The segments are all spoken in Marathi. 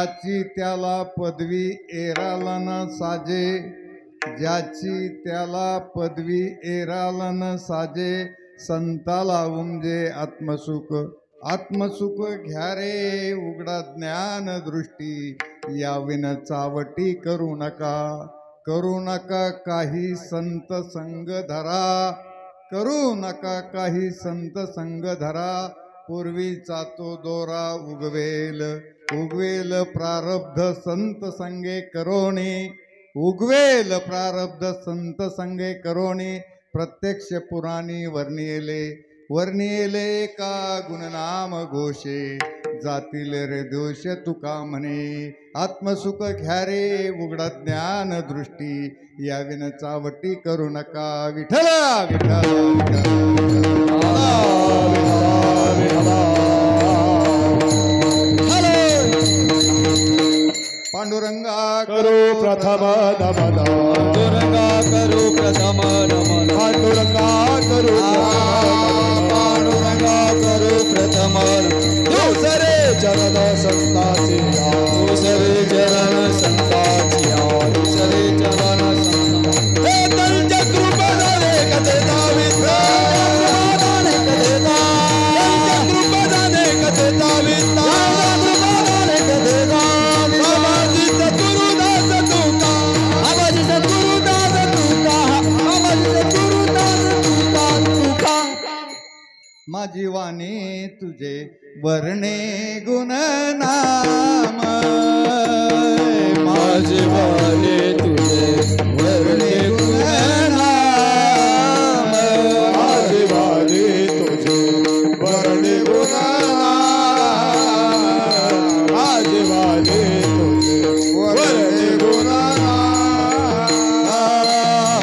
ज्याची त्याला पदवी एराला न साजे, ज्याची त्याला पदवी एराला न साजे, संताला उमजे आत्मसुख. आत्मसुख घ्या रे उघडा ज्ञान दृष्टी, याविन चावटी करू नका. करू नका काही संत संग धरा, करू नका काही संत संग धरा. पूर्वीचा तो दोरा उगवेल, उगवेल प्रारब्ध संत संगे करोणी, उगवेल प्रारब्ध संत संगे करोणी. प्रत्यक्ष पुराणी वर्णिले, वर्णिले का गुणनाम घोषे, जातील रे दोष तुका म्हणे. आत्मसुख घ्या रे उघडा ज्ञान दृष्टी, याविन चावटी करू नका. विठ्ठला विठ्ठला पांडुरंगा करू प्रथम नमन, पांडुरंगा करू प्रथम नमन, पांडुरंगा करू पांडुरंगा करू प्रथम दुसरे चरण संताचे, दुसरे चरण संताची, दुसरे चरण संताची. हे त्यांच्या कृपेने कथे दावित, कृपादाने कथे त्यांच्या कृपेने कथे दावित. कृपादाने कथे बाबाजी सद्गुरुदास तुका, आबाजी सद्गुरुदास तुका, आबाजी सद्गुरुदास तुका तुका. माझी वाणी तुझे वर्णे गुणनाम, माझी वाणी तुझे वर्णे गुणनाम, माझी वाणी तुझे वर्णे गुणनाम, माझी वाणी तुझे वर्णे गुणनाम,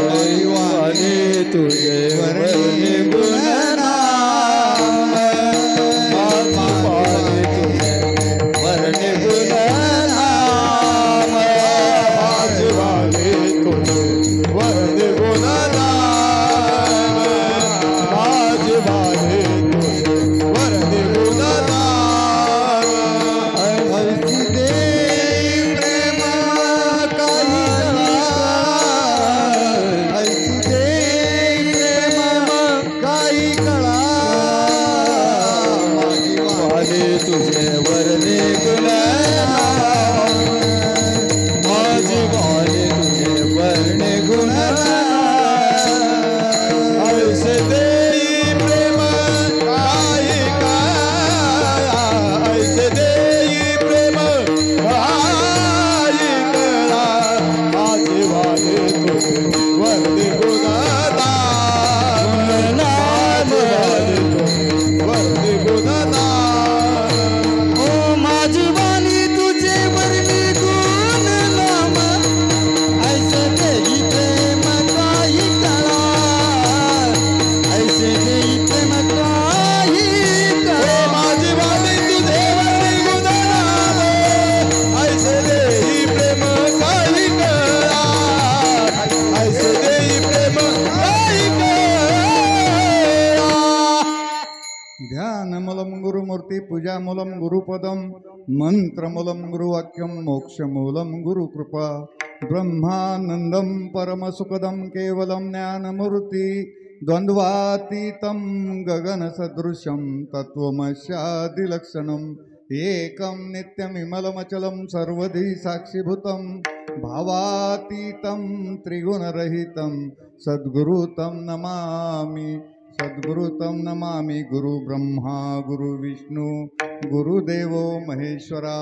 माझी वाणी तुझे वर्णे गुणनाम, माझी वाणी तुझे वर्णे गुणनाम, माझी वाणी तुझे वर्णे गुणनाम, माझी वाणी तुझे वर्णे गुणनाम. हरसी दे प्रेम काही कळा, हरसी दे प्रेम काही कळा. माझी वाणी तुझे वर्णे गुणनाम, माझी वाणी तुझे वर्णे गुणनाम. ऐसे देई प्रेम काही कळा, ऐसे देई प्रेम काही कळा. माझी वाणी तुझे वर्णे गुणनाम, माझी वाणी तुझे वर्णे गुणनाम. ओ माझी वाणी तुझे वर्णे गुणनाम, ऐसे देई प्रेम काही कळा, ऐसे देई प्रेम काही कळा. माझी वाणी तुझे वर्णे गुणनाम, ऐसे देई प्रेम काही कळा, ऐसे देई प्रेम काही कळा. ध्यानमूलं गुरुमूर्ति पूजामूलं गुरुपदं, मंत्रमूलं गुरुवाक्यं मोक्षमूलं गुरुकृपा. ब्रह्मानन्दं परमसुखदं केवलं ज्ञानमूर्ति, द्वन्द्वातीतं गगनसदृशं तत्त्वमस्यादिलक्षणम्. एकं नित्यमिमलमचलं सर्वधी साक्षिभूतं, भावातीतं त्रिगुणरहितं सद्गुरुतं नमामि. सद्गुरुतं नमामि. गुरु ब्रह्मा गुरु विष्णु गुरुदेवो महेश्वरा,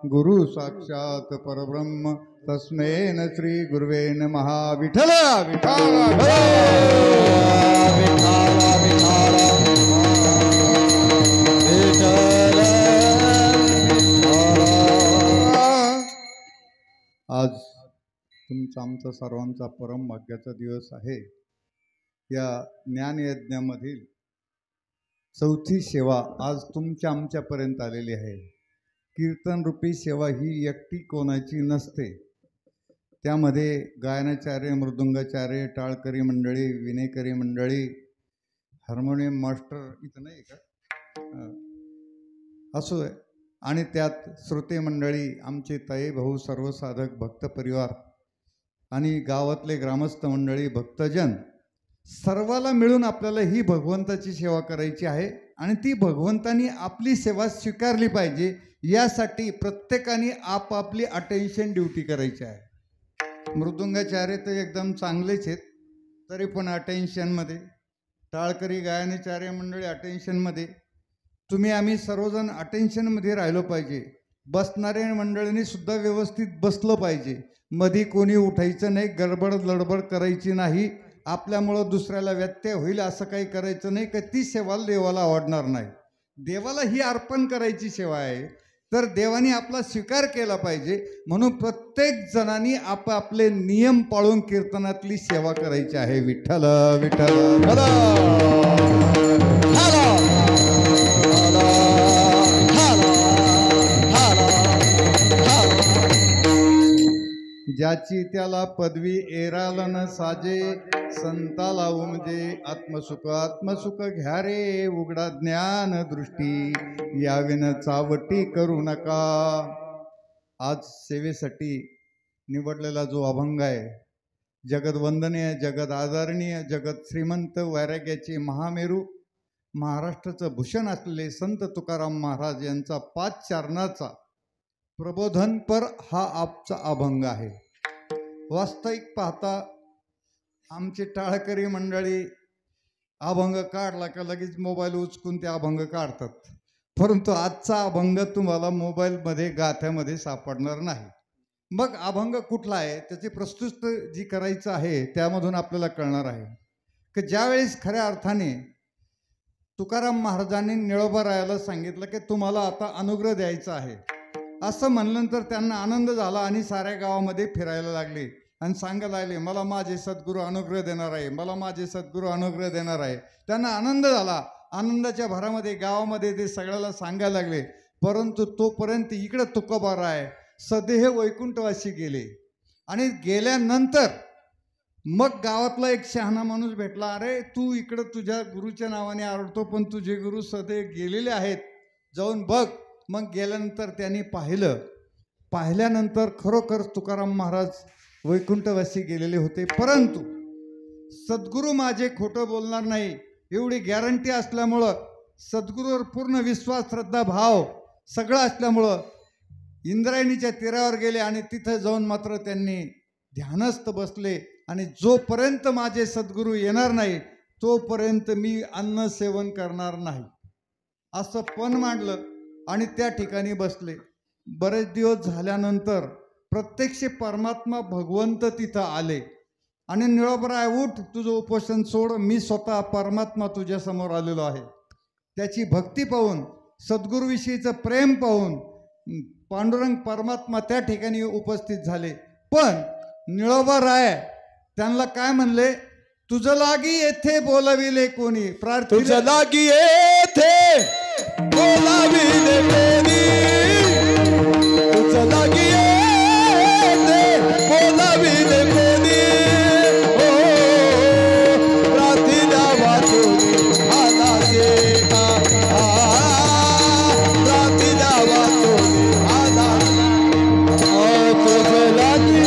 गुरु साक्षात परब्रह्म तस्मै न श्री गुरुवे नमः. विठ्ठल विठ्ठल आज तुमचा आमचा सर्वांचा परम भाग्याचा दिवस आहे. या ज्ञानयज्ञामधील चौथी सेवा आज तुमच्या आमच्यापर्यंत आलेली आहे. कीर्तनरूपी सेवा ही एकटी कोणाची नसते. त्यामध्ये गायनाचार्य, मृदुंगाचार्य, टाळकरी मंडळी, विनेकरी मंडळी, हार्मोनियम मास्टर इथं नाही का, असो आणि त्यात श्रोते मंडळी, आमचे ताई भाऊ, सर्व साधक भक्त परिवार आणि गावातले ग्रामस्थ मंडळी, भक्तजन, सर्वाला मिळून आपल्याला ही भगवंताची सेवा करायची आहे आणि ती भगवंतानी आपली सेवा स्वीकारली पाहिजे. यासाठी प्रत्येकाने आपापली अटेन्शन ड्युटी करायची आहे. मृदुंगाचार्य तर एकदम चांगलेच आहेत, तरी पण अटेन्शनमध्ये, टाळकरी गायनाचार्य मंडळी अटेन्शनमध्ये, तुम्ही आम्ही सर्वजण अटेन्शनमध्ये राहिलो पाहिजे. बसणाऱ्या मंडळींनी सुद्धा व्यवस्थित बसलं पाहिजे. मधी कोणी उठायचं नाही, गडबड लडबड करायची नाही. आपल्यामुळं दुसऱ्याला व्यत्यय होईल असं काही करायचं नाही, का ती सेवा देवाला आवडणार नाही. देवाला ही अर्पण करायची सेवा आहे, तर देवाने आपला स्वीकार केला पाहिजे. म्हणून प्रत्येक जणांनी आपापले नियम पाळून कीर्तनातली सेवा करायची आहे. विठ्ठल विठ्ठल. ज्याची त्याला पदवी एराल न साजे, संताला उमजे आत्मसुख. आत्मसुख घ्या रे उघडा ज्ञान दृष्टी, याविन चावटी करू नका. आज सेवेसाठी निवडलेला जो अभंग आहे, जगत वंदनीय, जगत आदरणीय, जगत श्रीमंत, वैराग्याचे महामेरू, महाराष्ट्राचं भूषण असलेले संत तुकाराम महाराज यांचा 5 चरणाचा प्रबोधनपर हा आजचा अभंग आहे. वास्तविक पाहता आमची टाळकरी मंडळी अभंग काढला का लगेच मोबाईल उचकून ते अभंग काढतात, परंतु आजचा अभंग तुम्हाला मोबाईलमध्ये गाथ्यामध्ये सापडणार नाही. मग अभंग कुठला आहे त्याची प्रस्तुत जी करायचं आहे त्यामधून आपल्याला कळणार आहे की ज्यावेळेस खऱ्या अर्थाने तुकाराम महाराजांनी निळोबारायाला सांगितलं की तुम्हाला आता अनुग्रह द्यायचा आहे, असं म्हणल्यानंतर त्यांना आनंद झाला आणि साऱ्या गावामध्ये फिरायला लागले आणि सांगायला लागले, मला माझे सद्गुरू अनुग्रह देणार आहे, मला माझे सद्गुरू अनुग्रह देणार आहे. त्यांना आनंद झाला. आनंदाच्या भरामध्ये गावामध्ये ते सगळ्याला सांगायला लागले. परंतु तोपर्यंत इकडं तुकोबाराय सदेह वैकुंठवासी गेले आणि गेल्यानंतर मग गावातला एक शहाणा माणूस भेटला. अरे तू इकडं तुझ्या गुरुच्या नावाने आरडतो, पण तुझे गुरु सदैव गेलेले आहेत, जाऊन बघ. मग गेल्यानंतर त्यांनी पाहिल्यानंतर खरोखर तुकाराम महाराज वैकुंठवासी गेलेले होते. परंतु सद्गुरू माझे खोटं बोलणार नाही एवढी गॅरंटी असल्यामुळं, सद्गुरूवर पूर्ण विश्वास, श्रद्धा, भाव सगळं असल्यामुळं इंद्रायणीच्या तीरावर गेले आणि तिथं जाऊन मात्र त्यांनी ध्यानस्थ बसले आणि जोपर्यंत माझे सद्गुरू येणार नाही तोपर्यंत मी अन्न सेवन करणार नाही असं पण मांडलं आणि त्या ठिकाणी बसले. बरेच दिवस झाल्यानंतर प्रत्यक्ष परमात्मा भगवंत तिथं आले आणि निळोबराय उठ, तुझं उपोषण सोड, मी स्वतः परमात्मा तुझ्या समोर आलेलो आहे. त्याची भक्ती पाहून, सद्गुरूविषयीचं प्रेम पाहून पांडुरंग परमात्मा त्या ठिकाणी उपस्थित झाले. पण निळोबराय त्यांना काय म्हणले, तुझं लागी येथे बोलाविले कोणी, तुझं लागी येथे बोलाविले कोणी, तुझं लागी येथे बोलाविले कोणी, हो प्रार्थना वाचून आला जे का, प्रार्थना वाचून आला, तुझं लागी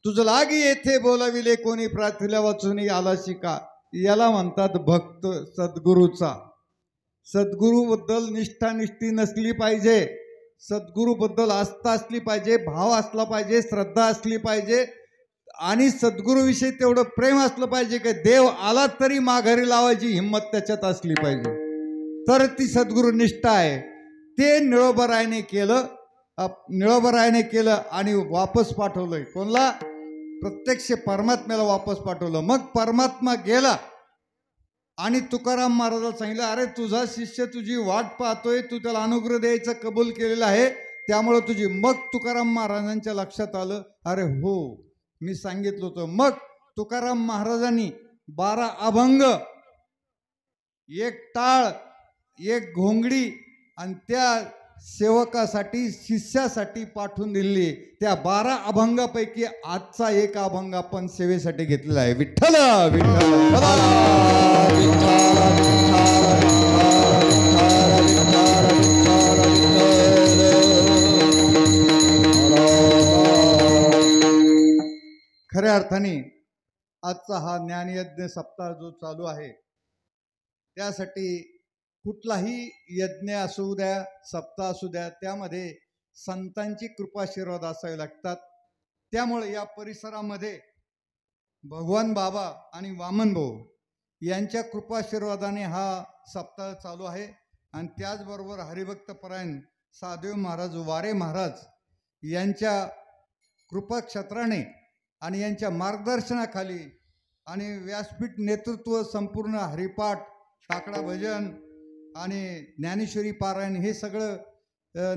तुझं लागी येथे बोलाविले कोणी, प्रार्थना वाचून आला शिका. याला म्हणतात भक्त सद्गुरूचा. सद्गुरूबद्दल निष्ठानिष्ठी नसली पाहिजे, सद्गुरूबद्दल आस्था असली पाहिजे, भाव असला पाहिजे, श्रद्धा असली पाहिजे आणि सद्गुरूविषयी तेवढं प्रेम असलं पाहिजे की देव आला तरी माघारी लावायची हिंमत त्याच्यात असली पाहिजे, तर ती सद्गुरू निष्ठा आहे. ते निळोबरायने केलं आणि वापस पाठवलंय. कोणला? प्रत्यक्ष परमात्म्याला वापस पाठवलं. मग परमात्मा गेला आणि तुकाराम महाराजाला सांगितलं, अरे तुझा शिष्य तुझी वाट पाहतोय, तू त्याला अनुग्रह द्यायचं कबूल केलेलं आहे, त्यामुळे तुझी. मग तुकाराम महाराजांच्या लक्षात आलं, अरे हो मी सांगितलं होतं. मग तुकाराम महाराजांनी 12 अभंग, एक टाळ, एक घोंगडी आणि त्या सेवकासाठी शिष्यासाठी पाठवून दिली. त्या 12 अभंगापैकी आजचा एक अभंग आपण सेवेसाठी घेतलेला आहे. विठ्ठल खऱ्या अर्थाने आजचा हा ज्ञानयज्ञ सप्ताह जो चालू आहे त्यासाठी कुठलाही यज्ञ असू द्या, सप्ताह असू द्या, त्यामध्ये संतांची कृपाशीर्वाद असावे लागतात. त्यामुळे या परिसरामध्ये भगवान बाबा आणि वामन भाऊ यांच्या कृपाशीर्वादाने हा सप्ताह चालू आहे. आणि त्याचबरोबर हरिभक्तपरायण साधू महाराज वारे महाराज यांच्या कृपाक्षेत्राने आणि यांच्या मार्गदर्शनाखाली आणि व्यासपीठ नेतृत्व संपूर्ण हरिपाठ, टाकडा भजन आणि ज्ञानेश्वरी पारायण हे सगळं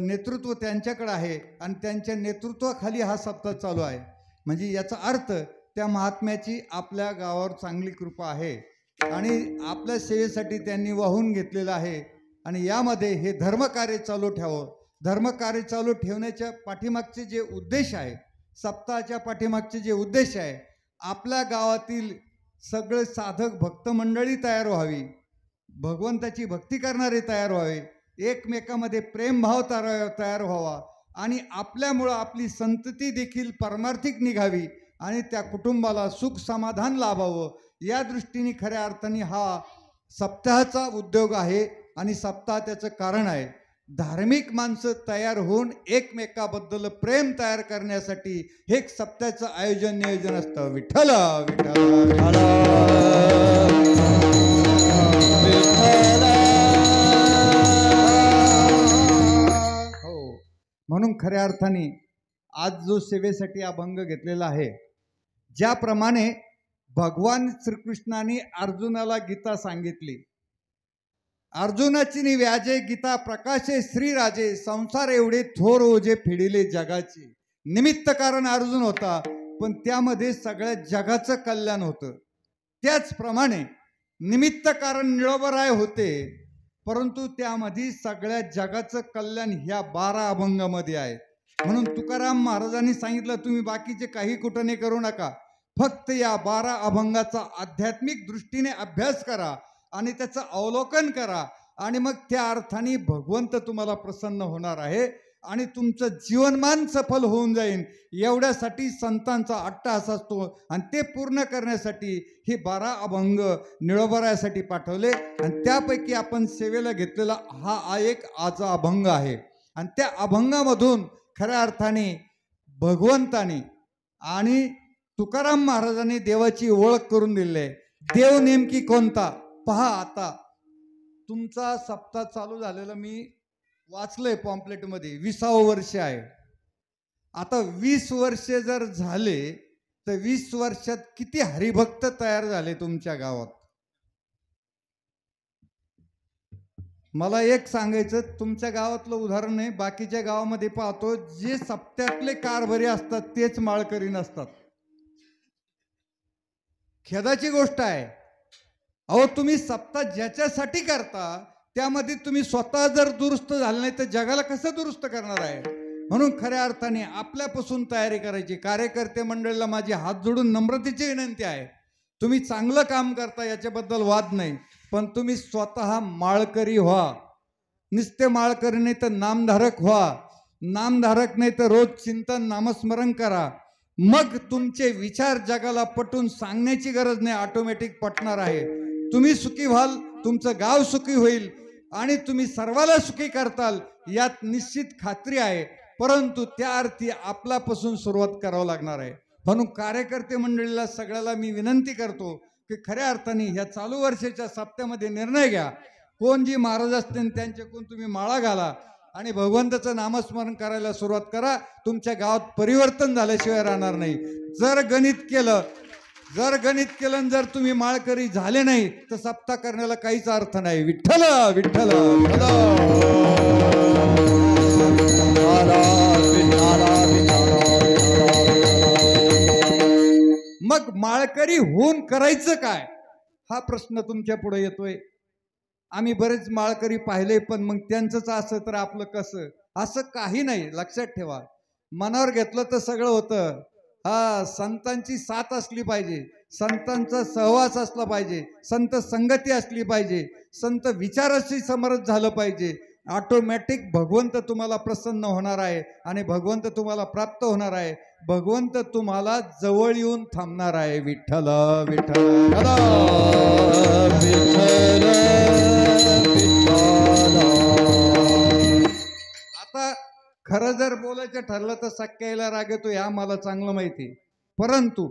नेतृत्व त्यांच्याकडे आहे आणि त्यांच्या नेतृत्वाखाली हा सप्ताह चालू आहे. म्हणजे याचा अर्थ त्या महात्म्याची आपल्या गावावर चांगली कृपा आहे आणि आपल्या सेवेसाठी त्यांनी वाहून घेतलेलं आहे. आणि यामध्ये हे धर्मकार्य चालू ठेवावं. धर्मकार्य चालू ठेवण्याच्या पाठीमागचे जे उद्देश आहे, सप्ताहाच्या पाठीमागचे जे उद्देश आहे, आपल्या गावातील सगळे साधक भक्त मंडळी तयार व्हावी, भगवंताची भक्ती करणारे तयार व्हावे, एकमेकामध्ये प्रेमभाव तयार व्हावा आणि आपल्यामुळं आपली संतती देखील परमार्थिक निघावी आणि त्या कुटुंबाला सुख समाधान लाभावं, या दृष्टीने खऱ्या अर्थाने हा सप्ताहाचा उद्योग आहे. आणि सप्ताह त्याचं कारण आहे. धार्मिक माणसं तयार होऊन एकमेकाबद्दल प्रेम तयार करण्यासाठी हे सप्ताहाचं आयोजन नियोजन असतं. विठ्ठल विठ्ठल हो. म्हणून खऱ्या अर्थाने आज जो सेवेसाठी अभंग घेतलेला आहे, ज्याप्रमाणे भगवान श्रीकृष्णाने अर्जुनाला गीता सांगितली, अर्जुनाची नि व्याजे गीता प्रकाशे श्रीराजे, संसार एवढे थोर ओझे फिडिले जगाचे. निमित्त कारण अर्जुन होता, पण त्यामध्ये सगळ्या जगाचं कल्याण होतं. त्याचप्रमाणे निमित्त कारण निळोबराय होते, परंतु त्यामध्ये सगळ्या जगाचं कल्याण ह्या 12 अभंगामध्ये आहे. म्हणून तुकाराम महाराजांनी सांगितलं, तुम्ही बाकीचे काही कुठने करू नका, फक्त या 12 अभंगाचा आध्यात्मिक दृष्टीने अभ्यास करा आणि त्याचं अवलोकन करा आणि मग त्या अर्थाने भगवंत तुम्हाला प्रसन्न होणार आहे आणि तुमचं जीवनमान सफल होऊन जाईल. एवढ्यासाठी संतांचा अट्टहास असतो आणि ते पूर्ण करण्यासाठी हे 12 अभंग निळोबरायासाठी पाठवले. आणि त्यापैकी आपण सेवेला घेतलेला हा एक आजचा अभंग आहे. आणि त्या अभंगामधून खऱ्या अर्थाने भगवंताने आणि तुकाराम महाराजांनी देवाची ओळख करून दिली आहे. देव नेमकी कोणता पहा. आता तुमचा सप्ताह चालू झालेला मी वाचलंय पॉम्पलेटमध्ये, 20वं वर्ष आहे. आता 20 वर्षे जर झाले तर 20 वर्षात किती हरिभक्त तयार झाले तुमच्या गावात? मला एक सांगायचं, तुमच्या गावातलं उदाहरण आहे, बाकीच्या गावामध्ये पाहतो जे सप्त्यातले कारभारी असतात तेच माळकरी नसतात. खेदाची गोष्ट आहे. अहो, तुम्ही सप्ताह ज्याच्यासाठी करता त्यामध्ये तुम्ही स्वतः जर दुरुस्त झाले नाही तर जगाला कसं दुरुस्त करणार आहे? म्हणून खऱ्या अर्थाने आपल्यापासून तयारी करायची. कार्यकर्ते मंडळीला माझी हात जोडून नम्रतेची विनंती आहे, तुम्ही चांगलं काम करता याच्याबद्दल वाद नाही, पण तुम्ही स्वतः माळकरी व्हा. नुसते माळकरी नाही तर नामधारक व्हा. नामधारक नाही तर रोज चिंतन नामस्मरण करा. मग तुमचे विचार जगाला पटवून सांगण्याची गरज नाही, ऑटोमॅटिक पटणार आहे. तुम्ही सुखी व्हाल, तुमचं गाव सुखी होईल आणि तुम्ही सर्वाला सुखी करताल यात निश्चित खात्री आहे. परंतु त्या अर्थी आपल्यापासून सुरुवात करावं लागणार आहे. म्हणून कार्यकर्ते मंडळीला सगळ्याला मी विनंती करतो की खऱ्या अर्थाने ह्या चालू वर्षाच्या सप्त्यामध्ये निर्णय घ्या. कोण जी महाराज असतील त्यांच्याकडून तुम्ही माळा घाला आणि भगवंताचं नामस्मरण करायला सुरुवात करा. तुमच्या गावात परिवर्तन झाल्याशिवाय राहणार नाही. जर गणित केलं जर तुम्ही माळकरी झाले नाही तर सप्ताह करण्याला काहीच अर्थ नाही. विठ्ठल विठ्ठल. मग माळकरी होऊन करायचं काय? हा प्रश्न तुमच्या पुढे येतोय. आम्ही बरेच माळकरी पाहिले, पण मग त्यांचंच असं तर आपलं कसं? असं काही नाही, लक्षात ठेवा. मनावर घेतलं तर सगळं होतं. हा, संतांची साथ असली पाहिजे, संतांचा सहवास असला पाहिजे, संत संगती असली पाहिजे, संत विचाराशी समरस झालं पाहिजे. ऑटोमॅटिक भगवंत तुम्हाला प्रसन्न होणार आहे आणि भगवंत तुम्हाला प्राप्त होणार आहे. भगवंत तुम्हाला जवळ येऊन थांबणार आहे. विठ्ठल विठ्ठल विठ्ठल विठ्ठल. आता खरं जर बोलायचं ठरलं तर सख्याईला राग येतो, हे आम्हाला चांगलं माहिती. परंतु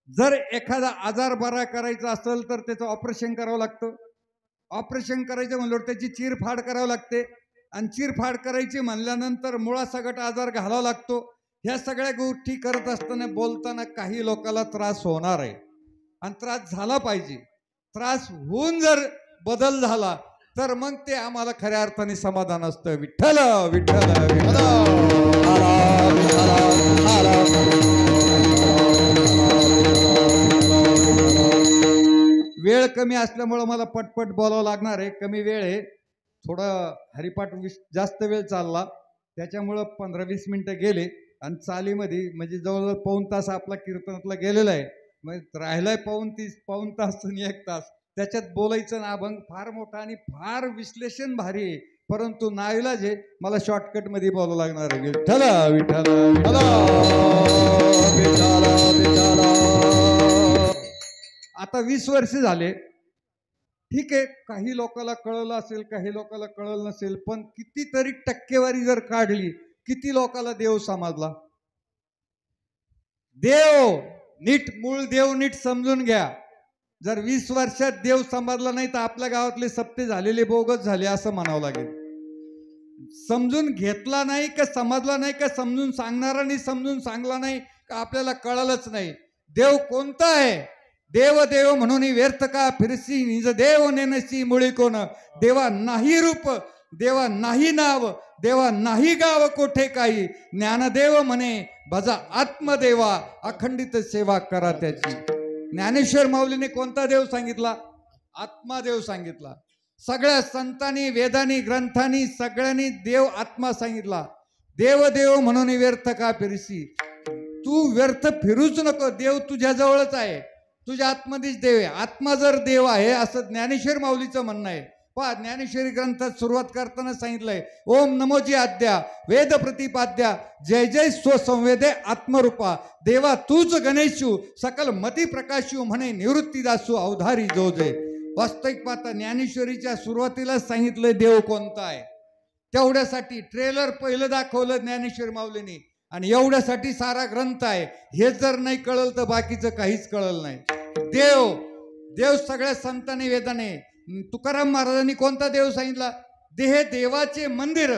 जर एखादा आजार बरा करायचा असेल तर त्याचं ऑपरेशन करावं लागतं. ऑपरेशन करायचं म्हणल्यावर त्याची चीरफाड करावी लागते, आणि चीरफाड करायची म्हणल्यानंतर मुळासकट आजार घालावा लागतो. ह्या सगळ्या गोष्टी करत असताना बोलताना काही लोकांना त्रास होणार आहे, आणि त्रास झाला पाहिजे. त्रास होऊन जर बदल झाला तर मग ते आम्हाला खऱ्या अर्थाने समाधान असतं. विठ्ठल विठ्ठल वेळ कमी असल्यामुळं मला पटपट बोलावं लागणार आहे. कमी वेळ आहे, थोडं हरिपाठ जास्त वेळ चालला, त्याच्यामुळं 15-20 मिनिटं गेले, आणि चालीमध्ये म्हणजे जवळजवळ पाऊण तास आपला कीर्तनातला गेलेला आहे. मग राहिलाय पाऊण तास आणि 1 तास. त्याच्यात बोलायचं ना अभंग फार मोठा आणि फार विश्लेषण भारी आहे, परंतु नाईलाज आहे, मला शॉर्टकट मध्ये बोलावं लागणार आहे. विठ्ठल विठ्ठल विठ्ठल. आता 20 वर्ष झाले, ठीक आहे, काही लोकांना कळलं असेल, काही लोकांना कळलं नसेल, पण कितीतरी टक्केवारी जर काढली, किती लोकांना देव समजला? देव नीट, मूळ देव नीट समजून घ्या. जर 20 वर्षात देव समजला नाही तर आपल्या गावातले सप्ते झालेले बोगस झाले असं म्हणावं लागेल. समजून घेतला नाही का समजला नाही का समजून सांगणारा नाही समजून सांगला नाही का आपल्याला कळलंच नाही. देव कोणता आहे? देव देव म्हणून व्यर्थ का फिरसी, निज देव नेनसी मुळी कोण. देवा नाही रूप, देवा नाही नाव, देवा नाही गाव कोठे काही. ज्ञानदेव म्हणे भजा आत्मदेवा, अखंडित सेवा करा त्याची. ज्ञानेश्वर माऊलीने कोणता देव सांगितला? आत्मादेव सांगितला. सगळ्या संतांनी, वेदांनी, ग्रंथांनी सगळ्यांनी देव आत्मा सांगितला. देव देव म्हणून व्यर्थ का फिरसी. तू व्यर्थ फिरूच नको, देव तुझ्या जवळच आहे, तुझ्या आत्मधीच देव आहे. आत्मा जर देव आहे असं ज्ञानेश्वर माऊलीचं म्हणणं आहे. पहा, ज्ञानेश्वरी ग्रंथात सुरुवात करताना सांगितलंय, ओम नमोजी आद्या वेद प्रतिपाद्या जय जय स्वसंवेदे आत्मरूपा. देवा तूच गणेशू सकल मती प्रकाशू म्हणे निवृत्तीदासू अवधारी जोजे. वास्तविक पाहता ज्ञानेश्वरीच्या सुरुवातीला सांगितलंय देव कोणता आहे. तेवढ्यासाठी ट्रेलर पहिलं दाखवलं ज्ञानेश्वर माऊलीने, आणि एवढ्यासाठी सारा ग्रंथ आहे. हे जर नाही कळलं तर बाकीचं काहीच कळलं नाही. देव देव सगळ्या संतांनी, वेदाने, तुकाराम महाराजांनी कोणता देव सांगितला? देह देवाचे मंदिर,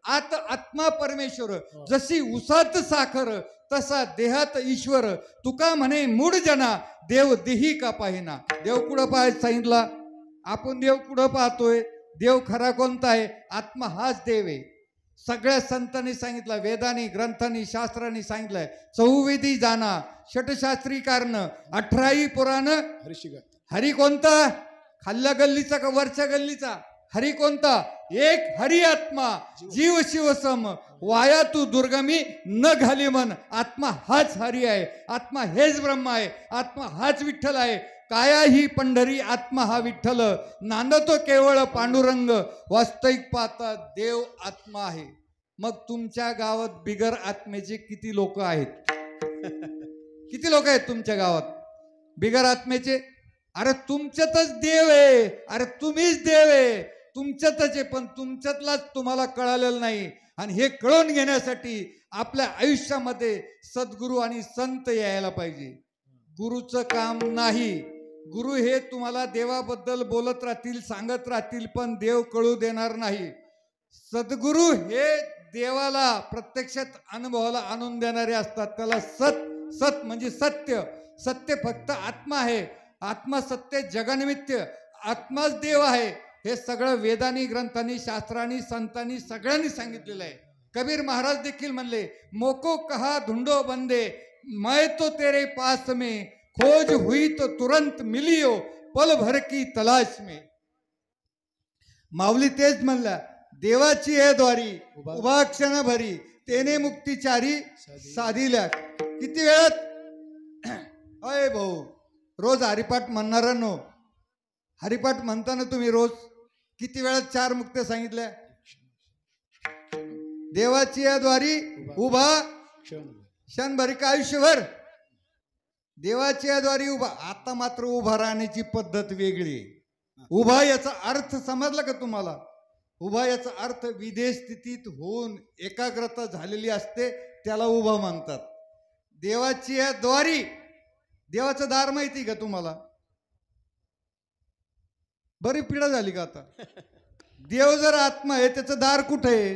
आत आत्मा परमेश्वर. जशी उसात साखर तसा देहात ईश्वर. तुका म्हणे मूढ जना देव देही का पाहिना. देव कुठं पाहायचं सांगितला? आपण देव कुठं पाहतोय? देव खरा कोणता आहे? आत्मा हाच देव आहे. सगळ्या संतांनी सांगितलं, वेदांनी, ग्रंथांनी, शास्त्रांनी सांगितलंय. चौवेदी जाना, षटशास्त्री कारण, 18 पुराण. हरी कोणता? खाल्ल्या गल्लीचा का वरच्या गल्लीचा? हरी कोणता? एक हरी आत्मा, जीव शिवसम, वाया तू दुर्गमी न घाली मन. आत्मा हाच हरी आहे, आत्मा हेच ब्रह्म आहे, आत्मा हाच विठ्ठल आहे. काया ही पंढरी, आत्मा हा विठ्ठल, नांदतो केवळ पांडुरंग. वास्तविक पाहता देव आत्मा आहे. मग तुमच्या गावात बिगर आत्मेचे किती लोक आहेत? किती लोक आहेत तुमच्या गावात बिगर आत्मेचे? अरे तुमच्यातच देव आहे, अरे तुम्हीच देव आहे, तुमच्यातच आहे, पण तुमच्यातलाच तुम्हाला कळालेलं नाही. आणि हे कळून घेण्यासाठी आपल्या आयुष्यामध्ये सद्गुरू आणि संत यायला पाहिजे. गुरुचं काम नाही, गुरु हे तुम्हाला देवाबद्दल बोलत राहतील, सांगत राहतील, पण देव कळू देणार नाही. सद्गुरू हे देवाला प्रत्यक्षात अनुभवाला आणून देणारे असतात. त्याला सत म्हणजे सत्य. सत्य फक्त आत्मा आहे. आत्मा सत्य जगनिमित्त, आत्माच देव आहे. हे सगळं वेदांनी, ग्रंथांनी, शास्त्रांनी, संतांनी सगळ्यांनी सांगितलेलं आहे. कबीर महाराज देखील म्हणले, मोको कहा धुंडो बंदे, मैं तो तेरे पास में, खोज हुई तो तुरंत मिलियो पल भर की तलाश में. माऊली तेच म्हणला, देवाची आहे द्वारी उभा क्षण भरी तेने मुक्तीचारी साधिल्या. किती वेळात अय भाऊ, रोज हरिपाठ म्हणणाऱ्यांनो, हरिपाठ म्हणताना तुम्ही रोज किती वेळात 4 मुक्त्या सांगितल्या? देवाची या द्वारी उभा क्षणभरी का आयुष्यभर? देवाची या द्वारी उभा. आता मात्र उभा राहण्याची पद्धत वेगळी. उभा याचा अर्थ समजला का तुम्हाला? उभा याचा अर्थ विदेश स्थितीत होऊन एकाग्रता झालेली असते, त्याला उभा म्हणतात. देवाची या द्वारी, देवाचं दार माहिती का तुम्हाला? बरी पिढा झाली का आता? देव जर आत्मा आहे, त्याचं दार कुठे आहे?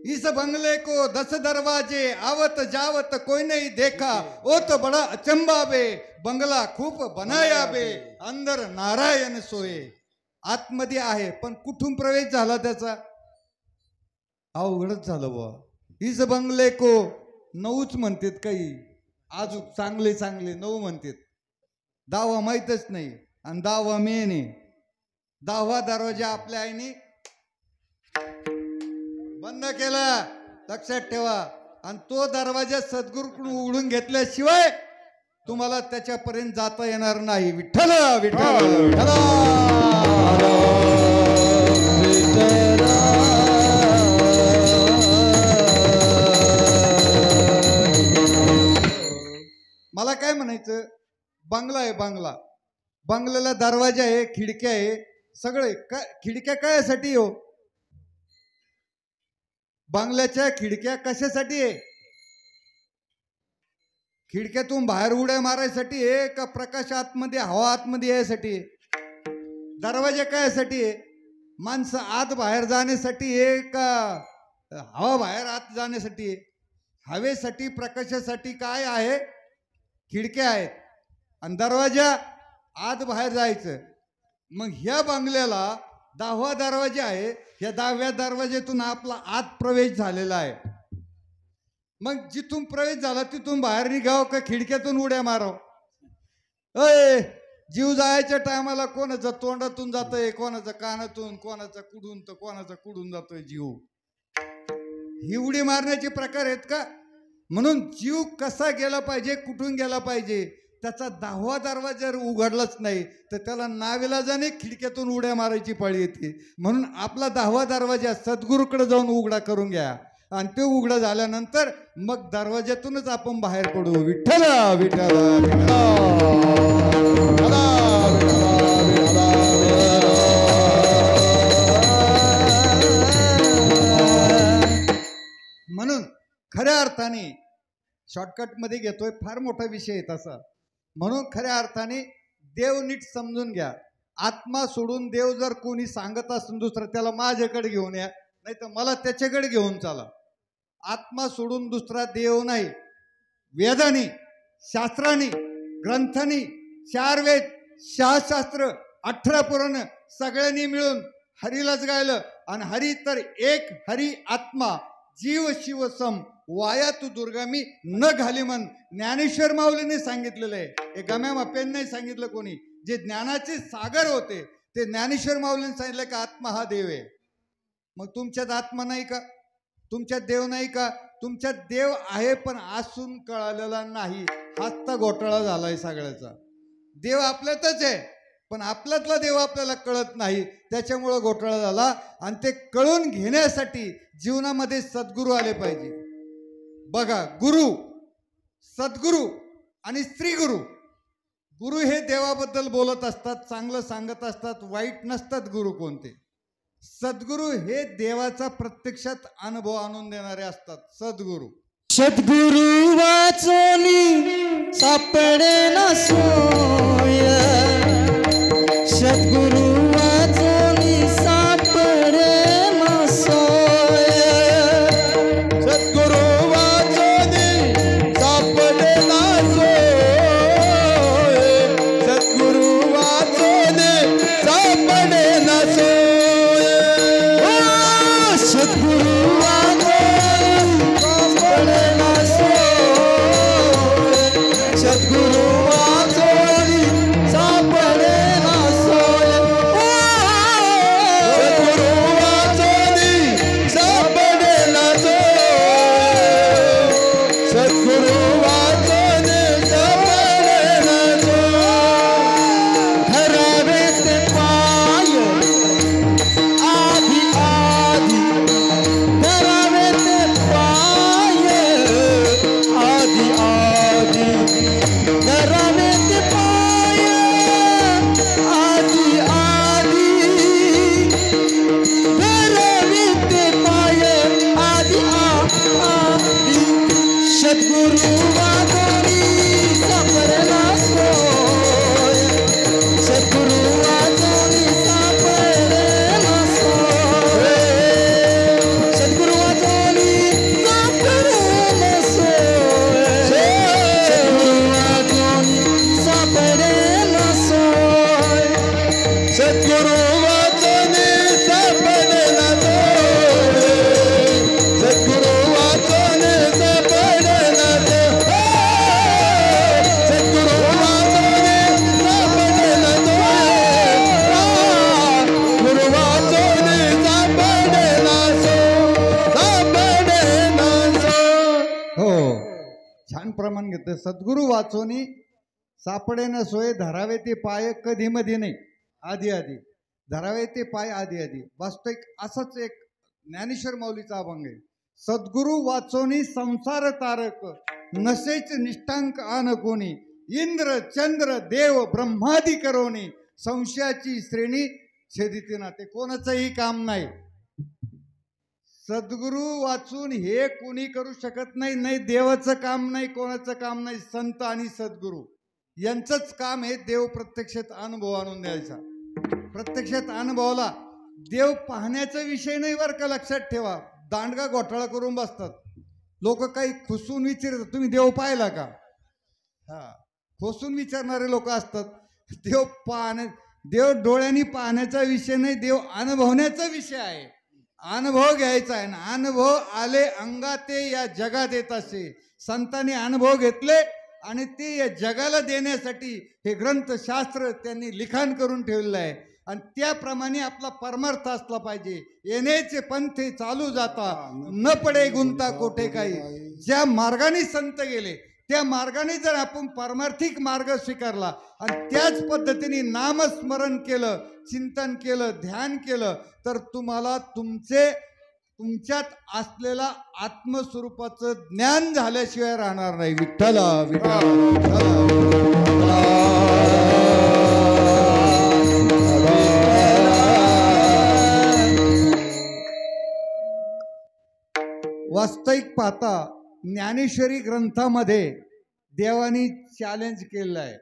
इस बंगले को 10 दरवाजे, आवत जावत कोई नहीं देखा, ओ तो बड़ा अचंबा बे, बंगला खूप बनाया बे, अंदर नारायण सोये. आतमध्ये आहे, पण कुठून प्रवेश झाला त्याचा? अवघडच झालं बुवा. इस बंगले को 9च म्हणतात, काही अजून चांगले चांगले 9 म्हणतात. 10वा माहीतच नाही, आणि 10वा मेन आहे. 10वा दरवाजा आपल्या आईने बंद केला, लक्षात ठेवा. आणि तो दरवाजा सद्गुरूकडून उघडून घेतल्याशिवाय तुम्हाला त्याच्यापर्यंत जाता येणार नाही. विठ्ठल विठ्ठल विठ्ठल. मला काय म्हणायचं, बंगला आहे, बंगला, बंगल्याला दरवाजा आहे, खिडक्या आहे, सगळे काय. खिडक्या कायसाठी हो? बंगल्याच्या खिडक्या कशासाठी आहे? खिडक्यातून बाहेर उड्या मारायसाठी आहे का प्रकाश आतमध्ये, हवा आतमध्ये यायसाठी आहे? दरवाजा कायसाठी आहे? माणसं आत बाहेर जाण्यासाठी आहे का हवा बाहेर आत जाण्यासाठी आहे? हवेसाठी, प्रकाशासाठी काय आहे? खिडक्या आहेत. आणि दरवाजा आत बाहेर जायचं. मग ह्या बंगल्याला 10वा दरवाजा आहे, या 10व्या दरवाज्यातून आपला आत प्रवेश झालेला आहे. मग जिथून प्रवेश झाला तिथून बाहेर निघाव का खिडक्यातून उड्या माराव? अय, जीव जायच्या टायमाला कोणाचं तोंडातून जातोय, कोणाचं कानातून, कोणाचा कुडून तर कोणाचा कुडून जातोय जीव. ही उडी मारण्याचे प्रकार आहेत का? म्हणून जीव कसा गेला पाहिजे, कुठून गेला पाहिजे, त्याचा 10वा दरवाजा जर उघडलाच नाही तर त्याला नाविलाजाने खिडक्यातून उड्या मारायची पाळी येते. म्हणून आपला 10वा दरवाजा सद्गुरूकडे जाऊन उघडा करून घ्या, आणि ते उघडा झाल्यानंतर मग दरवाज्यातूनच आपण बाहेर पडू. विठ्ठल विठ्ठल म्हणून खऱ्या अर्थाने शॉर्टकटमध्ये घेतोय, फार मोठा विषय आहे तसा. म्हणून खऱ्या अर्थाने देव नीट समजून घ्या. आत्मा सोडून देव जर कोणी सांगत असेल दुसरं, त्याला माझ्याकडे घेऊन या, नाही तर मला त्याच्याकडे घेऊन चाला. आत्मा सोडून दुसरा देव नाही. वेदानी, शास्त्रानी, ग्रंथानी, 4 वेद, 6 शास्त्र, 18 पुराण सगळ्यांनी मिळून हरीलाच गायलं. आणि हरी तर एक हरी आत्मा, जीव शिव सम, वाया तू दुर्गामी न घाली मन. ज्ञानेश्वर माऊलीने सांगितलेलं आहे, हे गम्या माप्यांनी नाही सांगितलं कोणी. जे ज्ञानाचे सागर होते ते ज्ञानेश्वर माऊलीने सांगितलं का आत्मा हा देव आहे. मग तुमच्यात आत्मा नाही का? तुमच्यात देव नाही का? तुमच्यात देव आहे, पण असून कळालेला नाही. हाच तर घोटाळा झालाय सगळ्याचा. देव आपल्यातच आहे, पण आपल्यातला देव आपल्याला कळत नाही, त्याच्यामुळं घोटाळा झाला. आणि ते कळून घेण्यासाठी जीवनामध्ये सद्गुरू आले पाहिजे. बघा, गुरु, सद्गुरू आणि स्त्रीगुरु. गुरु हे देवाबद्दल बोलत असतात, चांगलं सांगत असतात, वाईट नसतात गुरु कोणते. सद्गुरू हे देवाचा प्रत्यक्षात अनुभव आणून देणारे असतात. सद्गुरू सद्गुरु वाचोनी सापडे ना सोय, सद्गुरु वाचोनी सापडे ना सोय, सद्गुरु वाचोनी सापडे ना सोय, सद्गुरु वाचोनी सापडे ना सोय, सद्गुरु वाचोनी सापडे ना सोय, सद्गुरु सद्गुरु वाचोनी सापडेना सोय सद्गुरु वाचोनी सापडेना सोय सद्गुरु वाचोनी सापडेना सोय सद्गुरु वाचोनी सापडेना सोय सद्गुरु वाचने सापडेना सोय सद्गुरु वाचने सापडेना सोय सद्गुरु वाचने सापडेना सोय गुरु वाचने सापडेना सोय हो, छान प्रमाण घेतलं. सद्गुरु वाचोनी सापडे न सोय धरावे ते पाय कधी मध्ये नाही, आधी आधी धरावे ते पाय आधी आधी. वास्तविक असंच एक ज्ञानेश्वर माऊलीचा अभंग आहे. सद्गुरु वाचोनी संसार तारक नशेच निष्ठांक आन कोणी इंद्र चंद्र देव ब्रह्मादी करोनी संशयाची श्रेणी छेदिते ना. ते कोणाचंही काम नाही. सद्गुरु वाचून हे कोणी करू शकत नाही. नाही देवाचं काम नाही, कोणाचं काम नाही. संत आणि सद्गुरु यांचंच काम हे देव प्रत्यक्षात अनुभव आणून द्यायचा. प्रत्यक्षात अनुभवाला देव पाहण्याचा विषय नाही बरं का, लक्षात ठेवा. दांडगा घोटाळा करून बसतात लोक. काही खुसून विचारतात तुम्ही देव पाहिला का. हा, खुसून विचारणारे लोक असतात. देव डोळ्यांनी पाहण्याचा विषय नाही, देव अनुभवण्याचा विषय आहे. अनुभव घ्यायचा आहे ना. अनुभव आले अंगात ते या जगात येत असे. संतांनी अनुभव घेतले आणि ते या जगाला देण्यासाठी हे ग्रंथशास्त्र त्यांनी लिखाण करून ठेवलेलं आहे. आणि त्याप्रमाणे आपला परमार्थ असला पाहिजे. येण्याचे पंथे चालू जाता न पडे गुंता कोठे काही. ज्या मार्गाने संत गेले त्या मार्गाने जर आपण पारमार्थिक मार्ग स्वीकारला आणि त्याच पद्धतीने नामस्मरण केलं, चिंतन केलं, ध्यान केलं तर तुम्हाला तुमच्यात असलेला आत्मस्वरूपाचं ज्ञान झाल्याशिवाय राहणार नाही. विठ्ठल वास्तविक पाहता ज्ञानेश्वरी ग्रंथामध्ये देवानी चॅलेंज केलेलं आहे.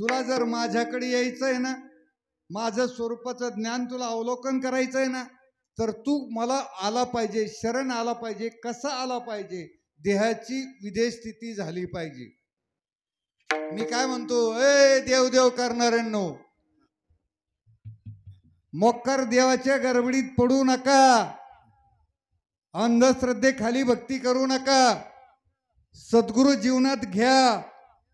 तुला जर माझ्याकडे यायचं आहे ना, माझं स्वरूपाचं ज्ञान तुला अवलोकन करायचं आहे ना, तर तू मला आला पाहिजे, शरण आला पाहिजे. कसा आला पाहिजे? देहाची विदेह स्थिती झाली पाहिजे. मी काय म्हणतो, देव देव करणाऱ्यांनो, मोक्कार देवाच्या गडबडीत पडू नका. अंधश्रद्धेखाली भक्ती करू नका. सद्गुरु जीवनात घ्या.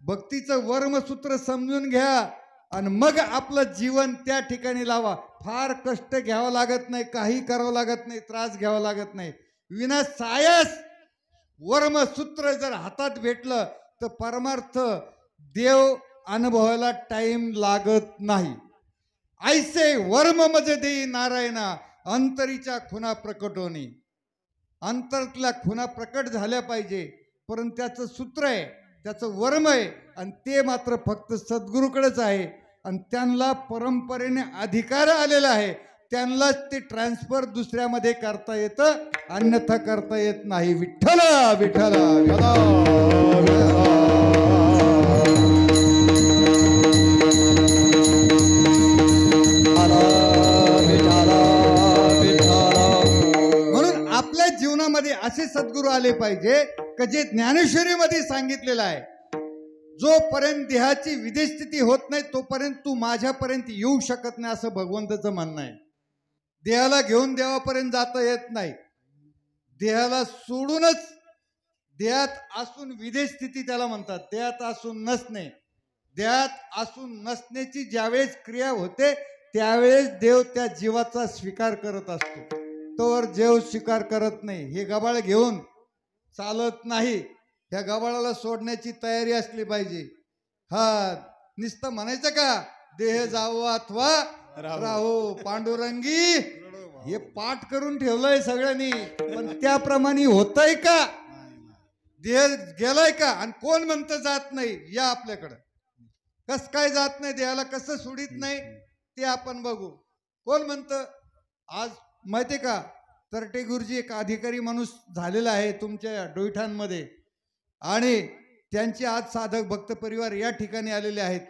भक्तीचं वर्मसूत्र समजून घ्या आणि मग आपलं जीवन त्या ठिकाणी लावा. फार कष्ट घ्यावं लागत नाही, काही करावं लागत नाही, त्रास घ्यावा लागत नाही. विनासायास वर्मसूत्र जर हातात भेटलं तर परमार्थ देव अनुभवायला टाइम लागत नाही. ऐसे वर्म मज देई नारायणा अंतरीच्या खुना प्रकटोनी. अंतरातल्या खुना प्रकट झाल्या पाहिजे, परंतु त्याचं सूत्र आहे, त्याचं वर्म आहे आणि ते मात्र फक्त सद्गुरूकडेच आहे. आणि त्यांना परंपरेने अधिकार आलेला आहे. त्यांनाच ते ट्रान्सफर दुसऱ्यामध्ये करता येतं, अन्यथा करता येत नाही. विठ्ठल विठ्ठल म्हणून आपल्या जीवनामध्ये असे सद्गुरू आले पाहिजे की जे ज्ञानेश्वरीमध्ये सांगितलेलं आहे. जोपर्यंत देहाची विदेह स्थिती होत नाही तोपर्यंत तू माझ्यापर्यंत येऊ शकत नाही, असं भगवंताचं म्हणणं आहे. देहाला घेऊन देवापर्यंत जाता येत नाही. देहाला सोडूनच, देहात असून विदेह स्थिती त्याला म्हणतात. देहात असून नसणे. देहात असून नसण्याची ज्यावेळेस क्रिया होते त्यावेळेस देव त्या जीवाचा स्वीकार करत असतो. तोवर देव स्वीकार करत नाही. हे गबाळ घेऊन चालत नाही. ह्या गबाळाला सोडण्याची तयारी असली पाहिजे. हा, नुसतं म्हणायचं का देह जावो अथवा राहो पांडुरंगी, हे पाठ करून ठेवलंय सगळ्यांनी, पण त्याप्रमाणे होतंय का? देह गेलाय का? आणि कोण म्हणतं जात नाही? या आपल्याकडं कस काय जात नाही? देहाला कसं सोडित नाही ते आपण बघू. कोण म्हणतं? आज माहितीये का, तरटे गुरुजी एक अधिकारी माणूस झालेला आहे तुमच्या डोईठांमध्ये. आणि त्यांचे आज साधक भक्त परिवार या ठिकाणी आलेले आहेत.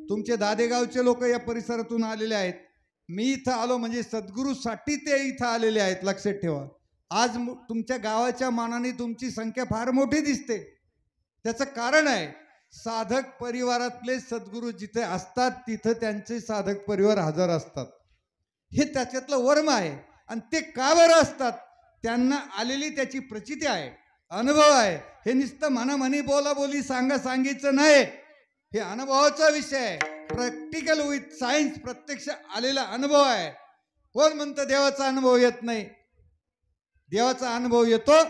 तुमचे दादेगावचे लोक या परिसरातून आलेले आहेत. मी इथं आलो म्हणजे सद्गुरूसाठी ते इथं आलेले आहेत, लक्षात ठेवा. आज तुमच्या गावाच्या मानाने तुमची संख्या फार मोठी दिसते. त्याचं कारण आहे, साधक परिवारातले सद्गुरू जिथे असतात तिथं त्यांचे साधक परिवार हजर असतात. हे त्याच्यातलं वर्म आहे. आणि ते का बरं असतात? त्यांना आलेली त्याची प्रचिती आहे, अनुभव आहे. हे नुसतं मनामनी बोलाबोली सांगायचं नाही. हे अनुभवाचा विषय आहे. प्रॅक्टिकल विथ सायन्स, प्रत्यक्ष आलेला अनुभव आहे. कोण म्हणतं देवाचा अनुभव येत नाही? देवाचा अनुभव येतो,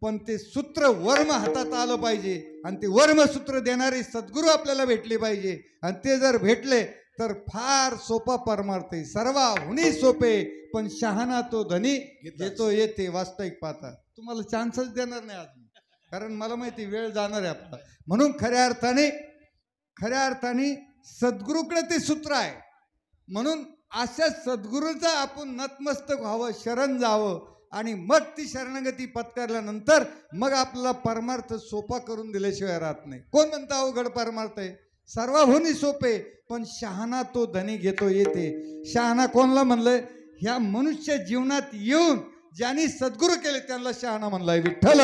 पण ते सूत्र वर्म हातात आलं पाहिजे. आणि ते वर्मसूत्र देणारे सद्गुरू आपल्याला भेटले पाहिजे. आणि ते जर भेटले तर फार सोपा परमार्थ आहे. सर्वाहुनी सोपे पण शहाणा तो धनी घेतो येते. वास्तविक पाहता तुम्हाला चान्सच देणार नाही आज, कारण मला माहिती वेळ जाणार आहे आपला. म्हणून खऱ्या अर्थाने सद्गुरूकडे ते सूत्र आहे. म्हणून अशा सद्गुरूचा आपण नतमस्तक व्हावं, शरण जावं. आणि मग ती शरणागती पत्करल्यानंतर मग आपल्याला परमार्थ सोपा करून दिल्याशिवाय राहत नाही. कोण म्हणतं अवघड परमार्थ आहे? सर्वाहुनी सोपे पण शहाणा तो धनी घेतो येते. शहाणा कोणला म्हणलंय? ह्या मनुष्य जीवनात येऊन ज्यांनी सद्गुरू केले त्यांना शहाणा म्हणलाय. विठ्ठल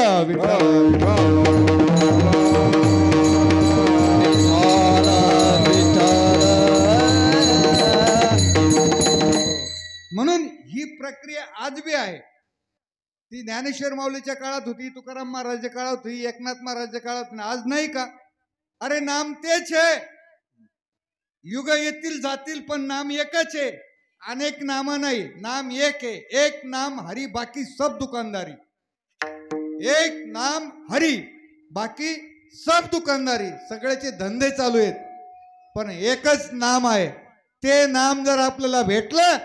म्हणून ही प्रक्रिया आज बी आहे. ती ज्ञानेश्वर माऊलीच्या काळात होती, तुकाराम महाराजच्या काळात होती, एकनाथ महाराजच्या काळात, आज नाही का? अरे नाम तेच आहे. युग येतील जातील पण नाम एकच आहे. अनेक नाम नाही, नाम एक आहे. एक नाम हरी, बाकी सब दुकानदारी. एक नाम हरी, बाकी सब दुकानदारी. सगळ्याचे धंदे चालू आहेत, पण एकच नाम आहे. ते नाम जर आपल्याला भेटलं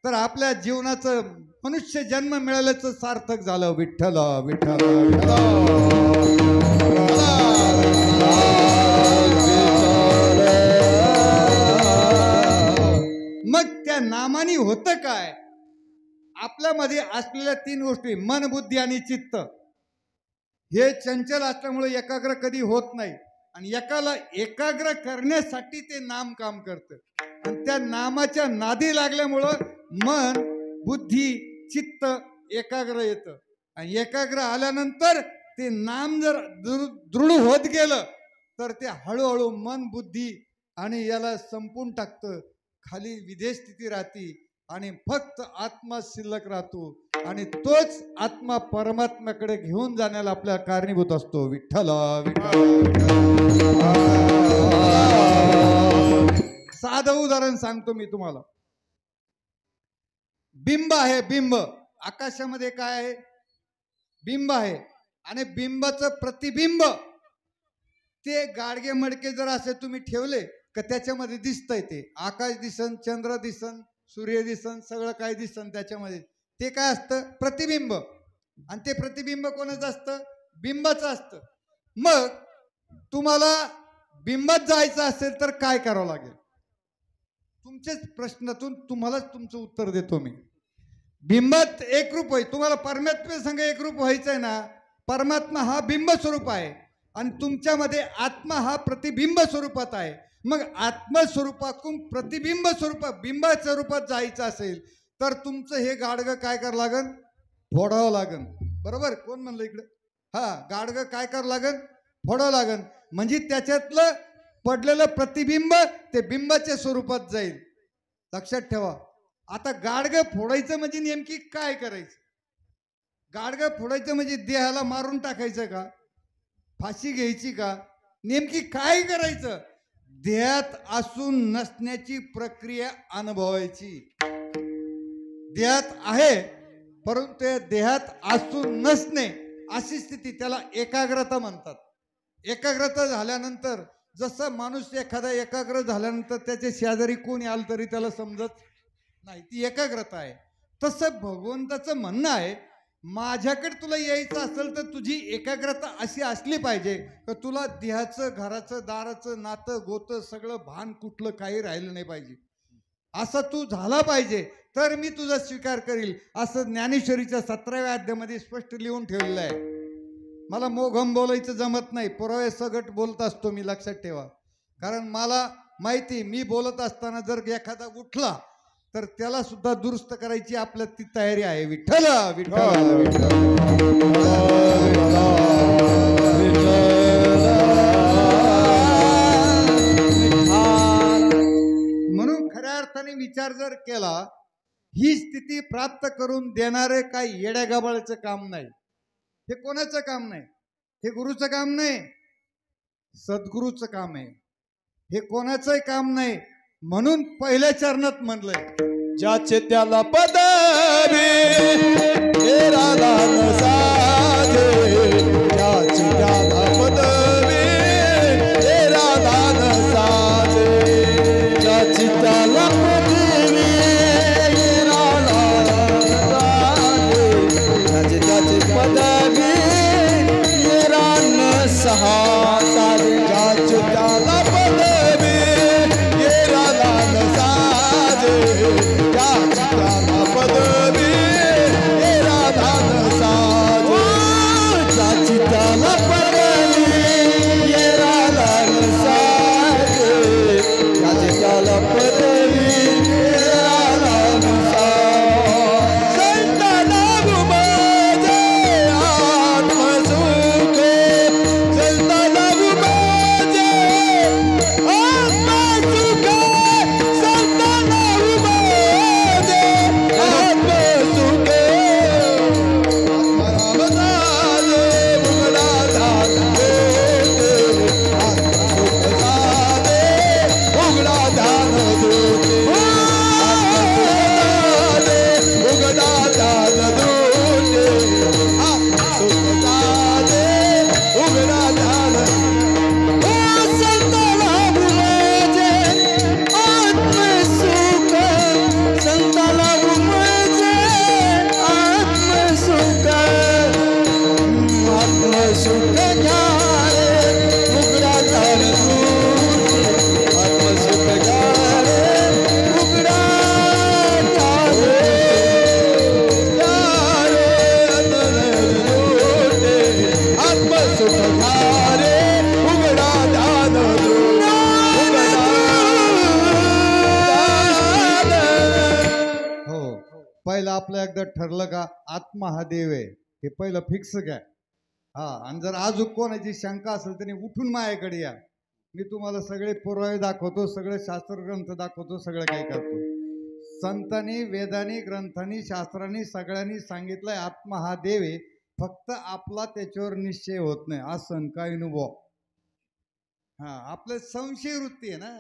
तर आपल्या जीवनाचं मनुष्य जन्म मिळाल्याचं सार्थक झालं. विठ्ठल विठ्ठल मग त्या नामाने होतं काय? आपल्यामध्ये असलेल्या 3 गोष्टी, मन, बुद्धी आणि चित्त, हे चंचल असल्यामुळे एकाग्र कधी होत नाही. आणि एकाला एकाग्र करण्यासाठी ते नाम काम करतं. आणि त्या नामाच्या नादी लागल्यामुळं मन, बुद्धी, चित्त एकाग्र येतं. आणि एकाग्र आल्यानंतर ते नाम जर दृढ होत गेलं तर ते हळूहळू मन, बुद्धी आणि याला संपून टाकतं. खाली विदेश स्थिती राहते आणि फक्त आत्मा शिल्लक राहतो. आणि तोच आत्मा परमात्म्याकडे घेऊन जाण्याला आपल्या कारणीभूत असतो. विठ्ठल साधं उदाहरण सांगतो मी तुम्हाला. बिंब आहे, बिंब. आकाशामध्ये काय आहे? बिंब आहे. आणि बिंबाचं प्रतिबिंब ते गाडगे मडके जर असे तुम्ही ठेवले का त्याच्यामध्ये दिसतंय. ते आकाश दिसन, चंद्र दिसन, सूर्य दिसन, सगळं काय दिसन त्याच्यामध्ये. ते काय असतं? प्रतिबिंब. आणि ते प्रतिबिंब कोणाचं असतं? बिंबाचं असतं. मग तुम्हाला बिंबात जायचं असेल तर काय करावं लागेल? तुमच्याच प्रश्नातून तुम्हालाच तुमचं उत्तर देतो मी. बिंबात एकरूप होईल. तुम्हाला परमात्म्या संग एकरूप व्हायचं आहे ना. परमात्मा हा बिंब स्वरूप आहे आणि तुमच्यामध्ये आत्मा हा प्रतिबिंब स्वरूपात आहे. मग आत्मस्वरूपातून प्रतिबिंब स्वरूपात, बिंब स्वरूपात जायचं असेल तर तुमचं हे गाडगं काय करावं लागन? फोडावं लागन. बरोबर? कोण म्हणलं इकडे? हा, गाडगं काय करावं लागन? फोडावं लागन. म्हणजे त्याच्यातलं पडलेलं प्रतिबिंब ते बिंबाच्या स्वरूपात जाईल. लक्षात ठेवा. आता गाडगं फोडायचं म्हणजे नेमकी काय करायचं? गाडगं फोडायचं म्हणजे देहाला मारून टाकायचं का? फाशी घ्यायची का? नेमकी काय करायचं? देहात असून नसण्याची प्रक्रिया अनुभवायची. देहात आहे परंतु त्या देहात असून नसणे अशी स्थिती, त्याला एकाग्रता म्हणतात. एकाग्रता झाल्यानंतर जसं माणूस एखादा एकाग्र झाल्यानंतर त्याच्या शेजारी कोणी आलं तरी त्याला समजत नाही, ती एकाग्रता आहे. तसं भगवंताचं म्हणणं आहे, माझ्याकडे तुला यायचं असेल तर तुझी एकाग्रता अशी असली पाहिजे की तुला देहाचं, घराचं, दाराचं, नातं गोतं सगळं भान कुठलं काही राहिलं नाही पाहिजे. असं तू झाला पाहिजे तर मी तुझा स्वीकार करील, असं ज्ञानेश्वरीच्या 17व्या अध्यायामध्ये स्पष्ट लिहून ठेवलेलं आहे. मला मोघम बोलायचं जमत नाही, पुरावे सगट बोलत असतो मी, लक्षात ठेवा. कारण मला माहिती, मी बोलत असताना जर एखादा उठला तर त्याला सुद्धा दुरुस्त करायची आपल्यात ती तयारी आहे. विठ्ठल विठ्ठल विठ्ठल. म्हणून खऱ्या अर्थाने विचार जर केला, ही स्थिती प्राप्त करून देणारे काही येड्या गबाळाचं काम नाही, हे कोणाचं काम नाही, हे गुरुचं काम नाही, सद्गुरूचं काम आहे, हे कोणाचंही काम नाही. म्हणून पहिल्या चरणात म्हणलंय, ज्याचे त्याला पदवी हे राधा न साजे, ज्याचे त्याला पदवी हे राधा न साजे, ज्याची त्याला पदवी हे राधा न साजे, ज्याचे त्याची पदवी हे राधा सहा साजे, ज्याचे त्याला पदवी हे राधा न साजे, पदवी हे राधा न साजे, ज्याची त्याला पदवी हे राधा न साजे, ज्याची त्याला पदवी हे राधा न साजे. संताना माझे आत्मसुख, संताना माझे आत्मसुख, संताना पहिलं आपलं एकदा ठरलं का आत्मा हा देव आहे, हे पहिलं फिक्स घ्या. हा, आणि जर अजून कोणाची शंका असेल त्याने उठून माझ्याकडे या, मी तुम्हाला सगळे पुरावे दाखवतो, सगळे शास्त्रग्रंथ दाखवतो, सगळं काही करतो. संतांनी, वेदांनी, ग्रंथांनी, शास्त्रांनी सगळ्यांनी सांगितलंय आत्मा हा देव आहे, फक्त आपला त्याच्यावर निश्चय होत नाही. असं काय अनुभव. हा, आपलं संशय वृत्ती आहे ना,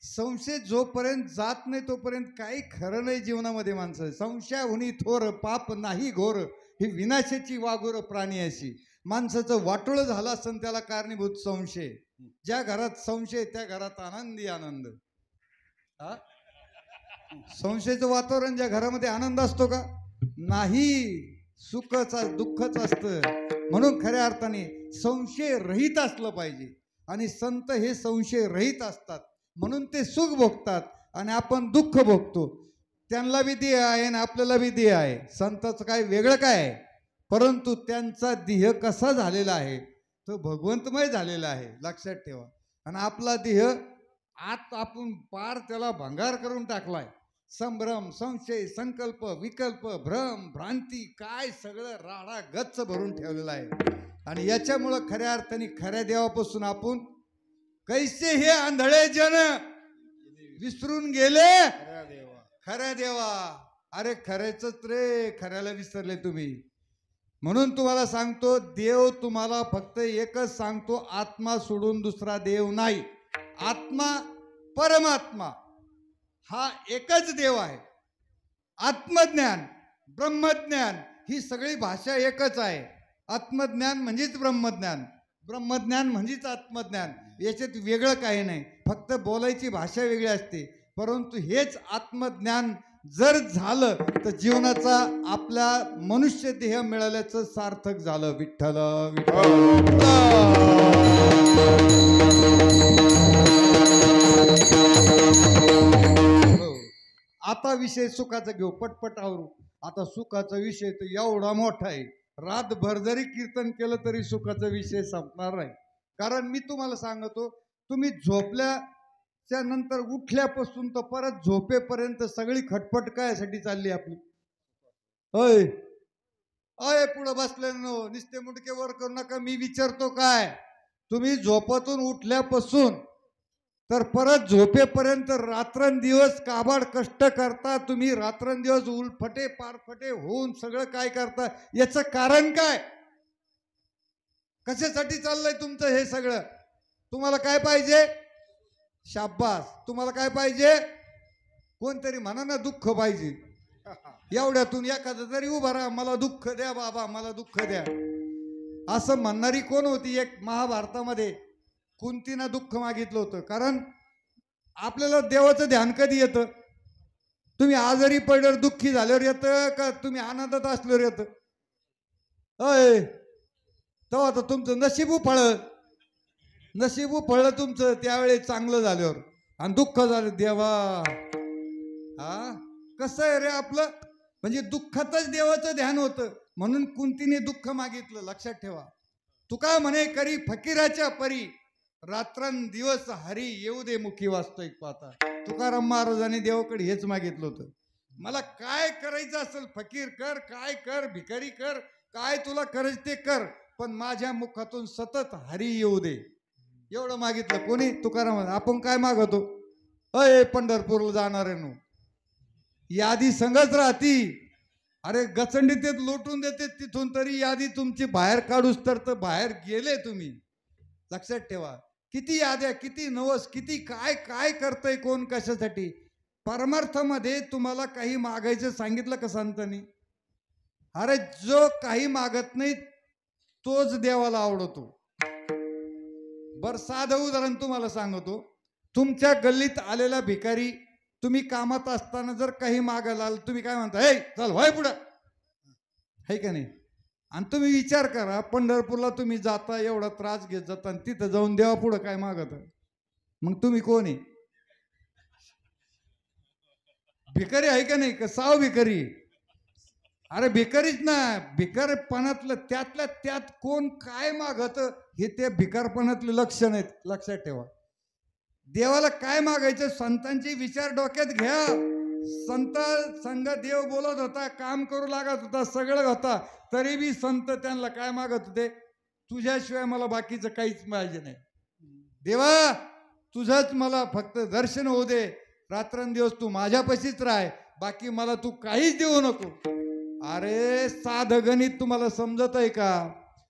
संशय जोपर्यंत जात नाही तोपर्यंत काही खरं नाही जीवनामध्ये. माणसं संशयाहुनी थोर पाप नाही घोर, ही विनाशाची वाघोर प्राणी अशी. माणसाचं वाटोळं झालं असं त्याला कारणीभूत संशय. ज्या घरात संशय त्या घरात आनंदी आनंद. हा, संशयाचं वातावरण ज्या घरामध्ये आनंद असतो का? नाही, सुखच दुःखच असतं. म्हणून खऱ्या अर्थाने संशय रहित असलं पाहिजे, आणि संत हे संशय रहित असतात म्हणून ते सुख भोगतात आणि आपण दुःख भोगतो. त्यांना बी देह आहे आणि आपल्याला बी देह आहे. संताचं काय वेगळं काय आहे, परंतु त्यांचा देह कसा झालेला आहे तो भगवंतमय झालेला आहे, लक्षात ठेवा. आणि आपला देह आत आपण पार त्याला भंगार करून टाकलाय. संभ्रम, संशय, संकल्प, विकल्प, भ्रम, भ्रांती, काय सगळं राडा गच्च भरून ठेवलेला आहे. आणि याच्यामुळं खऱ्या अर्थाने खऱ्या देवापासून आपण कैसे हे आंधळे जन विसरून गेले खऱ्या देवा. अरे खऱ्याच रे, खऱ्याला विसरले तुम्ही. म्हणून तुम्हाला सांगतो, देव तुम्हाला फक्त एकच सांगतो, आत्मा सोडून दुसरा देव नाही. आत्मा परमात्मा हा एकच देव आहे. आत्मज्ञान, ब्रह्मज्ञान ही सगळी भाषा एकच आहे. आत्मज्ञान म्हणजेच ब्रह्मज्ञान, ब्रह्मज्ञान म्हणजेच आत्मज्ञान. याच्यात वेगळं काही नाही, फक्त बोलायची भाषा वेगळी असते. परंतु हेच आत्मज्ञान जर झालं तर जीवनाचा आपल्या मनुष्य देह मिळाल्याचं सार्थक झालं. विठ्ठल विठ्ठल. आता विषय सुखाचा घेऊ, पटपट आवरू. आता सुखाचा विषय तर एवढा मोठा आहे, रातभर जरी कीर्तन केलं तरी सुखाचा विषय संपणार नाही. कारण मी तुम्हाला सांगतो, तुम्ही झोपल्याच्या नंतर उठल्यापासून तर परत झोपेपर्यंत सगळी खटपट कायसाठी चालली आपली. अय अय पुढं बसले नुसते मुंडके वर करू नका. मी विचारतो काय, तुम्ही झोपातून उठल्यापासून तर परत झोपेपर्यंत रात्रंदिवस काबाड कष्ट करता. तुम्ही रात्रंदिवस उलफटे पारफटे होऊन सगळं काय करता, याचं कारण काय? कशासाठी चाललंय तुमचं हे सगळं? तुम्हाला काय पाहिजे? शाब्बास. तुम्हाला काय पाहिजे? कोणतरी म्हणा ना दुःख पाहिजे. एवढ्यातून एखादं तरी उभा राहा, मला दुःख द्या बाबा, मला दुःख द्या. असं म्हणणारी कोण होती? एक महाभारतामध्ये कुंतीनं दुःख मागितलं होतं. कारण आपल्याला देवाचं ध्यान कधी येतं? तुम्ही आजारी पडल्यावर दुःखी झाल्यावर येतं का तुम्ही आनंदात असल्यावर येतं? अय तेव्हा तर तुमचं नशीबू फळलं तुमचं त्यावेळेस चांगलं झाल्यावर, आणि दुःख झालं देवा. हा कसं आहे रे आपलं? म्हणजे दुःखातच देवाचं ध्यान होतं. म्हणून कुंतीने दुःख मागितलं. लक्षात ठेवा. तुका म्हणे करी फकीराच्या परी, रात्रंदिवस हरी येऊ दे मुखी वास्तविक पाहता. तुकाराम महाराजांनी देवाकडे हेच मागितलं होतं. मला काय करायचं असेल फकीर कर, काय कर, भिकारी कर, काय तुला करायचं ते कर, पण माझ्या मुखातून सतत हरी येऊ दे. एवढं मागितलं कोणी? तुकाराम. आपण काय मागतो? अय पंढरपूरला जाणार आहे नो, यादी संगच राहती. अरे गचंडी ते लोटून देते तिथून, तरी यादी तुमची बाहेर काढूस तर बाहेर गेले तुम्ही. लक्षात ठेवा. किती याद्या, किती नवस, किती काय काय करतय कोण कशासाठी. परमार्थामध्ये तुम्हाला काही मागायचं सांगितलं का संतांनी? अरे जो काही मागत नाही तोच देवाला आवडतो. बर साधं उदाहरण तुम्हाला सांगतो. तुमच्या गल्लीत आलेला भिकारी, तुम्ही कामात असताना जर काही मागायला आलं, तुम्ही काय म्हणता? हे चल व्हाय पुढं, है का नाही? आणि तुम्ही विचार करा, पंढरपूरला तुम्ही जाता, एवढा त्रास घेत जाता, आणि तिथं जाऊन देवा पुढं काय मागत, मग तुम्ही कोण आहे? भिकारी आहे का नाही? का साव भिकारी? अरे भिकारीच ना. भिकारपणातलं त्यातल्या त्यात कोण काय मागत हे त्या भिकारपणातले लक्षण आहेत. लक्षात ठेवा. देवाला काय मागायचं? संतांचे विचार डोक्यात घ्या. संत संघ देव बोलत होता, काम करू लागत होता, सगळं होता, तरी बी संत त्यांना काय मागत होते? तुझ्याशिवाय मला बाकीचं काहीच पाहिजे नाही. देवा तुझंच मला फक्त दर्शन होऊ दे, रात्रंदिवस तू माझ्यापाशीच राह, बाकी मला तू काहीच देऊ नको. अरे साधं गणित तुम्हाला समजत आहे का?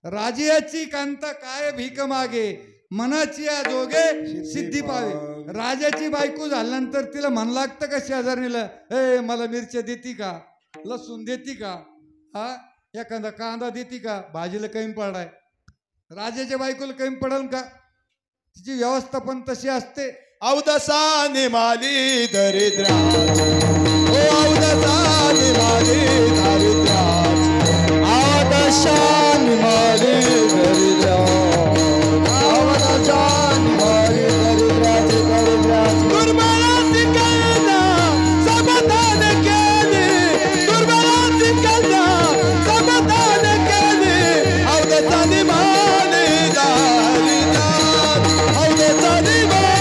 राजाची कांता काय भीक मागे, मनाची जोगे सिद्धी पावे. राजाची बायको झाल्यानंतर तिला म्हण लागतं का शेजारणीला, ए मला मिरच्या देती का, लसूण देती का, हा एखादा कांदा देती का? भाजीला कमी पडाय. राजाच्या बायकोला कमी पडेल का? तिची व्यवस्था पण तशी असते. अवदसा निमाली दरिद्रा, ओ अवदसा निमाली दरिद्रा, अवदसा निमाली दरिद्रा, अवदसा निमाली दरिद्राची दरिद्राची दुर्बलाची कल्ला समाधान केले, दुर्बलाची कल्ला समाधान केले, अवदसा निमाली दरिद्रा, अवदसा निमाली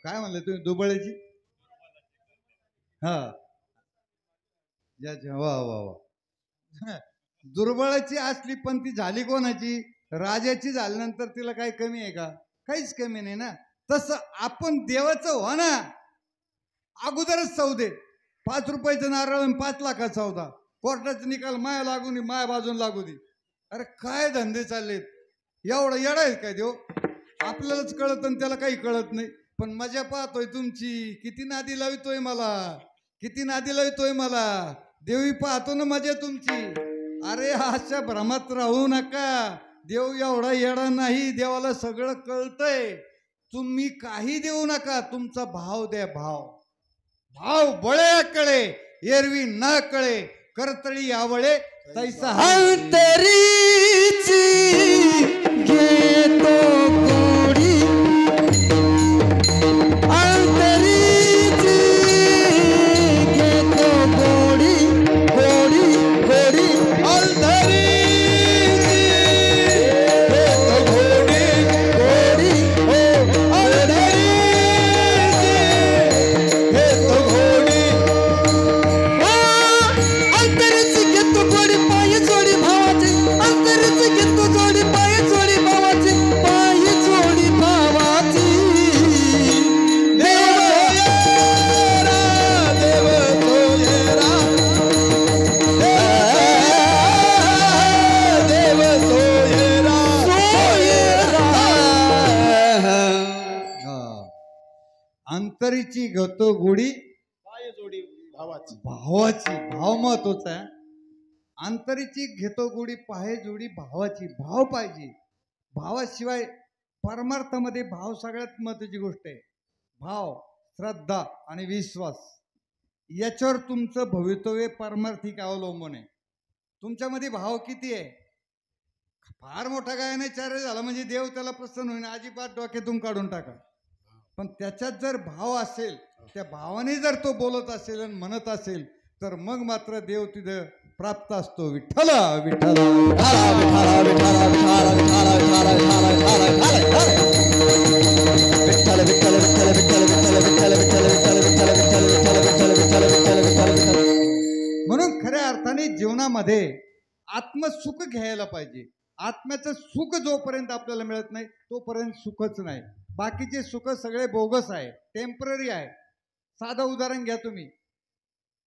काय म्हणले तुम्ही? दुबळ्याची? हा वा वा वा. दुर्बळाची असली पण ती झाली कोणाची? राजाची. झाल्यानंतर तिला काही कमी आहे का? काहीच कमी नाही ना. तसं आपण देवाचं व्हा ना. अगोदरच सौदे 5 रुपयाचं नारळ आणि 5 लाखाचा सौदा, कोर्टाचा निकाल माया लागू दे, माया बाजून लागू दे. अरे काय धंदे चाललेत? एवढं येडा आहे काय देव? आपल्यालाच कळत आणि त्याला काही कळत नाही. पण मजा पाहतोय तुमची. किती नादी लावितोय मला, किती नादी लावितोय मला. देवी पाहतो ना मजा तुमची. अरे अशा भ्रमात राहू नका. देव एवढा येडा नाही. देवाला सगळं कळतंय. तुम्ही काही देऊ नका, तुमचा भाव द्या. भाव भाव बळे कळे एरवी न कळे करतळी आवळे तैसा अंतरीची घेतो गोडी अंतरीची घेतो गोडी गोडी गोडी अंतरीची घेतो गोडी गोडी हो अंतरीची घेतो गोडी अंतरीची घेतो गोडी पाय जोडी भावाची अंतरीची घेतो जोडी पाय जोडी भावाची पाय जोडी भावाची देव सोयरा देव सोयरा सोयरा अंतरीची घेतो गोडी पाय जोडी भावाची भावाची भाव महत्वाचा आहे. अंतरीची घेतो गोडी पाहे जोडी भावाची भाव पाहिजे. भावाशिवाय परमार्थामध्ये भाव सगळ्यात महत्वाची गोष्ट आहे. भाव श्रद्धा आणि विश्वास याच्यावर तुमचं भवितव्य पारमार्थिक अवलंबून आहे. तुमच्यामध्ये भाव किती आहे? फार मोठा गायन चार्य झाला म्हणजे देव त्याला प्रसन्न होईन अजिबात डोक्यातून काढून टाका. पण त्याच्यात जर भाव असेल त्या भावाने जर तो बोलत असेल आणि म्हणत असेल तर मग मात्र देव तिथं प्राप्त असतो. विठ्ठल विठ्ठल म्हणून खऱ्या अर्थाने जीवनामध्ये आत्मसुख घ्यायला पाहिजे. आत्म्याचं सुख जोपर्यंत आपल्याला मिळत नाही तोपर्यंत सुखच नाही. बाकीचे सुख सगळे बोगस आहे, टेम्पररी आहे. साधं उदाहरण घ्या. तुम्ही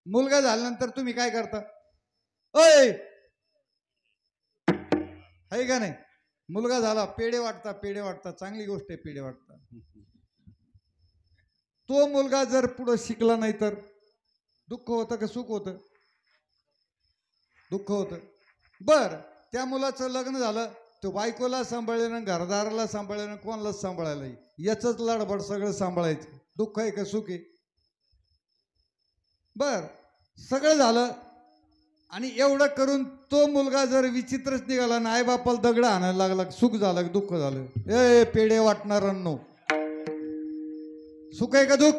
मुलगा झाल्यानंतर तुम्ही काय करता? अय आहे का नाही? मुलगा झाला पेढे वाटता, पेढे वाटता, चांगली गोष्ट आहे पेढे वाटता. तो मुलगा जर पुढे शिकला नाही तर दुःख होतं का सुख होतं? दुःख होतं. बर त्या मुलाचं लग्न झालं, तो बायकोला सांभाळलं, घरदाराला सांभाळलं, कोणालाच सांभाळायला याचंच लडबड सगळं सांभाळायचं. दुःख आहे का सुख आहे? बर सगळं झालं आणि एवढं करून तो मुलगा जर विचित्रच निघाला ना, आई बापाला दगड आणायला लागला, सुख झालं दुःख झालं? ए पेढे वाटणाऱ्यांनो, सुख आहे का दुःख?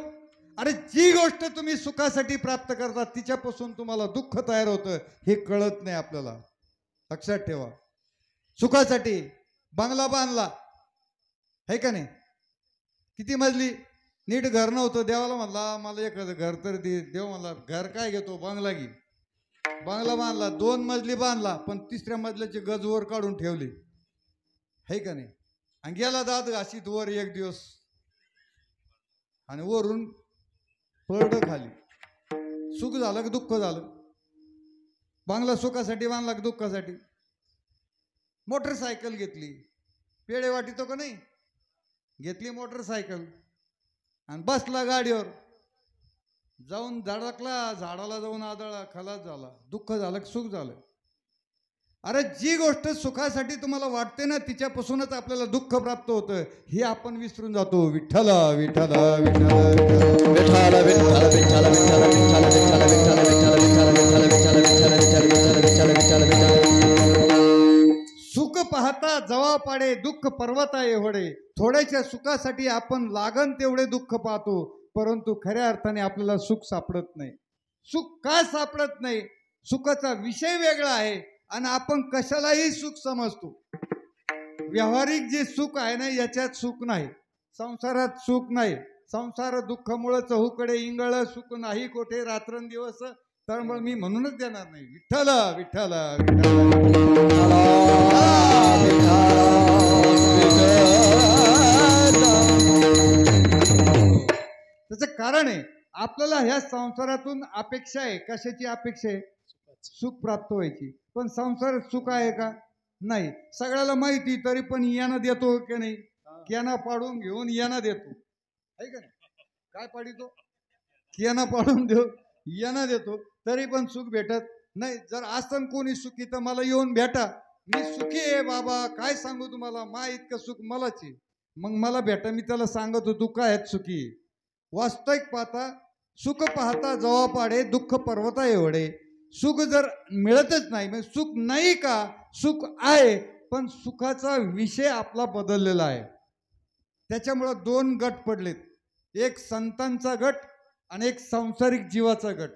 अरे जी गोष्ट तुम्ही सुखासाठी प्राप्त करता तिच्यापासून तुम्हाला दुःख तयार होतं हे कळत नाही आपल्याला. लक्षात ठेवा. सुखासाठी बंगला बांधला है का नाही? किती मजली? नीट घर नव्हतं. देवाला म्हणला मला एखादं घर तर दे. देव म्हणला घर काय घेतो, बंगला घे. बंगला बांधला, 2 मजली बांधला, पण 3ऱ्या मजल्याचे गज वर काढून ठेवले है का नाही? आणि गेला दात घाशीत वर एक दिवस आणि वरून पडलं खाली. सुख झालं की दुःख झालं? बांगला सुखासाठी बांधला की दुःखासाठी? मोटरसायकल घेतली, पेढे वाटितो का नाही? घेतली मोटरसायकल आणि बसला गाडीवर, जाऊन धडकला, झाडाला जाऊन आदळला, खलास झाला. दुःख झालं की सुख झालं? अरे जी गोष्ट सुखासाठी तुम्हाला वाटते ना तिच्यापासूनच आपल्याला दुःख प्राप्त होतं हे आपण विसरून जातो. विठ्ठल विठ्ठल सुख पाहता जवा पाडे, दुःख पर्वता एवढे. थोड्याशा सुखासाठी आपण लागन तेवढे दुःख पाहतो, परंतु खऱ्या अर्थाने आपल्याला सुख सापडत नाही. सुख का सापडत नाही? सुखाचा विषय वेगळा आहे आणि आपण कशालाही सुख समजतो. व्यावहारिक जे सुख आहे ना याच्यात सुख नाही. संसारात सुख नाही. संसार दुःखामुळे चहूकडे इंगळ, सुख नाही कोठे रात्रंदिवस. तर मग मी म्हणूनच देणार नाही. विठ्ठल विठ्ठल त्याचं कारण आहे आपल्याला ह्या संसारातून अपेक्षा आहे. कशाची अपेक्षा आहे? सुख प्राप्त व्हायची. पण संसारात सुख आहे का? नाही. सगळ्याला माहिती तरी पण याना देतो की नाही? कियाना पाडून घेऊन याना देतो आहे का नाही? काय पाडितो? कियाना पाडून देऊ याना देतो तरी पण सुख भेटत नाही. जर असं कोणी सुखी तर मला येऊन भेटा, मी सुखी आहे बाबा, काय सांगू तुम्हाला, मा इतकं सुख मलाच आहे. मग मला भेटा, मी त्याला सांगतो तू काय सुखी. वास्तविक पाहता सुख पाहता जवा पाडे दुःख पर्वता एवढे. सुख जर मिळतच नाही मग सुख नाही का, सुख आहे पण सुखाचा विषय आपला बदललेला आहे. त्याच्यामुळं दोन गट पडलेत, एक संतांचा गट आणि एक सांसारिक जीवाचा गट.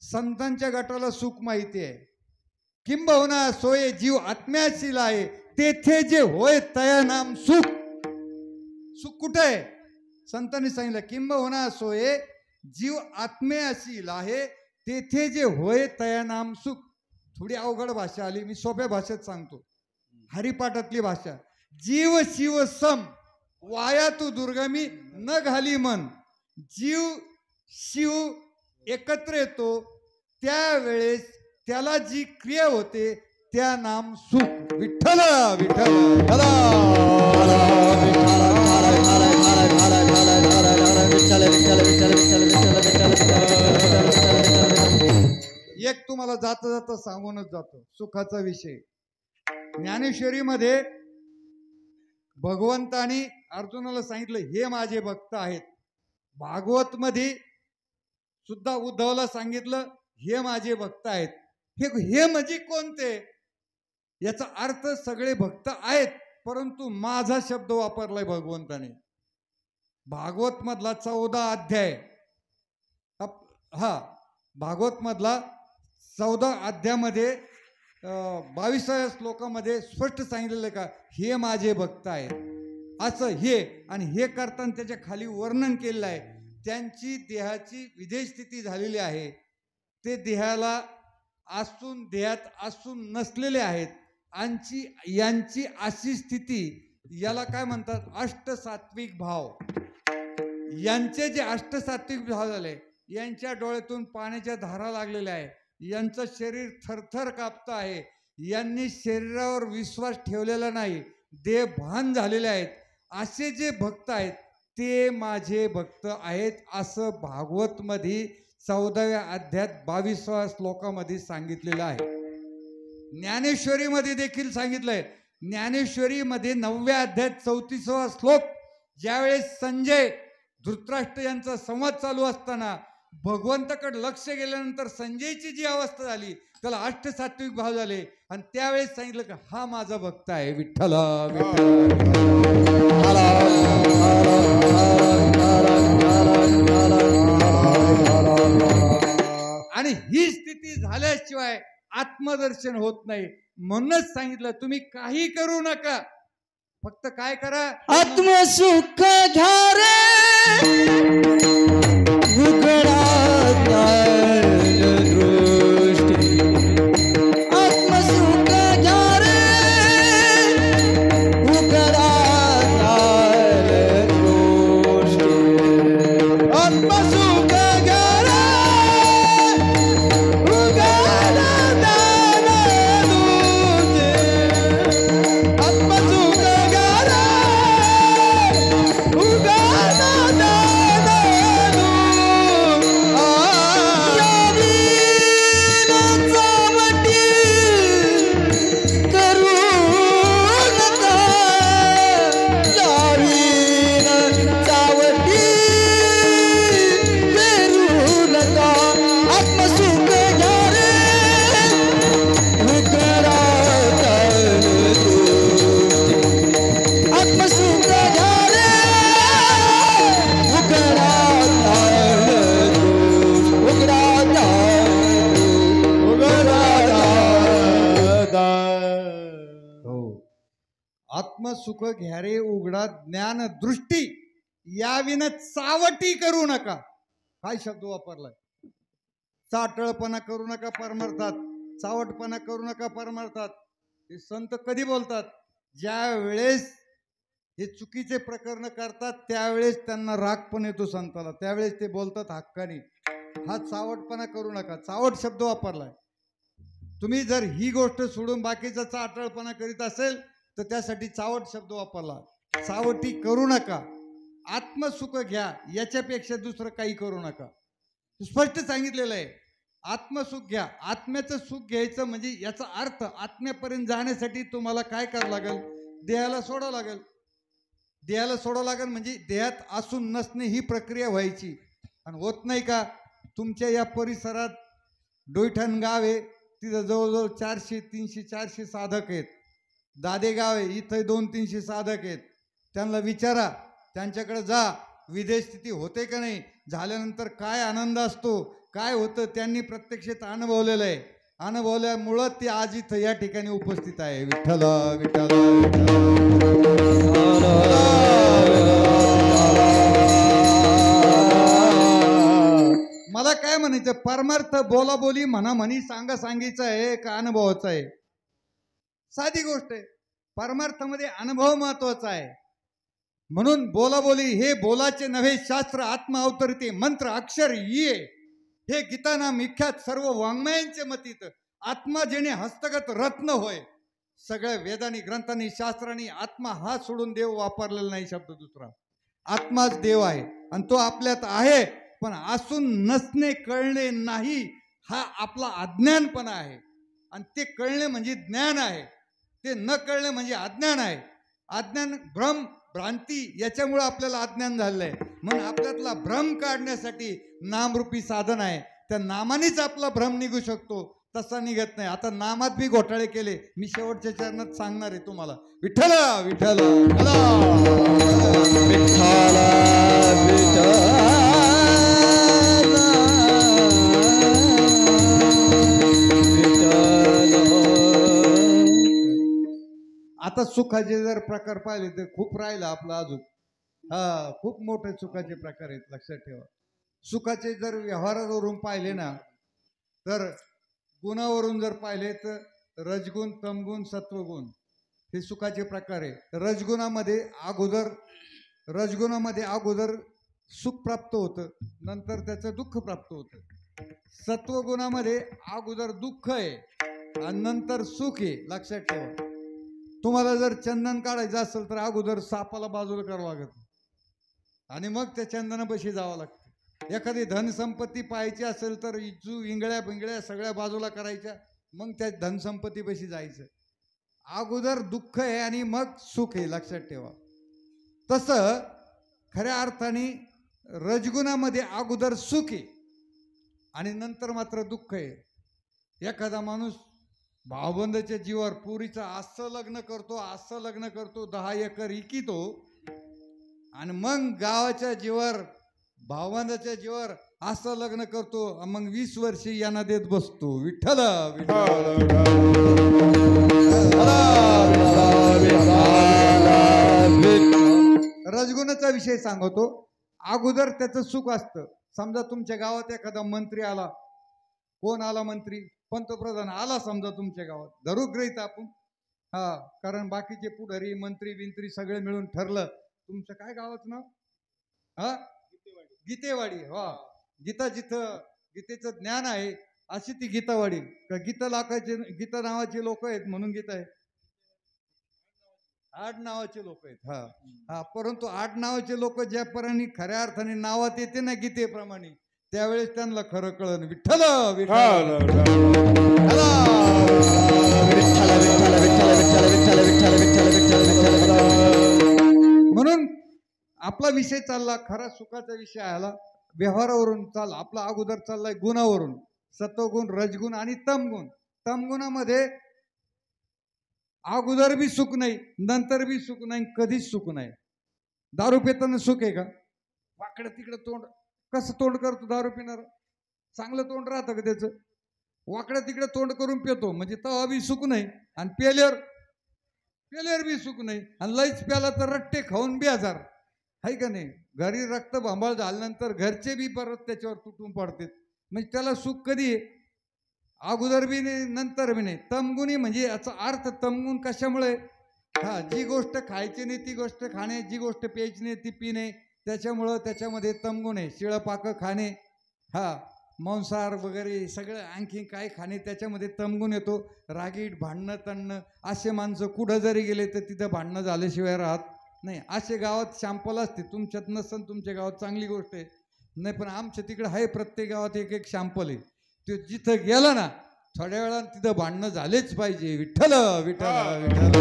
संतांच्या गटाला सुख माहिती आहे, किंबहुना सोये जीव आत्म्याशील आहे, तेथे जे होय तया नाम सुख. सुख कुठे आहे? संतांनी सांगितलं किंबहुना सोये जीव आत्म्याशील आहे, तेथे जे होय तया नाम सुख. थोडी अवघड भाषा आली, मी सोप्या भाषेत सांगतो, हरिपाठातली भाषा. जीव शिव सम वाया तू दुर्गमी न घाली मन. जीव शिव एकत्र येतो त्यावेळेस त्याला जी क्रिया होते त्या नाम सुख. विठ्ठल विठ्ठल एक तुम्हाला जाता जाता सांगूनच जातो सुखाचा विषय. ज्ञानेश्वरीमध्ये भगवंतानी अर्जुनाला सांगितलं हे माझे भक्त आहेत. भागवत मध्ये सुद्धा उद्धवला सांगितलं हे माझे भक्त आहेत. हे म्हणजे कोणते? याचा अर्थ सगळे भक्त आहेत, परंतु माझा शब्द वापरलाय भगवंताने. भागवत मधला 14 अध्याय, हा भागवत मधला 14 अध्यायामध्ये 22व्या श्लोकामध्ये स्पष्ट सांगितलेलं का हे माझे भक्त आहेत असं. हे आणि हे करताना त्याच्या खाली वर्णन केलेलं आहे. त्यांची देहाची विदेश स्थिती झालेली आहे, ते देहाला असून देहात असून नसलेले आहेत. यांची अशी स्थिती याला काय म्हणतात? अष्टसात्विक भाव. यांचे जे अष्टसात्विक भाव झाले, यांच्या डोळ्यातून पाण्याच्या धारा लागलेल्या आहे, यांचं शरीर थरथर कापतं आहे, यांनी शरीरावर विश्वास ठेवलेला नाही, देह भान झालेले आहेत, असे जे भक्त आहेत ते माझे भक्त आहेत असं भागवत मध्ये 14व्या अध्यायात 22व्या श्लोकामध्ये सांगितलेलं आहे. ज्ञानेश्वरीमध्ये देखील सांगितलंय. ज्ञानेश्वरीमध्ये 9व्या अध्यायात 34वा श्लोक, ज्यावेळेस संजय धृतराष्ट्र यांचा संवाद चालू असताना भगवंताकडे लक्ष गेल्यानंतर संजयची जी अवस्था झाली त्याला अष्टसात्विक भाव झाले आणि त्यावेळेस सांगितलं की हा माझा भक्त आहे. विठ्ठल आणि ही स्थिती झाल्याशिवाय आत्मदर्शन होत नाही. म्हणूनच सांगितलं तुम्ही काही करू नका, फक्त काय करा? आत्मसुख घ्या रे उघडा दृष्टी. आत्मसुख घ्या रे उघडा दृष्टी. आत्मसुख घ्या रे उघडा दृष्टी. आत्मसुख घ्या रे उघडा आत्मसुख घ्या रे उघडा ज्ञान दृष्टी, याविन चावटी करू नका. काय शब्द वापरलाय? चाटळपणा करू नका परमार्थात, चावटपणा करू नका परमार्थात. हे संत कधी बोलतात? ज्या वेळेस हे चुकीचे प्रकरण करतात त्यावेळेस त्यांना राग पण येतो संताला, त्यावेळेस ते बोलतात हक्कानी. हा चावटपणा करू नका, चावट शब्द वापरलाय. तुम्ही जर ही गोष्ट सोडून बाकीचा चाटळपणा करीत असेल तर त्यासाठी चावट शब्द वापरला. चावटी करू नका, आत्मसुख घ्या, याच्यापेक्षा दुसरं काही करू नका. स्पष्ट सांगितलेलं आहे. आत्मसुख घ्या, आत्म्याचं सुख घ्यायचं म्हणजे याचा अर्थ आत्म्यापर्यंत जाण्यासाठी तुम्हाला काय करावं लागेल? देहाला सोडावं लागेल. देहाला सोडावं लागेल म्हणजे देहात असून नसणे ही प्रक्रिया व्हायची. आणि होत नाही का? तुमच्या या परिसरात डोईठण गाव आहे, तिथं जवळजवळ 400-400 साधक आहेत. दादे गाव आहे, इथं 200-300 साधक आहेत. त्यांना विचारा, त्यांच्याकडे जा, विदेश स्थिती होते का नाही, झाल्यानंतर काय आनंद असतो, काय होतं, त्यांनी प्रत्यक्षात अनुभवलेलं आहे. अनुभवल्यामुळं ते आज इथं या ठिकाणी उपस्थित आहे. विठ्ठल विठ्ठल मला काय म्हणायचं, परमार्थ बोलाबोली म्हणाम्हणी सांगायचं आहे का अनुभवाचा आहे? साधी गोष्ट आहे. परमार्थामध्ये अनुभव महत्वाचा आहे. म्हणून बोलाबोली हे बोलाचे नव्हे, शास्त्र आत्मा अवतरिते मंत्र अक्षर ये हे गीतानाम विख्यात सर्व वाङ्मयांचे मतीत. आत्मा जेणे हस्तगत रत्न होय. सगळ्या वेदांनी ग्रंथांनी शास्त्रांनी आत्मा हा सोडून देव वापरलेला नाही शब्द दुसरा. आत्माच देव आहे आणि तो आपल्यात आहे, पण असून नसणे कळणे नाही हा आपला अज्ञानपणा आहे. आणि ते कळणे म्हणजे ज्ञान आहे, ते न कळणे म्हणजे अज्ञान आहे. अज्ञान भ्रम भ्रांती याच्यामुळे आपल्याला अज्ञान झालेलं आहे. म्हणून आपल्यातला भ्रम काढण्यासाठी नामरूपी साधन आहे. त्या नामानेच आपला भ्रम निघू शकतो, तसा निघत नाही. आता नामात बी घोटाळे केले, मी शेवटच्या चरणात सांगणार आहे तुम्हाला. विठ्ठल विठ्ठल आता सुखाचे जर प्रकार पाहिले तर खूप राहिला आपलं अजून. खूप मोठे सुखाचे प्रकार आहेत, लक्षात ठेवा. सुखाचे जर व्यवहारावरून पाहिले ना, तर गुणावरून जर पाहिले तर रजगुण तमगुण सत्वगुण हे सुखाचे प्रकार आहे. रजगुणामध्ये अगोदर सुख प्राप्त होतं, नंतर त्याचं दुःख प्राप्त होतं. सत्वगुणामध्ये अगोदर दुःख आहे आणि नंतर सुख आहे, लक्षात ठेवा. तुम्हाला जर चंदन काढायचं असेल तर अगोदर सापाला बाजूला करावं लागत आणि मग त्या चंदनापाशी जावं लागतं. एखादी धनसंपत्ती पाहायची असेल तर इंगळ्या बिंगळ्या सगळ्या बाजूला करायच्या, मग त्या धनसंपत्तीपाशी जायचं. अगोदर दुःख आहे आणि मग सुख आहे, लक्षात ठेवा. तसं खऱ्या अर्थाने रजगुणामध्ये अगोदर सुख आहे आणि नंतर मात्र दुःख आहे. एखादा माणूस भावबंदाच्या जीवावर पुरीचं असं लग्न करतो 10 एकर इकितो आणि मग गावाच्या जीवावर भावबंदाच्या जीवावर असं लग्न करतो, मग 20 वर्षे यांना देत बसतो. विठ्ठल रजगुणाचा विषय सांगतो. अगोदर त्याचं सुख असतं. समजा तुमच्या गावात एखादा मंत्री आला, कोण आला मंत्री, पंतप्रधान आला समजा तुमच्या गावात, धरू गृहीत आपण, कारण बाकीचे पुढारी मंत्री बिंत्री सगळे मिळून ठरलं. तुमचं काय गावाचं नाव? गीतेवाडी. गीता जिथं गीतेचं ज्ञान आहे अशी ती गीतावाडी. गीता नावाचे लोक आहेत म्हणून गीता आहे. आड नावाचे लोक आहेत. परंतु आड नावाचे लोक ज्याप्रमाणे खऱ्या अर्थाने नावात येते ना गीतेप्रमाणे, त्यावेळेस त्यांना खरं कळन. विठ्ठल म्हणून आपला विषय चालला, खरा सुखाचा विषय आला व्यवहारावरून चालला. आपला अगोदर चाललाय गुणावरून, सत्वगुण रजगुण आणि तमगुण. तमगुणामध्ये अगोदर बी सुख नाही, नंतर बी सुख नाही, कधीच सुख नाही. दारू पिताना सुख आहे का? वाकडं तिकडं तोंड, कसं तोंड करतो दारू पिणार? चांगलं तोंड राहतं का त्याचं? वाकडं तिकडं तोंड करून पितो म्हणजे तेव्हा बी सुख नाही, आणि पेल्यावर बी सुख नाही. आणि लईच प्याला तर रट्टे खाऊन बी आजार आहे का नाही? घरी रक्त भांबाळ झाल्यानंतर घरचे बी परत त्याच्यावर तुटून पडतात. म्हणजे त्याला सुख कधी आहे? अगोदर बी नाही, नंतर बी नाही. तमगुणी म्हणजे याचा अर्थ तमगुण कशामुळे? जी गोष्ट खायची नाही ती गोष्ट खाणे, जी गोष्ट प्यायची नाही ती पिणे, त्याच्यामुळं त्याच्यामध्ये तमगुण आहे. शिळं पाकं खाणे, मांसाहार वगैरे सगळं आणखी काय खाणे, त्याच्यामध्ये तमगुण येतो. रागीट भांडणं तणणं, असे माणसं कुठं जरी गेले तर तिथं भांडणं झाल्याशिवाय राहत नाही. असे गावात शॅम्पल असते. तुमच्यात नसन, तुमच्या गावात चांगली गोष्ट आहे नाही, पण आमच्या तिकडं आहे. प्रत्येक गावात एक एक शॅम्पल आहे. ते जिथं गेला ना थोड्या वेळा तिथं भांडणं झालेच पाहिजे. विठ्ठल विठ्ठल विठ्ठल.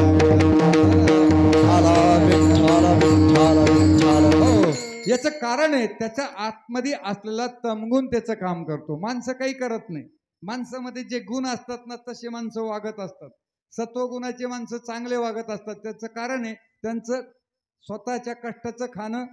याचं कारण आहे त्याच्या आतमध्ये असलेला तमगुण त्याचं काम करतो. माणसं काही करत नाही. माणसामध्ये जे गुण असतात ना तसे माणसं वागत असतात. सत्वगुणाचे माणसं चांगले वागत असतात. त्याचं कारण आहे त्यांचं स्वतःच्या कष्टाचं खाणं,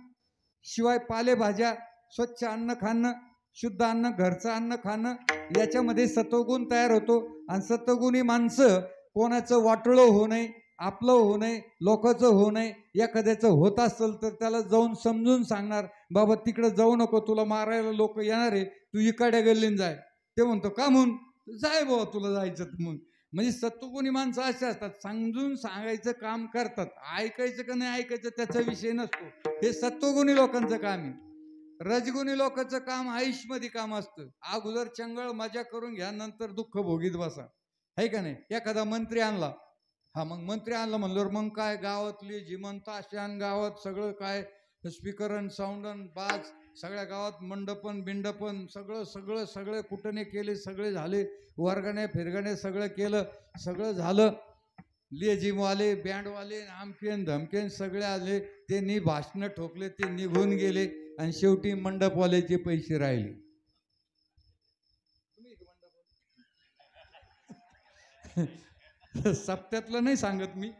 शिवाय पालेभाज्या, स्वच्छ अन्न खाणं, शुद्ध अन्न, घरचं अन्न खाणं, याच्यामध्ये सत्वगुण तयार होतो. आणि सत्वगुणी माणसं कोणाचं वाटोळं होऊ नये, आपलं होऊ नये, लोकांचं होऊ नये. एखाद्याचं होत असेल तर त्याला जाऊन समजून सांगणार, बाबा तिकडे जाऊ नको, तुला मारायला लोक येणार आहे, तू इकडे गल्लीन जाय. ते म्हणतो का म्हणून, जाय बाबा तुला जायचं म्हणून. म्हणजे सत्वगुणी माणसं असे असतात, समजून सांगायचं काम करतात. ऐकायचं का नाही ऐकायचं त्याचा विषय नसतो. हे सत्वगुणी लोकांचं काम आहे. रजगुणी लोकांचं काम आयुष्यमध्ये काम असतं. अगोदर चंगळ मजा करून घ्या, नंतर दुःख भोगीत बसा. आहे का नाही. एखादा मंत्री आणला, हा मग मंत्री आणला म्हणल्यावर मग काय गावातली जिमंत आशान, गावात सगळं काय स्पीकरन साऊंडन बाज, सगळ्या गावात मंडपन बिंडपन सगळं सगळं सगळे कुटणे केले, सगळे झाले, वर्गणे फिरगणे सगळं केलं, सगळं झालं. लेझिमवाले, बँडवाले, आमकेन धमकेन सगळे आले, त्यांनी भाषणं ठोकले, ते निघून गेले आणि शेवटी मंडपवाल्याचे पैसे राहिले. सप्त्यातलं नाही सांगत मी,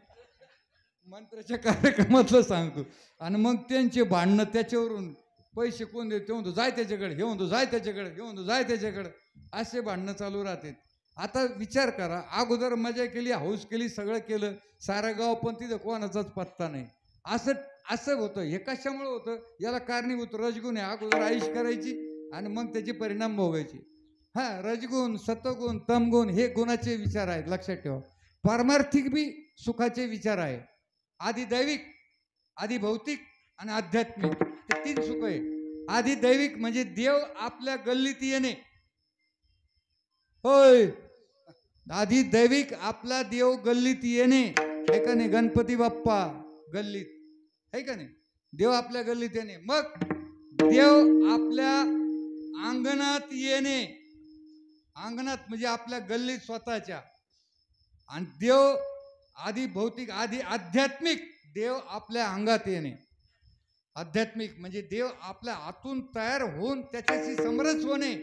मंत्र्याच्या कार्यक्रमातलं सांगतो. आणि मग त्यांचे भांडणं त्याच्यावरून, पैसे कोण देते, ते म्हणतो जाय त्याच्याकडे, हे म्हणतो जाय त्याच्याकडे, हे म्हणतो जाय त्याच्याकडे, असे भांडणं चालू राहतात. आता विचार करा, अगोदर मजा केली, हौस केली, सगळं केलं, सारं गाव, पण तिथं कोणाचाच पत्ता नाही. असं होतं. हे कशामुळे होतं, याला कारणीभूत रजगुण आहे. अगोदर आयुष करायची आणि मग त्याचे परिणाम भोगायचे. हा, रजगुण, सत्वगुण, तमगुण हे गुणाचे विचार आहेत, लक्षात ठेवा. पारमार्थिक बी सुखाचे विचार आहे. आधी दैविक, आधी भौतिक आणि आध्यात्मिक, हे 3 सुख आहे. आधी दैविक म्हणजे देव आपल्या गल्लीत येणे. होय, आधी दैविक, आपला देव गल्लीत येणे. आहे का नाही. गणपती बाप्पा गल्लीत, आहे का नाही. देव आपल्या गल्लीत येणे. मग देव आपल्या अंगणात येणे. अंगणात म्हणजे आपल्या गल्लीत स्वतःच्या. आणि देव आधी भौतिक, आधी आध्यात्मिक, देव आपल्या अंगात येणे. आध्यात्मिक म्हणजे देव आपल्या आतून तयार होऊन त्याच्याशी समरस होणे,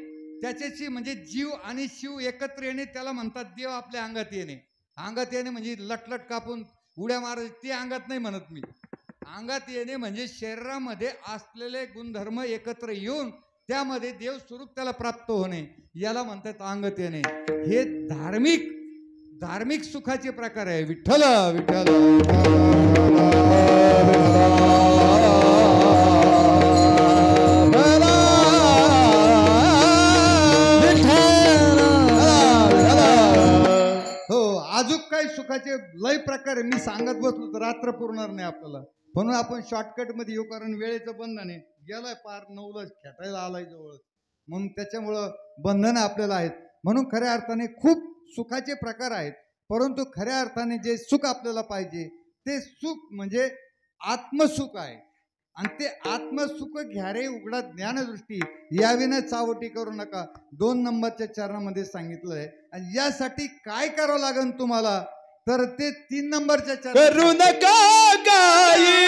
त्याच्याशी म्हणजे जीव आणि शिव एकत्र येणे, त्याला म्हणतात देव आपल्या अंगात येणे. अंगात येणे म्हणजे लटलट कापून उड्या मारायचे, ते अंगात नाही म्हणत मी. अंगात येणे म्हणजे शरीरामध्ये असलेले गुणधर्म एकत्र येऊन त्यामध्ये देव स्वरूप त्याला प्राप्त होणे, याला म्हणतात अंगात येणे. हे धार्मिक सुखाचे प्रकार आहे. विठ्ठल विठ्ठल हो. अजून काही सुखाचे लय प्रकार आहे. मी सांगत बसलो तर रात्र पुरणार नाही आपल्याला, म्हणून आपण शॉर्टकट मध्ये येऊ, कारण वेळेचं बंधन आहे. गेलाय पार 9ला खेटायला आलाय जवळ, म्हणून त्याच्यामुळं बंधन आपल्याला आहेत. म्हणून खऱ्या अर्थाने खूप सुखाचे प्रकार आहेत. परंतु खऱ्या अर्थाने जे सुख आपल्याला पाहिजे ते सुख म्हणजे आत्मसुख आहे. आणि ते आत्मसुख घ्या रे उघडा ज्ञानदृष्टी, याविना चावटी करू नका, 2 नंबरच्या चरणामध्ये सांगितलं आहे. आणि यासाठी काय करावं लागेल तुम्हाला, तर ते 3 नंबरच्या चरण करू नका काही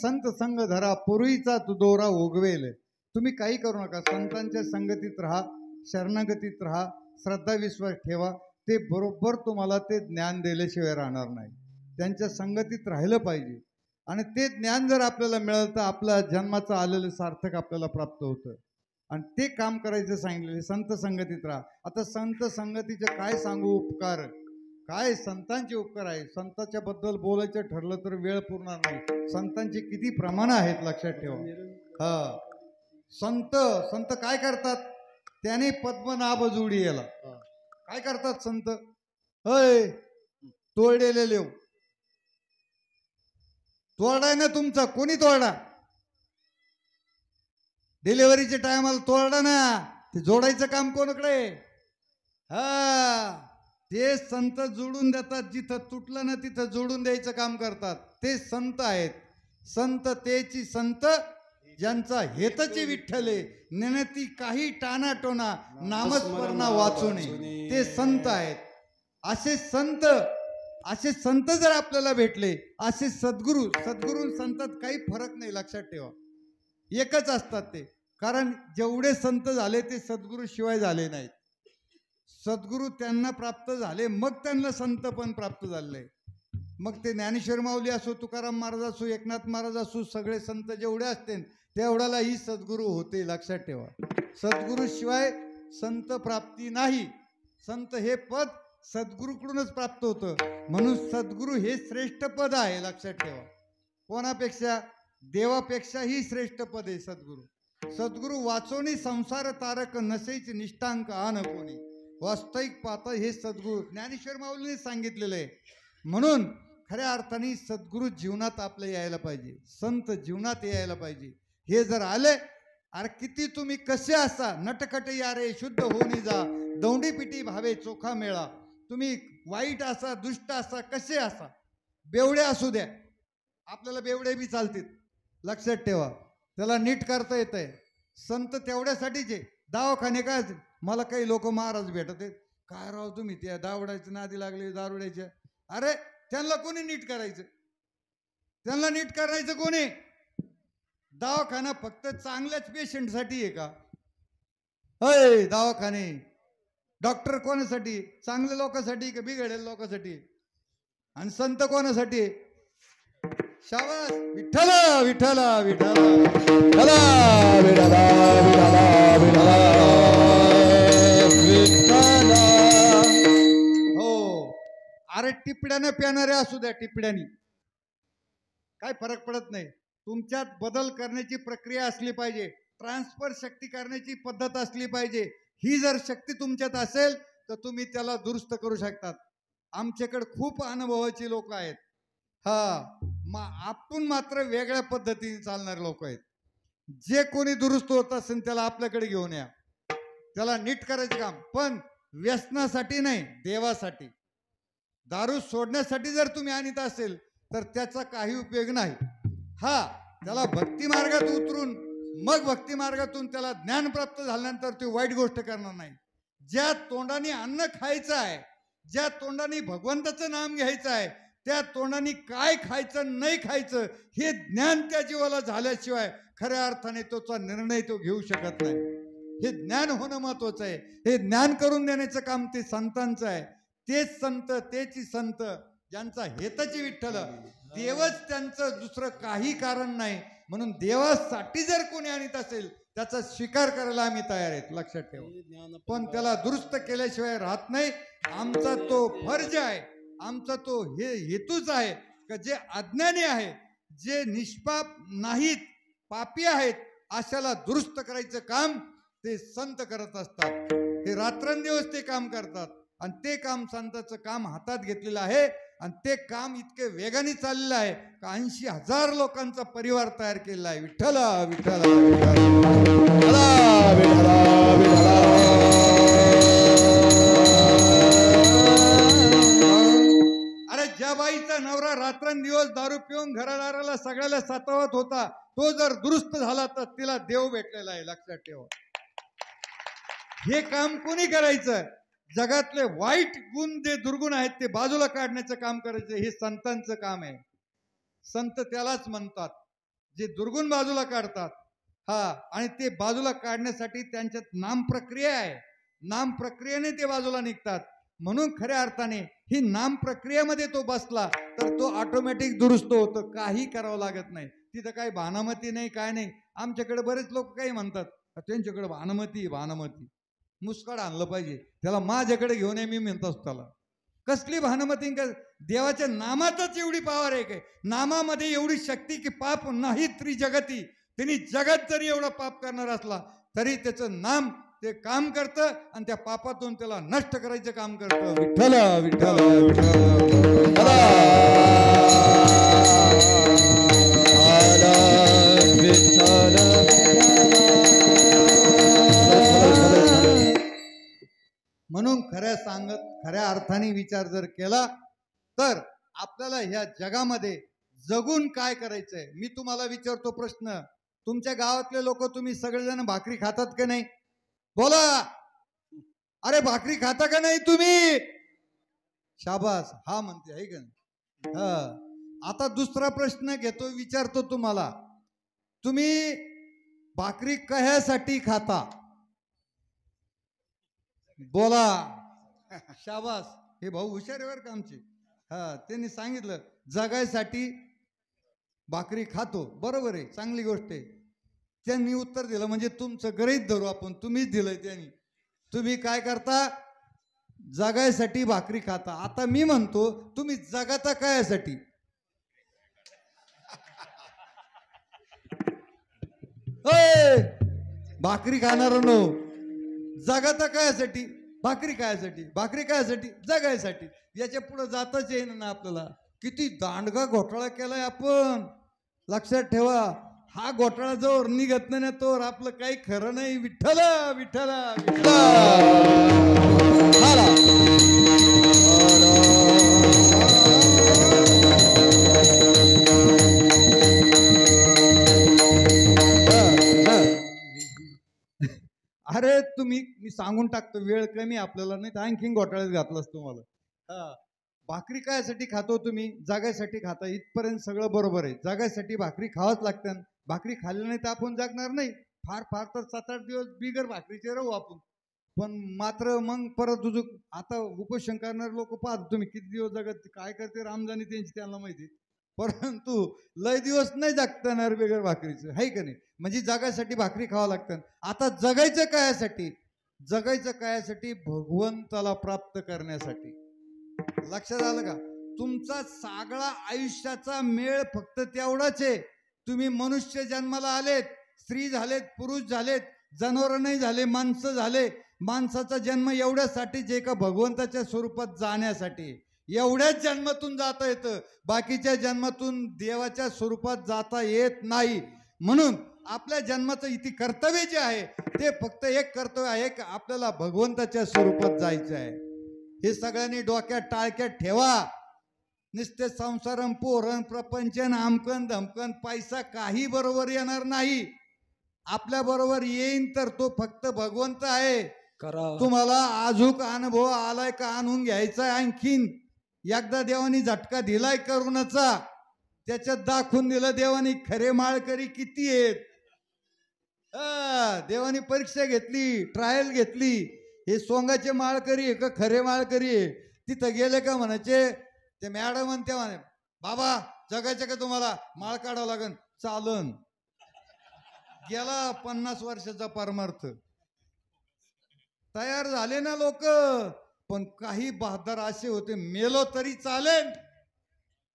संत संग धरा पूर्वीचा तू दोरा उगवेल. तुम्ही काही करू नका, संतांच्या संगतीत राहा, शरणागतीत राहा, श्रद्धा विश्वास ठेवा. ते बरोबर तुम्हाला ते ज्ञान दिल्याशिवाय राहणार नाही. त्यांच्या संगतीत राहिलं पाहिजे आणि ते ज्ञान जर आपल्याला मिळालं तर आपल्या जन्माचं आलेलं सार्थक आपल्याला प्राप्त होतं. आणि ते काम करायचं सांगितलेले संत संगतीत राहा. आता संत संगतीचे काय सांगू उपकार, काय संतांचे उपकार आहे. संतांच्या बद्दल बोलायचं ठरलं तर वेळ पुरणार नाही. संतांचे किती प्रमाण आहेत लक्षात ठेवा. हा, संत संत काय करतात, त्याने पद्मनाभ जोडी याला काय करतात संत, होय तोडलेले लेव तोरडाय ना तुमचा, कोणी तोरडा, डिलिव्हरीच्या टायमाला तोरडा ना, ते जोडायचं काम कोणाकडे. हा, ते संत जोडून देतात, जिथं तुटलं ना तिथं जोडून द्यायचं काम करतात. ते संत आहेत. संत तेची संत ज्यांचा हेतची विठ्ठले, नेनती काही टानाटोना, नामस्मरणा वाचुने, ते संत आहेत. असे संत जर आपल्याला भेटले, असे सद्गुरू, सद्गुरू संतात काही फरक नाही लक्षात ठेवा, एकच असतात ते. कारण जेवढे संत झाले ते सद्गुरू शिवाय झाले नाहीत. सद्गुरू त्यांना प्राप्त झाले, मग त्यांना संत पण प्राप्त झाले. मग ते ज्ञानेश्वर माऊली असो, तुकाराम महाराज असो, एकनाथ महाराज असो, सगळे संत जेवढे असतील तेवढ्याला ही सद्गुरू होते लक्षात ठेवा. सद्गुरू शिवाय संत प्राप्ती नाही. संत हे पद सद्गुरूकडूनच प्राप्त होतं. म्हणून सद्गुरू हे श्रेष्ठ पद आहे लक्षात ठेवा. कोणापेक्षा, देवापेक्षाही श्रेष्ठ पद आहे सद्गुरू. सद्गुरू वाचोनी संसार तारक, नसेच निष्ठांक आन कोणी. वास्तविक पाहता हे सद्गुरू ज्ञानेश्वर माऊलीने सांगितलेलं आहे. म्हणून खऱ्या अर्थाने सद्गुरू जीवनात आपल्या यायला पाहिजे, संत जीवनात यायला पाहिजे. हे जर आले, अरे किती तुम्ही कसे असा, नटखट या रे शुद्ध होऊन जा, दौंडी पिटी भावे चोखा मेळा. तुम्ही वाईट असा, दुष्ट असा, कसे असा, बेवडे असू द्या, आपल्याला बेवडे बी चालतील लक्षात ठेवा. त्याला नीट करता येत आहे. संत तेवढ्यासाठीच आहे. दवाखाने काय, मला काही लोक महाराज भेटत आहेत, काय राव तुम्ही त्या दावडायचं नादी लागले, दारुड्याच्या. अरे त्यांना कोणी नीट करायचं, त्यांना नीट करायचं कोणी. दवाखाना फक्त चांगल्याच पेशंटसाठी आहे का, होय दवाखाने डॉक्टर कोणासाठी, चांगल्या लोकांसाठी का बिघडेल लोकांसाठी. आणि संत कोणासाठी, शाबास, विठ्ठल विठ्ठल विठ्ठल विठ्ठला विठ्ठला विठ्ठला विठ्ठला. हो, अरे टिपड्यानं प्यानारे असू द्या, टिपड्यानी काय फरक पडत नाही. तुमच्यात बदल करण्याची प्रक्रिया असली पाहिजे, ट्रान्सफर शक्ती करण्याची पद्धत असली पाहिजे. ही जर शक्ती तुमच्यात असेल तर तुम्ही त्याला दुरुस्त करू शकतात. आमच्याकडे खूप अनुभवाची लोक आहेत. हा, आपण मात्र वेगळ्या पद्धतीने चालणारे लोक आहेत. जे कोणी दुरुस्त होत असेल त्याला आपल्याकडे घेऊन या, त्याला नीट करायचं काम. पण व्यसनासाठी नाही, देवासाठी. दारू सोडण्यासाठी जर तुम्ही आणत असेल तर त्याचा काही उपयोग नाही. हा, त्याला भक्ती मार्गात उतरून, मग भक्ती मार्गातून त्याला ज्ञान प्राप्त झाल्यानंतर ते वाईट गोष्ट करणार नाही. ज्या तोंडाने अन्न खायचं आहे, ज्या तोंडाने भगवंताचं नाम घ्यायचं आहे, त्या तोंडाने काय खायचं नाही खायचं हे ज्ञान त्या जीवाला झाल्याशिवाय खऱ्या अर्थाने तोचा निर्णय तो घेऊ शकत नाही. हे ज्ञान होणं महत्वाचं आहे. हे ज्ञान करून देण्याचं काम ते संतांचं आहे. तेच संत, तेची संत, ज्यांचा हेतची विठ्ठल, देवच त्यांचं, दुसरं काही कारण नाही. म्हणून देवासाठी जर कोणी आणत असेल त्याचा स्वीकार करायला आम्ही तयार आहेत लक्षात ठेवा. पण त्याला दुरुस्त केल्याशिवाय राहत नाही. आमचा तो फर्ज आहे, आमचा तो हे हेतूच आहे की जे अज्ञानी आहे, जे निष्पाप नाहीत, पापी आहेत, अशाला दुरुस्त करायचं काम ते संत करत असतात. हे रात्रंदिवस ते काम करतात आणि ते काम संतांचं काम हातात घेतलेलं आहे. आणि ते काम इतके वेगाने चाललेलं आहे का 80,000 लोकांचा परिवार तयार केलेला आहे. विठ्ठल विठ्ठल विठ्ठला विठ्ठला विठ्ठला. अरे ज्या बाईचा नवरा रात्रंदिवस दारू पिऊन घरादाराला सगळ्याला सतावत होता, तो जर दुरुस्त झाला तर तिला देव भेटलेला आहे लक्षात ठेवा. हे काम कोणी करायचं, जगातले वाईट गुण जे दुर्गुण आहेत ते बाजूला काढण्याचं काम करायचं, हे संतांचं काम आहे. संत त्यालाच म्हणतात. जे दुर्गुण बाजूला काढतात. हा, आणि ते बाजूला काढण्यासाठी त्यांच्यात नाम प्रक्रिया आहे. नाम प्रक्रियेने ते बाजूला निघतात. म्हणून खऱ्या अर्थाने ही नाम प्रक्रियेमध्ये तो बसला तर तो ऑटोमॅटिक दुरुस्त होतो. काही करावं लागत नाही. तिथं काही भानामती नाही, काय नाही. आमच्याकडे बरेच लोक काही म्हणतात त्यांच्याकडे भानमती मुस्काड आणलं पाहिजे त्याला, माझ्याकडे घेऊन ये मी म्हणत असतो त्याला. कसली भानमती? देवाच्या नामातच एवढी पावर आहे काय? नामामध्ये एवढी शक्ती की पाप नाही त्रिजगती. त्यांनी जगत जरी एवढा पाप करणार असला तरी त्याचं नाम ते काम करतं आणि त्या पापातून त्याला नष्ट करायचं काम करतं. विठ्ठल विठ्ठल म्हणून खऱ्या अर्थाने विचार जर केला तर आपल्याला ह्या जगामध्ये जगून काय करायचंय. मी तुम्हाला विचारतो प्रश्न, तुमच्या गावातले लोक तुम्ही सगळेजण भाकरी खातात का नाही? बोला. अरे भाकरी खाता का नाही तुम्ही? शाबास, हा म्हणते आहे का नाही? हा. आता दुसरा प्रश्न घेतो, विचारतो तुम्हाला, तुम्ही भाकरी कशासाठी खाता? बोला. शाबास, हे भाऊ हुशार आहे बरं का आमचे. हा, त्यांनी सांगितलं जगायसाठी भाकरी खातो. बरोबर आहे, चांगली गोष्ट आहे. त्यांनी उत्तर दिलं म्हणजे तुमचं गृहीत धरू आपण, तुम्हीच दिलंय त्यांनी. तुम्ही काय करता? जगायसाठी भाकरी खाता. आता मी म्हणतो तुम्ही जगाता कायसाठी? भाकरी खाणारांनो, जगाता कायसाठी? भाकरी कायसाठी? भाकरी कायसाठी? जगायसाठी. याच्या पुढे जाताच येईन ना आपल्याला. किती दांडगा घोटाळा केलाय आपण. लक्षात ठेवा, हा घोटाळा जोर निघत नाही ना तोवर आपलं काही खरं नाही. विठ्ठल विठ्ठल अरे तुम्ही, मी सांगून टाकतो, वेळ कमी आपल्याला, नाही तर आणखीन घोटाळ्यात घातलं असतं मला. हा, भाकरी कायसाठी खातो तुम्ही? जगायसाठी खाता. इथपर्यंत सगळं बरोबर आहे. जगायसाठी भाकरी खावाच लागतं. भाकरी खाल्ली नाही तर आपण जगणार नाही. फार फार तर 7-8 दिवस बिगर भाकरीचे राहू आपण. पण मात्र मग परत आता उपोषण करणारे लोक पाहतो तुम्ही किती दिवस जगत, काय करते रामजानी त्यांची त्यांना माहिती. परंतु लय दिवस नाही जगता येणार बिगर भाकरीचं, आहे का नाही? म्हणजे जगायसाठी भाकरी खावं लागतं. आता जगायचं कायासाठी? जगायचं कायासाठी? भगवंताला प्राप्त करण्यासाठी. लक्षात आलं का? तुमचा सगळा आयुष्याचा मेळ फक्त तेवढाच आहे. तुम्ही मनुष्य जन्माला आलेत, स्त्री झालेत, पुरुष झालेत, जनावर नाही झाले, माणसं झाले. माणसाचा जन्म एवढ्यासाठी जे का भगवंताच्या स्वरूपात जाण्यासाठी. एवढ्याच जन्मातून जाता येतं, बाकीच्या जन्मातून देवाच्या स्वरूपात जाता येत नाही. म्हणून आपल्या जन्माचं इथे कर्तव्य जे आहे ते फक्त एक कर्तव्य आहे की आपल्याला भगवंताच्या स्वरूपात जायचं आहे. हे सगळ्यांनी डोक्यात टाळक्यात ठेवा. नुसते संसारम पोरण प्रपंचन आमकन धमकन पैसा काही बरोबर येणार नाही. आपल्या बरोबर येईन तर तो फक्त भगवंत आहे. तुम्हाला आजूक अनुभव आलाय का? आणून घ्यायचा. आणखीन एकदा देवानी झटका दिलाय करुणाचा, त्याच्यात दाखवून दिलं देवानी खरे माळकरी किती आहेत. देवानी परीक्षा घेतली, ट्रायल घेतली. हे सोंगाचे माळकरी आहे का खरे माळकरी आहे? तिथं गेले का म्हणायचे ते मॅडम म्हणते, म्हणे बाबा जगायचं का तुम्हाला? माळ काढावं लागन. चालन. गेला 50 वर्षाचा परमार्थ. तयार झाले ना लोक. पण काही बहादर असे होते, मेलो तरी चालेल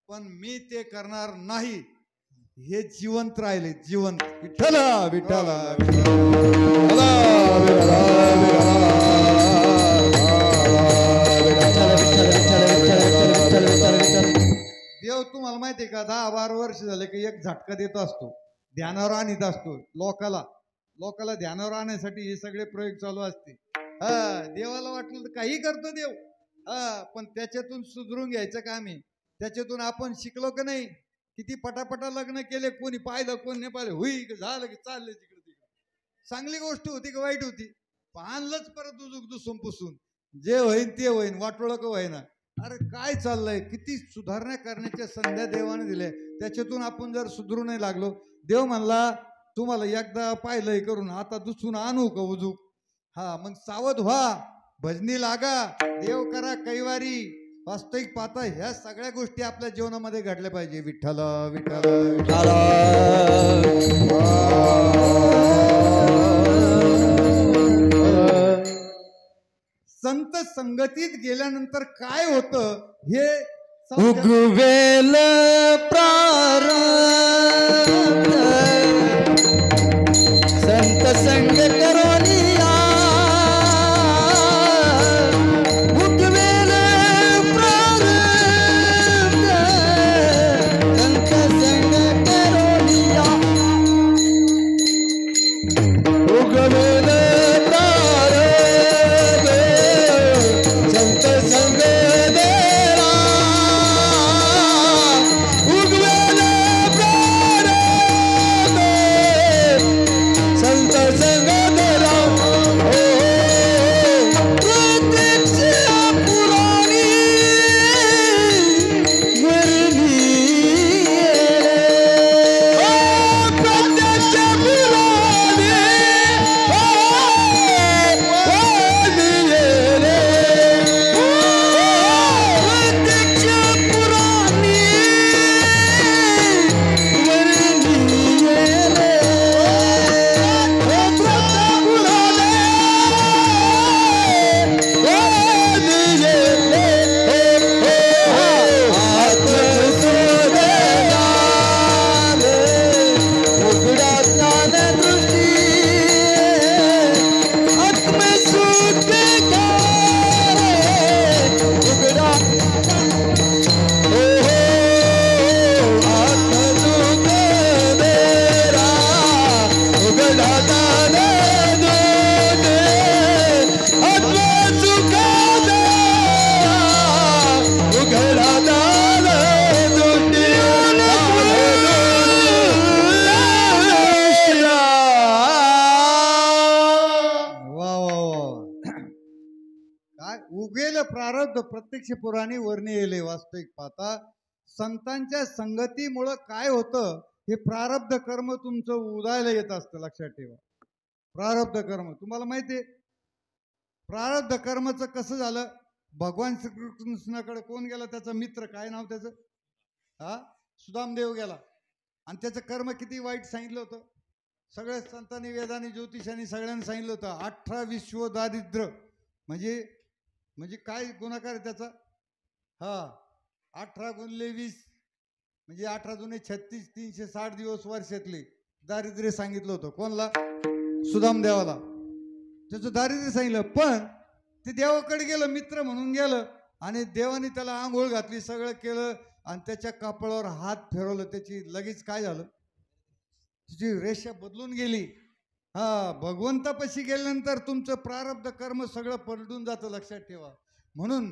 पण मी ते करणार नाही. हे जिवंत राहिले, जिवंत. विठ्ठल विठ्ठल देव तुम्हाला माहितीये का? 10-12 वर्ष झाले की एक झटका देत असतो, ध्यानावर आणत असतो लोकाला ध्यानावर आणण्यासाठी हे सगळे प्रयोग चालू असते. देवाला वाटलं तर काही करतो देव. पण त्याच्यातून सुधरून घ्यायचं काम आहे. त्याच्यातून आपण शिकलो का नाही? किती पटापटा लग्न केले, कोणी पाहिलं कोणी नाही पाहिलं, होई झालं की चाललं तिकडे तिकडे. चांगली गोष्ट होती का वाईट होती? आणलंच परत दुसून पुसून. जे होईन ते होईन, वाटोळं का होईना. अरे काय चाललंय, किती सुधारणा करण्याच्या संध्या देवाने दिल्या, त्याच्यातून आपण जर सुधरू नाही लागलो, देव म्हणला तुम्हाला एकदा पाहिलंय करून, आता दुसरून आणू का उजूक? हा, मग सावध व्हा, भजनी लागा, देव करा कैवारी. वास्तविक पाहता ह्या सगळ्या गोष्टी आपल्या जीवनामध्ये घडल्या पाहिजे. विठ्ठल विठ्ठल संत संगतीत गेल्यानंतर काय होतं हे उगवेल प्रारंभ संत संग करोनिया उगवेल प्रारंभ संत संग करोनिया उगवेल प्रारंभ संत संग देरा उगवेल प्रारंभ संत संग देरा प्रत्यक्ष पुराणी वर्णी प्रत्यक्ष पुराणी काय उगेल प्रारब्ध प्रत्यक्ष पुराणी वर्णी येले. वास्तविक पाहता संतांच्या संगतीमुळं काय होतं, हे प्रारब्ध कर्म तुमचं उदायला येत असतं. लक्षात ठेवा, प्रारब्ध कर्म तुम्हाला माहिती आहे. प्रारब्ध कर्मचं कसं झालं, भगवान श्रीकृष्णाकडे कोण गेला, त्याचा मित्र, काय नाव त्याचं, हा, सुदामदेव गेला, आणि त्याचं कर्म किती वाईट सांगितलं होतं. सगळ्या संतांनी, वेदांनी, ज्योतिषांनी सगळ्यांनी सांगितलं होतं. 18 विश्व दारिद्र्य म्हणजे म्हणजे काय गुणाकार आहे त्याचा, हा, 18 गुणले 20 म्हणजे 18 दुने 36, 360 दिवस वर्षातले दारिद्र्य सांगितलं होतं. कोणला, सुदामदेवाला. त्याचं दारिद्र्य सांगितलं, पण ते देवाकडे गेलं, मित्र म्हणून गेलं, आणि देवाने त्याला आंघोळ घातली, सगळं केलं, आणि त्याच्या कपाळावर हात फिरवलं, त्याची लगेच काय झालं, तिची रेषा बदलून गेली. हा, भगवंतापाशी गेल्यानंतर तुमचं प्रारब्ध कर्म सगळं पलटून जातं. लक्षात ठेवा. म्हणून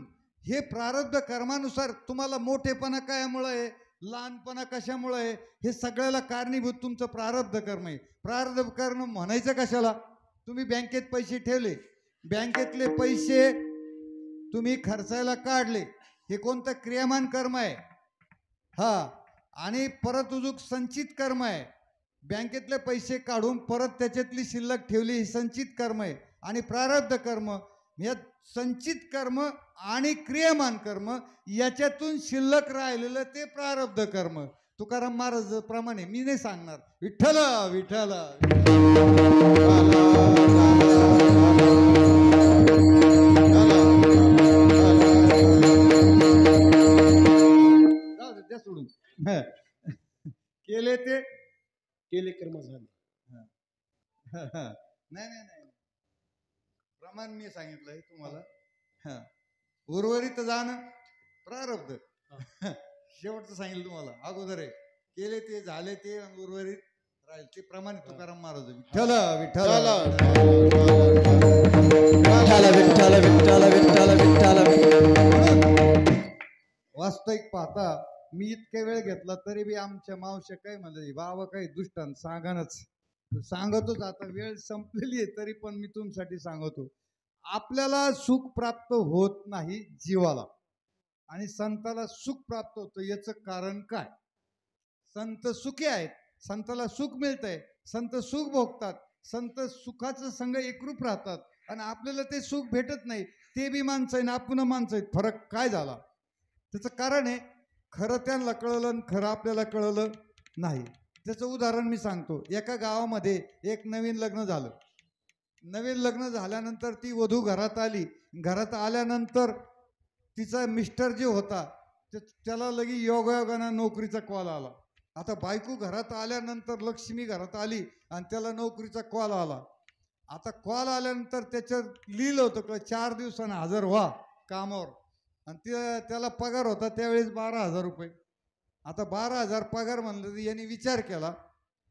हे प्रारब्ध कर्मानुसार तुम्हाला मोठेपणा कायमुळे आहे, लहानपणा कशामुळे आहे, हे सगळ्याला कारणीभूत तुमचं प्रारब्ध कर्म आहे. प्रारब्ध कर्म म्हणायचं कशाला, तुम्ही बँकेत पैसे ठेवले, बँकेतले पैसे तुम्ही खर्चायला काढले, हे कोणतं क्रियामान कर्म आहे. हा, आणि परत उजूक संचित कर्म आहे. बँकेतले पैसे काढून परत त्याच्यातली शिल्लक ठेवली, ही संचित कर्म आहे. आणि प्रारब्ध कर्म, या संचित कर्म आणि क्रियमान कर्म याच्यातून शिल्लक राहिलेलं ते प्रारब्ध कर्म. तुकाराम महाराज प्रमाणे मी नाही सांगणार. विठ्ठल विठ्ठल द्या सोडून. केले ते केले कर्म झाले. नाही नाही नाही, प्रमाण मी सांगितलंय तुम्हाला. हा, उर्वरित जाणं प्रारब्ध. शेवटचं सांगितलं तुम्हाला अगोदर आहे, केले ते झाले ते, उर्वरित राहील ते प्रमाण. तुकाराम महाराज विठ्ठल विठ्ठल विठ्ठल विठ्ठल विठ्ठल विठ्ठल विठ्ठल. वास्तविक पाहता मी इतक्या वेळ घेतला तरी बी आमच्या मावश्या काय म्हणजे, बाबा काही दुष्टान सांगानच सांगतोच. आता वेळ संपलेली आहे तरी पण मी तुमच्यासाठी सांगतो. आपल्याला सुख प्राप्त होत नाही जीवाला, आणि संताला सुख प्राप्त होतं, याचं कारण काय? संत सुखी आहेत, संताला सुख मिळतंय, संत सुख भोगतात, संत सुखाचं संग एकरूप राहतात, आणि आपल्याला ते सुख भेटत नाही. ते बी माणसं आहे ना, आपण माणसं आहेत. फरक काय झाला? त्याचं कारण आहे, खरं त्यांना कळलं आणि खरं आपल्याला कळलं नाही. त्याचं उदाहरण मी सांगतो. एका गावामध्ये एक नवीन लग्न झालं. नवीन लग्न झाल्यानंतर ती वधू घरात आली. घरात आल्यानंतर तिचा मिस्टर जे होता त्याला लगी योगायोगानं नोकरीचा कॉल आला. आता बायको घरात आल्यानंतर लक्ष्मी घरात आली आणि त्याला नोकरीचा कॉल आला. आता कॉल आल्यानंतर त्याच्यात लिहिलं होतं का 4 दिवसानं हजर व्हा कामावर, आणि त्याला पगार होता त्यावेळेस 12,000 रुपये. आता 12,000 पगार म्हणलं तर यांनी विचार केला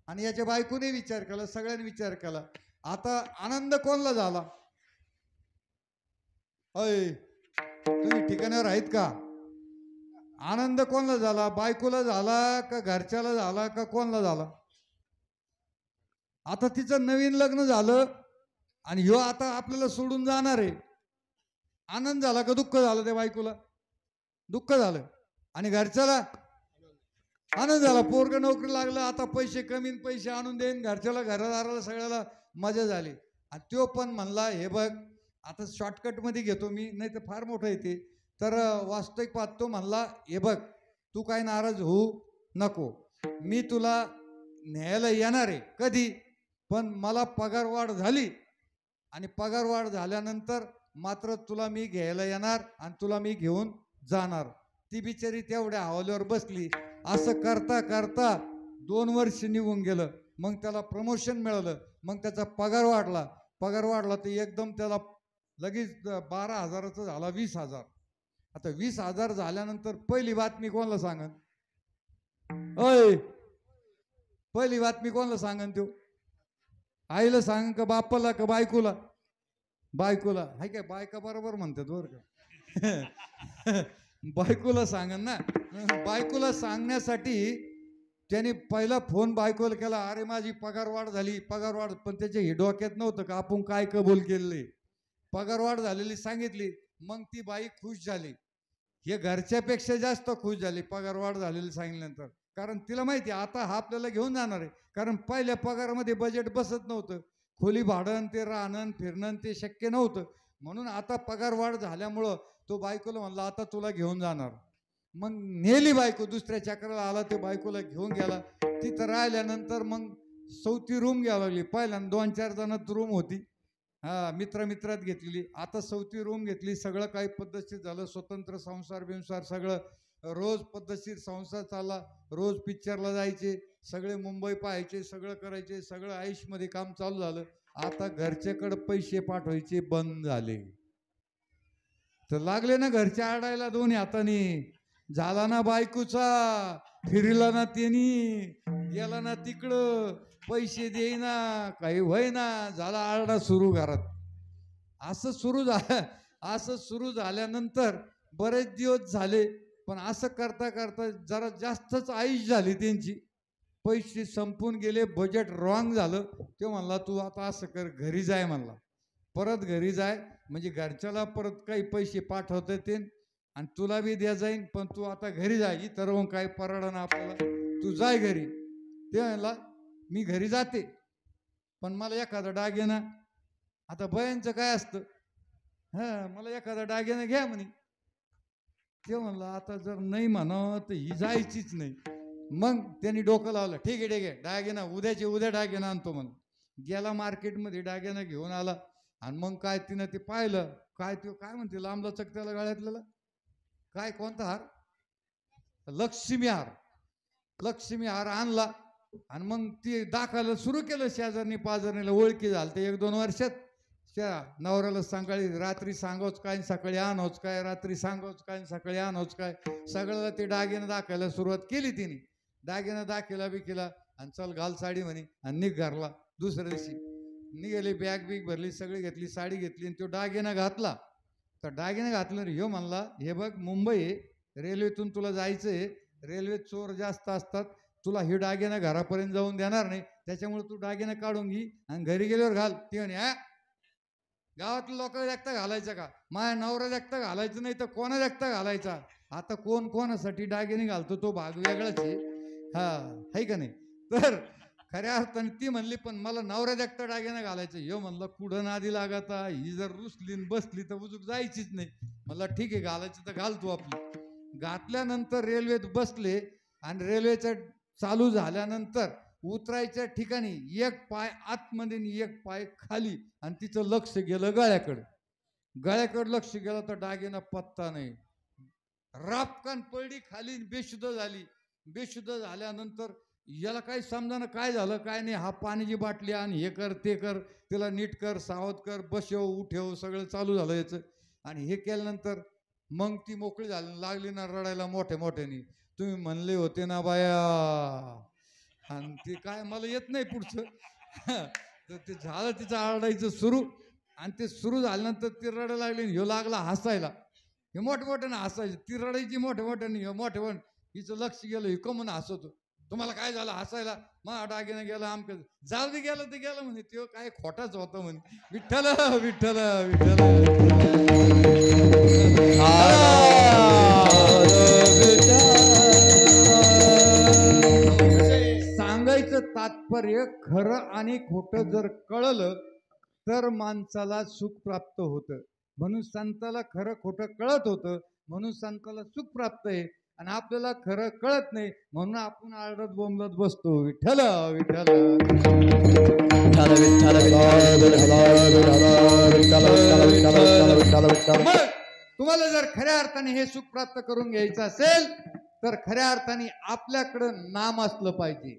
आणि याच्या बायकोने विचार केला, सगळ्यांनी विचार केला. आता आनंद कोणला झाला? अय, तुम्ही ठिकाणावर आहेत का? आनंद कोणला झाला? बायकोला झाला का घरच्याला झाला का कोणला झाला? आता तिचं नवीन लग्न झालं आणि ह्यो आता आपल्याला सोडून जाणार आहे. आनंद झाला का दुःख झालं? त्या बायकोला दुःख झालं आणि घरच्याला आनंद झाला. पोरग नोकरी लागलं, आता पैसे कमी पैसे आणून देईन घरच्याला, घरदाराला सगळ्याला मजा झाली. आणि तो पण म्हणला, हे बघ आता शॉर्टकटमध्ये घेतो मी, नाही तर फार मोठं येते. तर वास्तविक पाहतो म्हणला, हे बघ तू काय नाराज होऊ नको, मी तुला न्यायला येणार आहे कधी, पण मला पगारवाढ झाली आणि पगारवाढ झाल्यानंतर मात्र तुला मी घ्यायला येणार आणि तुला मी घेऊन जाणार. ती बिचारी तेवढ्या हवाल्यावर बसली. असं करता करता 2 वर्ष निघून गेलं. मग त्याला प्रमोशन मिळालं, मग त्याचा पगार वाढला. पगार वाढला तर एकदम त्याला लगेच 12,000चा झाला 20,000. आता 20,000 झाल्यानंतर पहिली बातमी कोणाला सांगन? अय, पहिली बातमी कोणाला सांगन? तो आईला सांगन का बापाला का बायकोला? बायकोला. हाय काय, बायका बरोबर म्हणतात बरं का. बायकोला सांगन ना. बायकोला सांगण्यासाठी त्याने पहिला फोन बायकोला केला, अरे माझी पगारवाढ झाली, पगारवाढ. पण त्याच्या हे डोक्यात नव्हतं का आपण काय कबूल केलेले. पगारवाढ झालेली सांगितली, मग ती बाई खुश झाली. हे घरच्यापेक्षा जास्त खुश झाली पगारवाढ झालेली सांगितल्यानंतर. कारण तिला माहिती आता हा आपल्याला घेऊन जाणार आहे. कारण पहिल्या पगारामध्ये बजेट बसत नव्हतं, खोली भाडं ते राहणं फिरणं ते शक्य नव्हतं. म्हणून आता पगारवाढ झाल्यामुळं तो बायकोला म्हणला, आता तुला घेऊन जाणार. मग नेली बायको. दुसऱ्या चक्राला आला, ते बायकोला घेऊन गेला. तिथं राहिल्यानंतर मग 4थी रूम घ्यावी लागली. पहिल्यांदा 2-4 जणात रूम होती, मित्रात घेतलेली. आता 4थी रूम घेतली. सगळं काही पद्धतशीर झालं, स्वतंत्र संसार बिंसार सगळं. रोज पद्धतशीर संसार चालला. रोज पिक्चरला जायचे, सगळे मुंबई पाहायचे, सगळं करायचे, सगळं आयुषमध्ये काम चालू झालं. आता घरच्याकडे पैसे पाठवायचे बंद झाले. तर लागले ना घरच्या आडायला दोन्ही हाताने. झाला ना बायकोचा, फिरला ना त्यांनी, गेला ना तिकडं, पैसे देईना, काही होईना, झाला आरडा सुरू घरात. असं सुरू झाल्यानंतर बरेच दिवस झाले. पण असं करता करता जरा जास्तच आईश झाली त्यांची. पैसे संपून गेले, बजेट रॉंग झालं. ते म्हणला, तू आता असं कर, घरी जाय म्हणला. परत घरी जाय, म्हणजे घरच्याला परत काही पैसे पाठवता येतील आणि तुला बी द्या जाईन. पण तू आता घरी जाय, इतर राहून काय परवडा ना आपल्याला, तू जाय घरी. ते म्हणला, मी घरी जाते, पण मला एखादा दागिना. आता बयांचं काय असतं, मला एखादा दागिना घ्या म्हणे. ते म्हणलं, आता जर नाही म्हणावं तर ही जायचीच नाही. मग त्यांनी डोकं लावलं, ठीक आहे दागिना उद्याचे उद्या दागिना आणतो म्हणून गेला मार्केटमध्ये. दागिना घेऊन आला आणि मग काय तिनं ते पाहिलं, काय ते काय म्हणते लांबला चकत्याला गाळ्यातल्याला, काय कोणता हार? लक्ष्मी हार आणला. आणि मग ते दाखवायला सुरू केलं. शेजारनी पाजारणीला ओळखी झालं ते 1-2 वर्षात. त्या नवऱ्याला सकाळी रात्री सांगोच काय, सकाळी आणोच काय, रात्री सांगोच काय, सकाळी आणोच काय, सगळ्याला ते दागिने दाखवायला सुरुवात केली तिने. दागिना दाखवला बी केला आणि चल घाल साडी म्हणे आणि निघ घरला. दुसऱ्या दिवशी निघाली, बॅग बिग भरली, सगळी घेतली, साडी घेतली आणि तो दागिना घातला. तर दागिना घातलं रे, ह्यो म्हणला, हे बघ मुंबई आहे, रेल्वेतून तुला जायचं आहे, रेल्वेत चोर जास्त असतात, तुला हे दागिना घरापर्यंत जाऊन देणार नाही, त्याच्यामुळे तू दागिना काढून घे आणि घरी गेल्यावर घाल. ती म्हणे, गावातल्या लोक देखता घालायचं का? माझ्या नवरा देखता घालायचं नाही तर कोणा देखता घालायचा? आता कोण कोणासाठी दागिने घालतो तो भाग वेगळाच आहे. हा आहे का नाही. तर खऱ्या अर्थाने ती म्हणली पण मला नवऱ्या देखता दागिने घालायचं. ह्यो म्हणलं कुठं नादी लागता, ही जर रुसली न बसली तर उजूक जायचीच नाही. मला ठीक आहे घालायचं तर घालतो आपली. घातल्यानंतर रेल्वेत बसले आणि रेल्वेच्या चालू झाल्यानंतर उतरायच्या ठिकाणी एक पाय आतमध्ये आणि एक पाय खाली आणि तिचं लक्ष गेलं गळ्याकडे. गळ्याकडे लक्ष गेलं तर दागिना पत्ता नाही. रापकान पडली खाली बेशुद्ध झाली. बेशुद्ध झाल्यानंतर याला काही समजाना काय झालं काय नाही. हा पाण्याची बाटली आणि हे कर ते कर, तिला नीट कर, सावध कर, बसव उठव सगळं चालू झालं याचं. आणि हे केल्यानंतर मग ती मोकळी झाली. लागली ना रडायला मोठ्या मोठ्याने. तुम्ही म्हणले होते ना बाया. आणि ते काय मला येत नाही पुढचं. तर ते झालं तिचं आरडायचं सुरू. आणि ते सुरू झाल्यानंतर ती रडायला लागली. ह्यो लागला हसायला. हे मोठ्या मोठ्याने हसायचं. ती रडायची मोठ्या मोठ्याने. हे मोठ्या मोठ्या हिचं लक्ष गेलं. हे कमून हसवतो. तुम्हाला काय झालं हसायला. मग दागिना गेला आमक जाऊ दे गेलं ते गेलं म्हणे. तो काय खोटाच होता म्हणे. विठ्ठल विठ्ठल सांगायचं तात्पर्य खरं आणि खोटं जर कळलं तर माणसाला सुख प्राप्त होतं. म्हणून संताला खरं खोटं कळत होतं म्हणून संताला सुख प्राप्त आहे. आणि आपल्याला खरं कळत नाही म्हणून आपण आरडत बोंबलत बसतो. विठ्ठल विठ्ठल मग तुम्हाला जर खऱ्या अर्थाने हे सुख प्राप्त करून घ्यायचं असेल तर खऱ्या अर्थाने आपल्याकडं नाम असलं पाहिजे.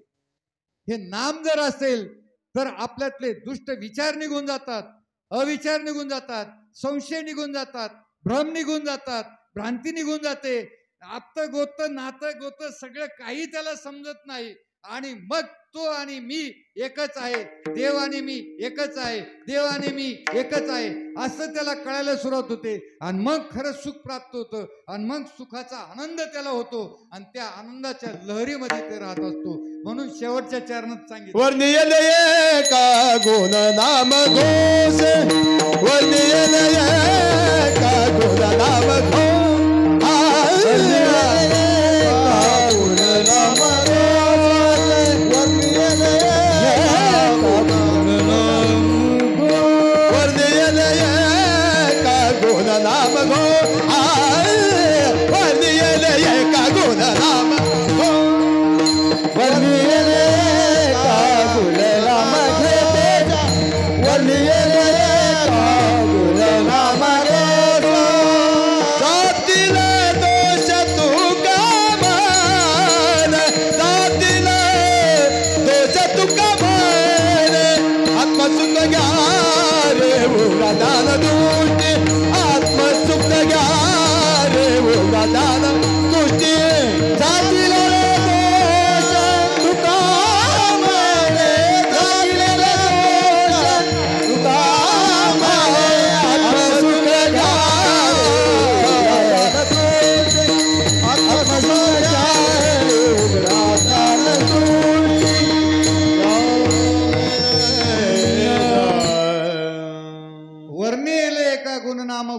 हे नाम जर असेल तर आपल्यातले दुष्ट विचार निघून जातात, अविचार निघून जातात, संशय निघून जातात, भ्रम निघून जातात, भ्रांती निघून जाते. आपतं गोतं नातं गोतं सगळं काही त्याला समजत नाही. आणि मग तो आणि मी एकच आहे. देव आणि मी एकच आहे. देव आणि मी एकच आहे असं त्याला कळायला सुरुवात होते. आणि मग खरं सुख प्राप्त होतं. आणि मग सुखाचा आनंद त्याला होतो. आणि त्या आनंदाच्या लहरीमध्ये ते राहत असतो. म्हणून शेवटच्या चरणात सांगितलं वर्णियल एका गुण नाम घोष. वर्णियल एका गुण नाम घोष.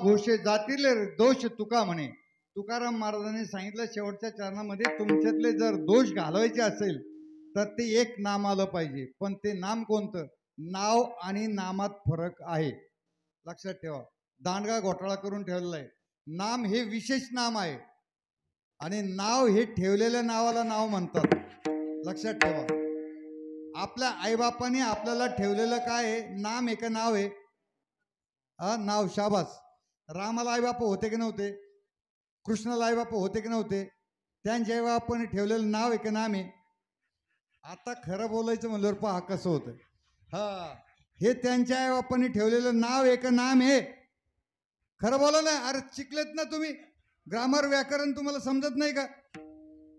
घोषे जातील दोष तुका म्हणे. तुकाराम महाराजांनी सांगितलं शेवटच्या चरणामध्ये तुमच्यातले जर दोष घालवायचे असेल तर ते एक नाम आलं पाहिजे. पण ते नाम कोणतं. नाव आणि नामात फरक आहे. लक्षात ठेवा. दांडगा घोटाळा करून ठेवलेला आहे. नाम हे विशेष नाम आहे आणि नाव हे ठेवलेल्या नावाला नाव म्हणतात. लक्षात ठेवा. आपल्या आईबापाने आपल्याला ठेवलेलं काय आहे. नाम आहे का नाव आहे. नाव. शाबास. रामाला आईबाप होते की नव्हते. कृष्णाला आईबाप होते की नव्हते. त्यांच्या आईबापाने ठेवलेलं नाव आहे का नाम आहे. आता खरं बोलायचं म्हणल्यावर पहा कसं होतं. हे त्यांच्या आईबापाने ठेवलेलं नाव आहे का नाम आहे. खरं बोला ना. अरे शिकलेत ना तुम्ही. ग्रामर व्याकरण तुम्हाला समजत नाही का.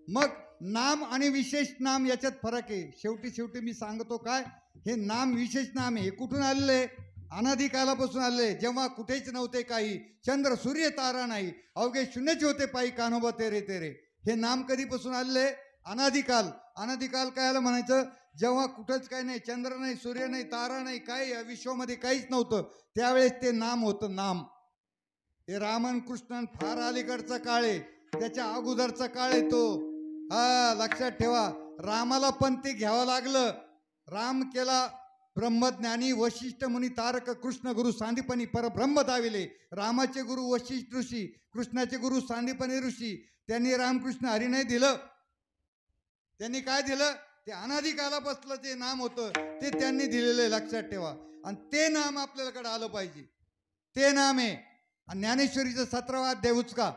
मग नाम आणि विशेष नाम याच्यात फरक आहे. शेवटी मी सांगतो काय. हे नाम विशेष नाम आहे. हे कुठून आलेलं आहे. अनादी कालापासून आले. जेव्हा कुठेच नव्हते काही. चंद्र सूर्य तारा नाही. अवघे शून्यचे होते पायी कान्होबा तेरे तेरे. हे नाम कधीपासून आलेले. अनादिकाल. अनादिकाल कायला म्हणायचं. जेव्हा कुठंच काही नाही. चंद्र नाही, सूर्य नाही, तारा नाही, काही विश्वामध्ये काहीच नव्हतं. त्यावेळेस ते नाम होतं. नाम. हे रामन कृष्णन फार अलीकडचा काळ आहे. त्याच्या अगोदरचा काळ येतो. हा, लक्षात ठेवा. रामाला पण ते घ्यावं लागलं. राम केला ब्रह्मज्ञानी, वशिष्ठ मुनी तारक कृष्ण गुरु सांदीपनी परब्रह्म दाविले. रामाचे गुरु वशिष्ठ ऋषी, कृष्णाचे गुरु सांदीपनी ऋषी. त्यांनी रामकृष्ण हरी नाही दिलं. त्यांनी काय दिलं? ते अनादी कालापासलं जे नाम होतं ते त्यांनी दिलेलं आहे, लक्षात ठेवा. आणि ते नाम आपल्याकडे आलं पाहिजे. ते नाम आहे. आणि ज्ञानेश्वरीचं 17वा अध्याय उचका.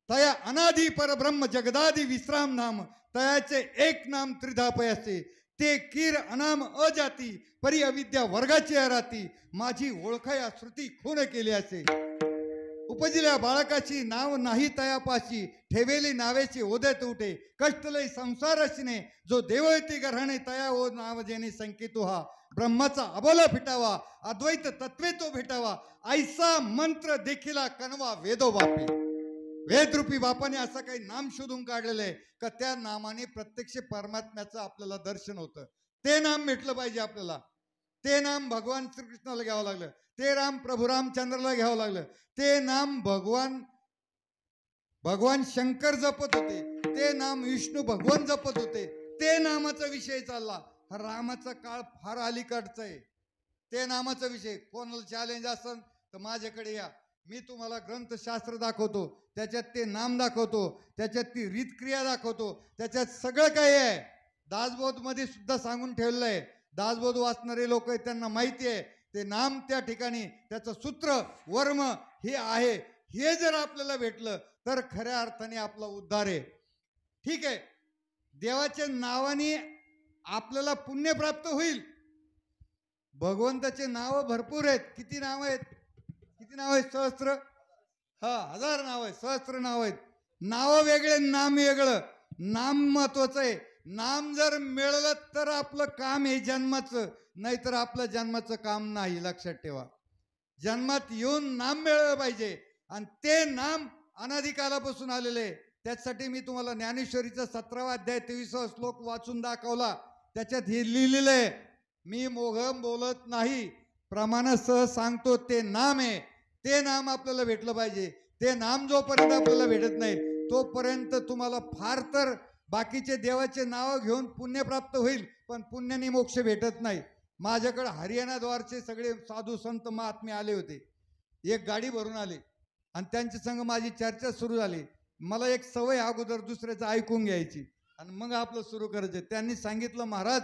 तया अनादी परब्रह्म जगदादी विश्राम नाम, तयाचे एक नाम त्रिधा पयाचे. ते कीर अनाम अजाती, परी अविद्या वर्गाची अराती. माझी ओळखया श्रुती खून केली असे. उपजिल्या बाळकाची नाव नाही तयापाशी, ठेवेली नावेची ओदत उठे. कष्टलय संसार अशिने, जो देवयती घराणे तया ओ नाव जेणे संकेतो हा. ब्रह्माचा अबोला फिटावा, अद्वैत तत्वे तो भेटावा. ऐसा मंत्र देखीला कनवा वेदो बापी. वेदरूपी बापाने असं काही नाम शोधून काढलेलं आहे का त्या नामाने प्रत्यक्ष परमात्म्याचं आपल्याला दर्शन होतं. ते नाम भेटलं पाहिजे आपल्याला. ते नाम भगवान श्रीकृष्णाला घ्यावं लागलं. ते राम प्रभू रामचंद्रला घ्यावं लागलं. ते नाम भगवान शंकर जपत होते. ते नाम विष्णू भगवान जपत होते. ते नामाचा विषय चालला. हा रामाचा काळ फार अलीकडचा आहे. ते नामाचा विषय. कोणाला चॅलेंज असेल तर माझ्याकडे या. मी तुम्हाला ग्रंथशास्त्र दाखवतो, त्याच्यात ते नाम दाखवतो, त्याच्यात ती रीतक्रिया दाखवतो, त्याच्यात सगळं काही आहे. दासबोध मध्ये सुद्धा सांगून ठेवलेलं आहे. दासबोध वाचणारे लोक आहेत त्यांना माहिती आहे ते नाम त्या ठिकाणी त्याचं सूत्र वर्म हे आहे. हे जर आपल्याला भेटलं तर खऱ्या अर्थाने आपला उद्धार आहे. ठीक आहे. देवाच्या नावाने आपल्याला पुण्य प्राप्त होईल. भगवंताचे नाव भरपूर आहेत. किती नाव आहेत? किती नाव आहेत? सहस्त्र. हा, 1000 नाव आहेत. सहस्त्र नाव आहेत. नाव वेगळे, नाम वेगळं. नाम महत्वाचं आहे. नाम जर मिळालं तर आपलं काम आहे जन्माचं, नाहीतर आपलं जन्माचं काम नाही. लक्षात ठेवा. जन्मात येऊन नाम मिळालं पाहिजे. आणि ते नाम अनादिकालापासून आलेले. त्यासाठी मी तुम्हाला ज्ञानेश्वरीचा 17वा अध्याय 23वा श्लोक वाचून दाखवला. त्याच्यात हे लिहिलेलं आहे. मी मोघम बोलत नाही, प्रमाणासह सांगतो. ते नाम आहे. ते नाम आपल्याला भेटलं पाहिजे. ते नाम जोपर्यंत आपल्याला भेटत नाही तोपर्यंत तुम्हाला फार तर बाकीचे देवाचे नाव घेऊन पुण्य प्राप्त होईल, पण पुण्याने मोक्ष भेटत नाही. माझ्याकडे हरियाणाद्वारचे सगळे साधू संत महात्मे आले होते. एक गाडी भरून आले आणि त्यांच्या संग माझी चर्चा सुरू झाली. मला एक सवय अगोदर दुसऱ्याचं ऐकून घ्यायची आणि मग आपलं सुरू करायचं. त्यांनी सांगितलं, महाराज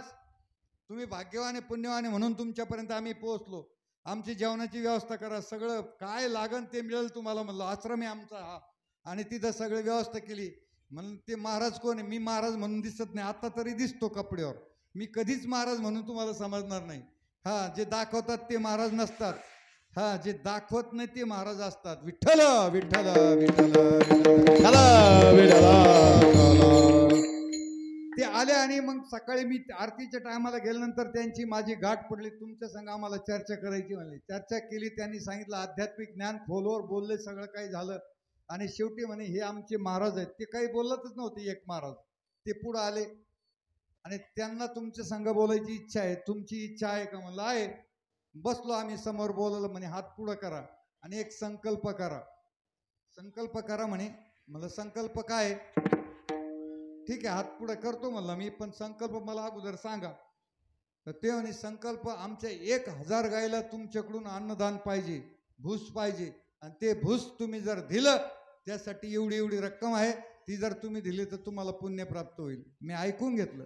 तुम्ही भाग्यवान पुण्यवान म्हणून तुमच्यापर्यंत आम्ही पोहोचलो. आमची जेवणाची व्यवस्था करा, सगळं काय लागन ते मिळेल तुम्हाला. म्हणलं आश्रम आहे आमचा हा, आणि तिथं सगळी व्यवस्था केली. म्हणून ते महाराज कोण आहे? मी महाराज म्हणून दिसत नाही, आता तरी दिसतो कपड्यावर. मी कधीच महाराज म्हणून तुम्हाला समजणार नाही. हा, जे दाखवतात ते महाराज नसतात. हा, जे दाखवत नाही ते महाराज असतात. विठ्ठल विठ्ठल विठ्ठल. ते आले आणि मग सकाळी मी आरतीच्या टायमाला गेल्यानंतर त्यांची माझी गाठ पडली. तुमच्या संग आम्हाला चर्चा करायची म्हणले. चर्चा केली. त्यांनी सांगितलं आध्यात्मिक ज्ञान खोलवर बोलले, सगळं काही झालं. आणि शेवटी म्हणे हे आमचे महाराज आहेत. ते काही बोलतच नव्हते. एक महाराज ते पुढे आले आणि त्यांना तुमच्या संग बोलायची इच्छा आहे, तुमची इच्छा आहे का? म्हणलं आहे. बसलो आम्ही समोर. बोललं म्हणे हात पुढं करा आणि एक संकल्प करा. संकल्प करा म्हणे. मला संकल्प काय? ठीक आहे, हात पुढे करतो म्हणलं मी, पण संकल्प मला अगोदर सांगा. तर ते म्हणे संकल्प आमच्या 1000 गायला तुमच्याकडून अन्नदान पाहिजे, भूस पाहिजे. आणि ते भूस तुम्ही जर दिलं, त्यासाठी एवढी एवढी रक्कम आहे, ती जर तुम्ही दिली तर तुम्हाला पुण्य प्राप्त होईल. मी ऐकून घेतलं.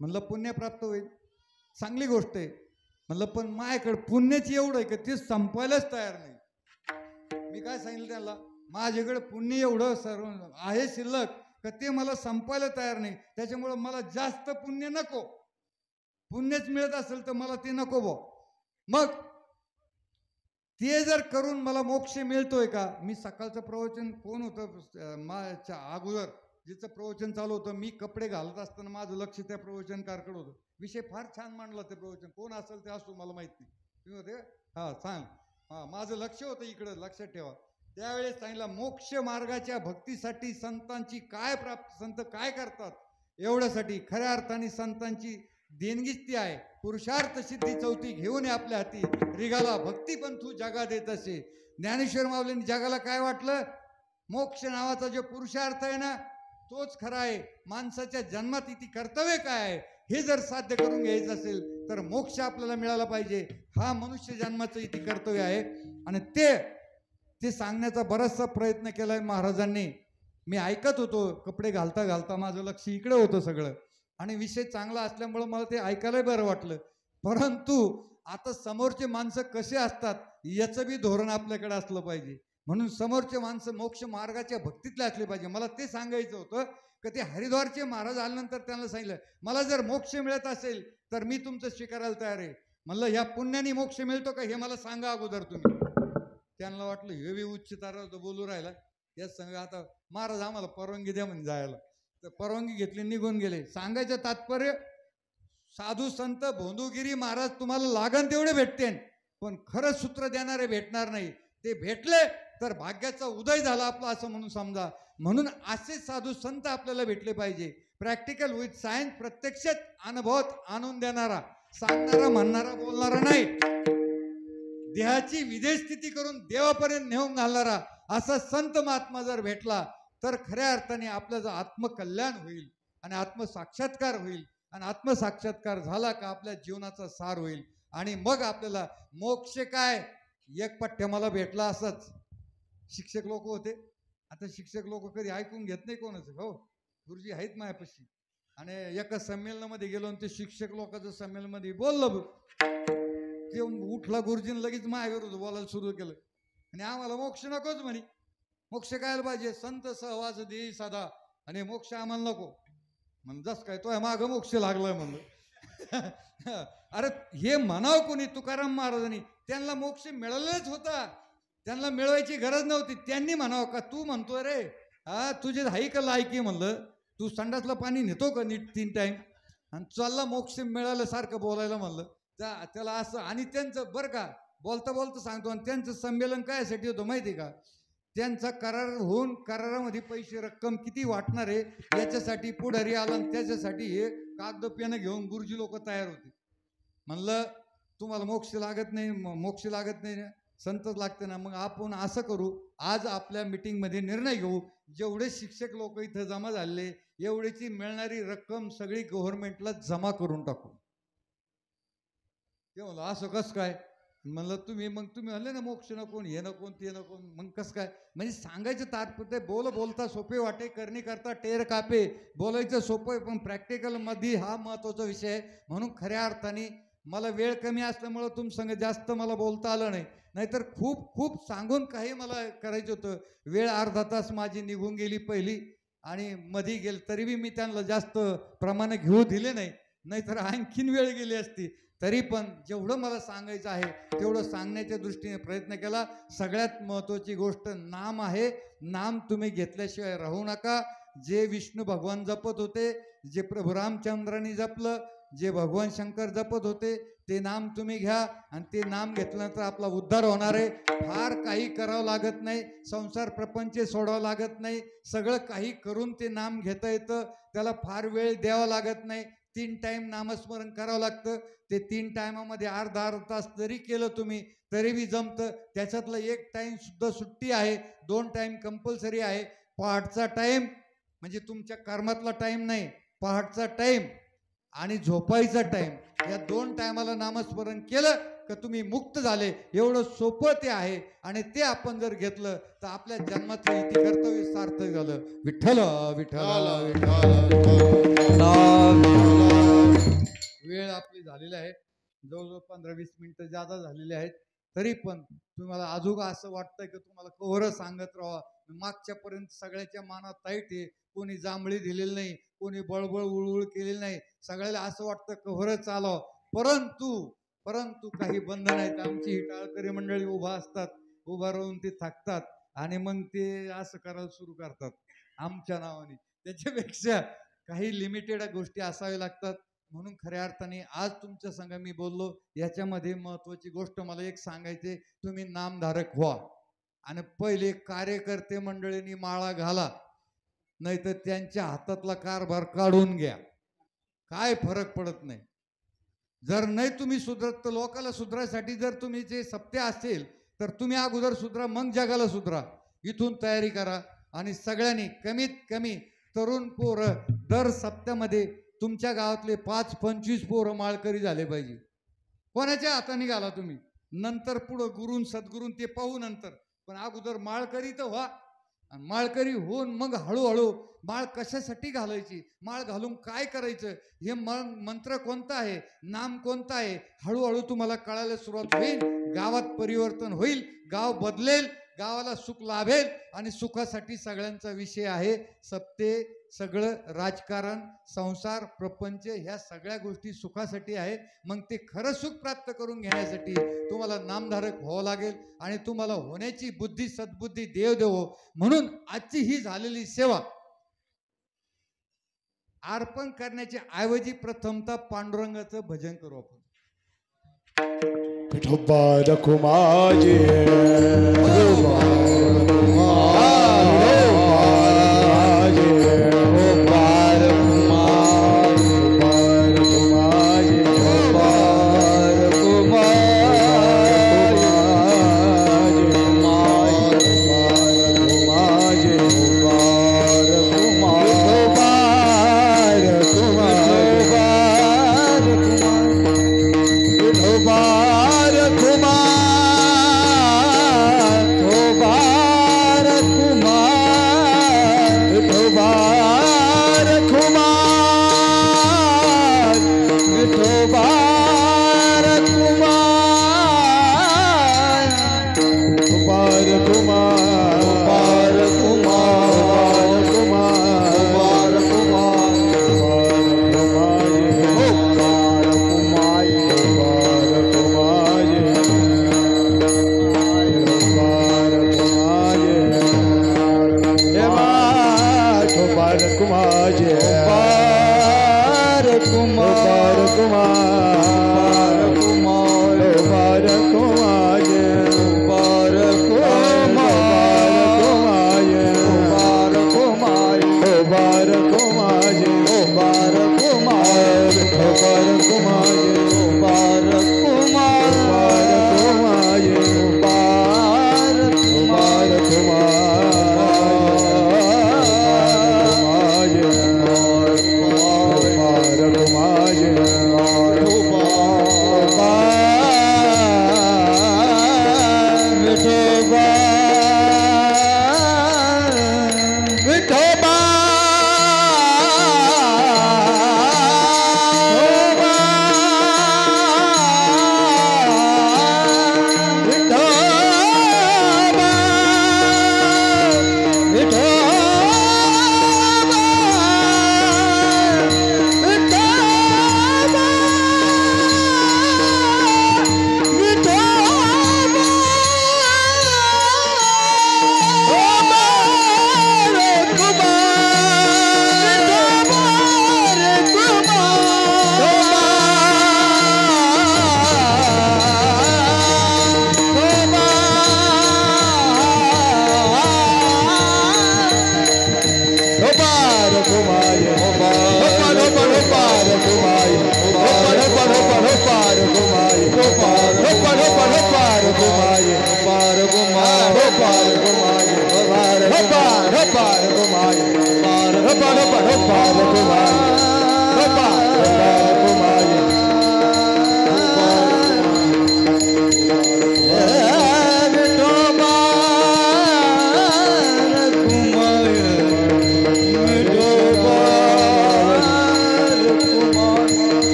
म्हणलं पुण्य प्राप्त होईल, चांगली गोष्ट आहे. म्हणलं पण माझ्याकडे पुण्याची एवढं आहे का ते संपायलाच तयार नाही. मी काय सांगितलं त्याला, माझ्याकडे पुण्य एवढं सर्व आहे शिल्लक का ते मला संपायला तयार नाही. त्याच्यामुळं मला जास्त पुण्य नको. पुण्यच मिळत असेल तर मला ते नको बो. मग ते जर करून मला मोक्ष मिळतोय का? मी सकाळचं प्रवचन कोण होतं माझ्या अगोदर जिचं प्रवचन चालू होतं, मी कपडे घालत असताना माझं लक्ष त्या प्रवचनकारकडे होतं. विषय फार छान मांडला. ते प्रवचन कोण असेल ते असो मला माहित नाही. तुम्ही होते? हा, सांग. हा, माझं लक्ष होतं इकडं. लक्षात ठेवा. त्यावेळेस सांगितलं मोक्ष मार्गाच्या भक्तीसाठी संतांची काय संत काय करतात एवढ्यासाठी खऱ्या अर्थाने संतांची देणगीच ती आहे. पुरुषार्थ सिद्धी 4 घेऊन आपल्या हाती, रिगाला भक्ती पण तू जगा देत असे. ज्ञानेश्वर माऊलींनी जगाला काय वाटलं? मोक्ष नावाचा जो पुरुषार्थ आहे ना तोच खरा आहे. माणसाच्या जन्मात इथे कर्तव्य काय आहे हे जर साध्य करून घ्यायचं असेल तर मोक्ष आपल्याला मिळाला पाहिजे. हा मनुष्य जन्माचं इथे कर्तव्य आहे. आणि ते सांगण्याचा बराचसा प्रयत्न केलाय महाराजांनी. मी ऐकत होतो, कपडे घालता घालता माझं लक्ष इकडे होतं सगळं, आणि विषय चांगला असल्यामुळं मला ते ऐकायला बरं वाटलं. परंतु आता समोरचे माणसं कसे असतात याचं बी धोरण आपल्याकडे असलं पाहिजे. म्हणून समोरचे माणसं मोक्ष मार्गाच्या भक्तीतले असले पाहिजे. मला ते सांगायचं होतं की ते हरिद्वारचे महाराज आल्यानंतर त्यांना सांगितलं, मला जर मोक्ष मिळत असेल तर मी तुमचं स्वीकारायला तयार आहे. म्हणलं ह्या पुण्याने मोक्ष मिळतो का हे मला सांगा अगोदर तुम्ही. त्यांना वाटलं हे बी उच्च तारा बोलू राहिला, याच सांगा आता महाराज आम्हाला परवानगी द्या म्हणजे जायला. तर परवानगी घेतली, निघून गेले. सांगायचं तात्पर्य, साधू संत भोंदूगिरी महाराज तुम्हाला लागन तेवढे भेटते, पण खरंच सूत्र देणारे भेटणार नाही. ते भेटले तर भाग्याचा उदय झाला आपला असं म्हणून समजा. म्हणून असे साधू संत आपल्याला भेटले पाहिजे. प्रॅक्टिकल विथ सायन्स, प्रत्यक्षात अनुभवात आणून देणारा, सांगणारा म्हणणारा बोलणारा नाही, देहाची विदेश स्थिती करून देवापर्यंत नेऊन घालणारा असा संत महात्मा जर भेटला तर खऱ्या अर्थाने आपलं आत्मकल्याण होईल आणि आत्मसाक्षात्कार होईल. आणि आत्मसाक्षात्कार झाला का आपल्या जीवनाचा सार होईल. आणि मग आपल्याला मोक्ष काय एक पठ्य मला भेटला. असंच शिक्षक लोक होते. आता शिक्षक लोक कधी ऐकून घेत नाही कोणाचं. हो, गुरुजी आहेत माझ्यापाशी. आणि एका संमेलनामध्ये गेलो आणि ते शिक्षक लोकांचं संमेलनामध्ये बोललं, ते उठला गुरुजीनं लगेच माझ्याविरुद्ध बोलायला सुरू केलं. आणि आम्हाला मोक्ष नकोच म्हणे. मोक्ष कायला पाहिजे, संत सहवास दे सदा, आणि मोक्ष आम्हाला नको. म्हणून जस काय तो मागं मोक्ष लागलाय म्हणलं. अरे हे म्हणाव कोणी, तुकाराम महाराजांनी. त्यांना मोक्ष मिळालेच होता, त्यांना मिळवायची गरज नव्हती. त्यांनी म्हणावं का तू म्हणतोय रे, हा तुझे हाई का लायकी म्हणलं, तू संडासला पाणी नेतो का नीट 3 टाइम, आणि चालला मोक्ष मिळाल्यासारखं बोलायला म्हणलं. त्याला असं. आणि त्यांचं बरं का बोलता बोलता सांगतो, आणि त्यांचं संमेलन कायसाठी होतं माहिती का, त्यांचा करार होऊन करारामध्ये पैसे रक्कम किती वाटणार आहे याच्यासाठी पुढारी आला, आणि त्याच्यासाठी हे कागद पेनं घेऊन गुरुजी लोक तयार होते. म्हणलं तुम्हाला मोक्ष लागत नाही, मोक्ष लागत नाही, संतच लागते ना. मग आपण असं करू, आज आपल्या मीटिंगमध्ये निर्णय घेऊ, जेवढे शिक्षक लोक इथं जमा झाले एवढीची मिळणारी रक्कम सगळी गव्हर्नमेंटला जमा करून टाकू. ते म्हणलं असं कसं काय. म्हणलं तुम्ही म्हणले ना मोक्ष नको, हे नको ते नको, मग कसं काय. म्हणजे सांगायचं तात्पर्य, बोलता सोपे वाटे, करणे करता टेर कापे. बोलायचं सोपं आहे पण प्रॅक्टिकल मध्ये हा महत्वाचा विषय आहे. म्हणून खऱ्या अर्थाने मला वेळ कमी असल्यामुळं तुमसंग जास्त मला बोलता आलं नाही, नाहीतर खूप सांगून काही मला करायचं होतं. वेळ अर्धा तास माझी निघून गेली पहिली, आणि मध्ये गेल तरी बी मी त्यांना जास्त प्रमाणे घेऊ दिले नाही, नाहीतर आणखीन वेळ गेली असती. तरी पण जेवढं मला सांगायचं आहे तेवढं सांगण्याच्या दृष्टीने प्रयत्न केला. सगळ्यात महत्त्वाची गोष्ट नाम आहे. नाम तुम्ही घेतल्याशिवाय राहू नका. जे विष्णू भगवान जपत होते, जे प्रभू रामचंद्रांनी जपलं, जे भगवान शंकर जपत होते, ते नाम तुम्ही घ्या. आणि ते नाम घेतल्यानंतर आपला उद्धार होणार आहे. फार काही करावं लागत नाही, संसार प्रपंच सोडावं लागत नाही, सगळं काही करून ते नाम घेता येतं. त्याला फार वेळ द्यावा लागत नाही. 3 टाइम नामस्मरण करावं लागतं. ते 3 टायमामध्ये अर्धा तास जरी केलं तुम्ही तरी बी जमतं. त्याच्यातलं 1 टाइम सुद्धा सुट्टी आहे, 2 टाइम कंपल्सरी आहे. पहाटचा टाइम म्हणजे तुमच्या कर्मातला टाइम नाही, पहाटचा टाइम आणि झोपायचा टाइम, या 2 टायमाला नामस्मरण केलं का तुम्ही मुक्त झाले. एवढं सोपं ते आहे. आणि ते आपण जर घेतलं तर आपल्या जन्माचं इथे कर्तव्य सार्थक झालं. विठ्ठल विठ्ठल विठ्ठल. वेळ आपली झालेली आहे, जवळजवळ 15-20 मिनिटं जादा झालेली आहेत. तरी पण तुम्हाला अजून असं वाटतंय की तुम्हाला कव्हर सांगत राहा. मागच्यापर्यंत सगळ्याच्या मनात ताईट आहे, कोणी जांभळी दिलेली नाही, कोणी बळबळ उळउळ केलेली नाही. सगळ्याला असं वाटतं कव्हर चालव. परंतु काही बंधन आहेत. आमची ही टाळकरी मंडळी उभा असतात, उभा राहून ते थकतात आणि मग ते असं करायला सुरू करतात आमच्या नावाने. त्याच्यापेक्षा काही लिमिटेड गोष्टी असाव्या लागतात. म्हणून खऱ्या अर्थाने आज तुमच्या संग मी बोललो. याच्यामध्ये महत्वाची गोष्ट मला एक सांगायचे, तुम्ही नामधारक व्हा. आणि पहिले कार्यकर्ते मंडळींनी माळा घाला, नाहीतर त्यांच्या हातातला कारभार काढून घ्या, काय फरक पडत नाही. जर नाही तुम्ही सुधरत तर लोकाला सुधरायसाठी जर तुम्ही जे सत्य असेल तर तुम्ही अगोदर सुधरा, मग जगाला सुधरा. इथून तयारी करा. आणि सगळ्यांनी कमीत कमी तरुण पोरं दर सप्त्यामध्ये तुमच्या गावातले 5-25 पोरं माळकरी झाले पाहिजे. कोणाच्या हाताने घाला तुम्ही, नंतर पुढं गुरून सद्गुरून ते पाहू नंतर, पण अगोदर माळकरी तर व्हा. आणि माळकरी होऊन मग हळूहळू माळ कशासाठी घालायची, माळ घालून काय करायचं, हे मंत्र कोणता आहे, नाम कोणता आहे, हळूहळू तुम्हाला कळायला सुरुवात होईल. गावात परिवर्तन होईल, गाव बदलेल, गावाला सुख लाभेल. आणि सुखासाठी सगळ्यांचा विषय आहे. सप्ते सगळं राजकारण, संसार, प्रपंच ह्या सगळ्या गोष्टी सुखासाठी आहेत. मग ते खरं सुख प्राप्त करून घेण्यासाठी तुम्हाला नामधारक व्हावं लागेल. आणि तुम्हाला होण्याची बुद्धी सद्बुद्धी देव देवो. म्हणून आजची ही झालेली सेवा अर्पण करण्याच्या ऐवजी प्रथमतः पांडुरंगाचं भजन करू आपण. विठोबा रखुमाजी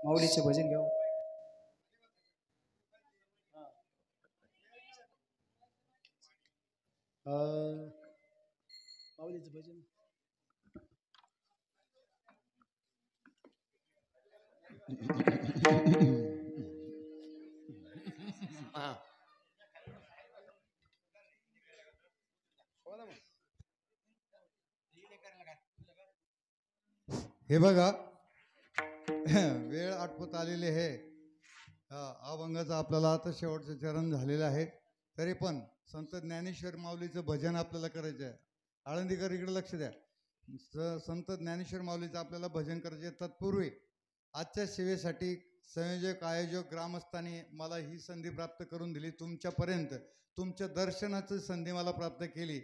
माऊलीचे भजन घेऊ. माऊलीचं भजन. हे बघा वेळ आटपत आलेली आहे. अभंगाचं आपल्याला आता शेवटचं चरण झालेलं आहे. तरी पण संत ज्ञानेश्वर माऊलीचं भजन आपल्याला करायचं आहे. आळंदीकर इकडे लक्ष द्या. संत ज्ञानेश्वर माऊलीचं आपल्याला भजन करायचे. तत्पूर्वी आजच्या सेवेसाठी संयोजक आयोजक ग्रामस्थांनी मला ही संधी प्राप्त करून दिली. तुमच्यापर्यंत तुमच्या दर्शनाची संधी मला प्राप्त केली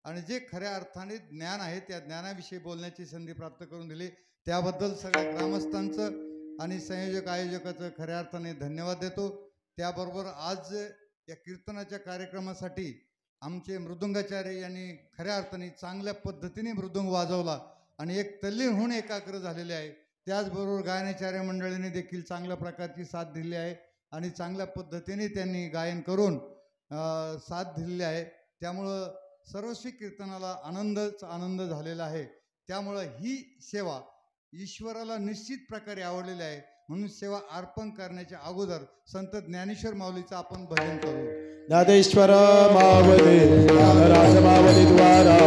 आणि जे खऱ्या अर्थाने ज्ञान आहे त्या ज्ञानाविषयी बोलण्याची संधी प्राप्त करून दिली. त्याबद्दल सगळ्या ग्रामस्थांचं आणि संयोजक आयोजकाचं खऱ्या अर्थाने धन्यवाद देतो. त्याबरोबर आज या कीर्तनाच्या कार्यक्रमासाठी आमचे मृदुंगाचार्य यांनी खऱ्या अर्थाने चांगल्या पद्धतीने मृदुंग वाजवला आणि एक तल्लीन होऊन एकाग्र झालेले आहे. त्याचबरोबर गायनाचार्य मंडळीने देखील चांगल्या प्रकारची साथ दिली आहे आणि चांगल्या पद्धतीने त्यांनी गायन करून साथ दिलेली आहे. त्यामुळं सर्वस्वी कीर्तनाला आनंद झालेला आहे. त्यामुळं ही सेवा ईश्वराला निश्चित प्रकारे आवडलेली आहे. म्हणून सेवा अर्पण करण्याच्या अगोदर संत ज्ञानेश्वर माऊलीचं आपण भजन करू. ज्ञानेश्वर माऊली राज माऊली द्वारा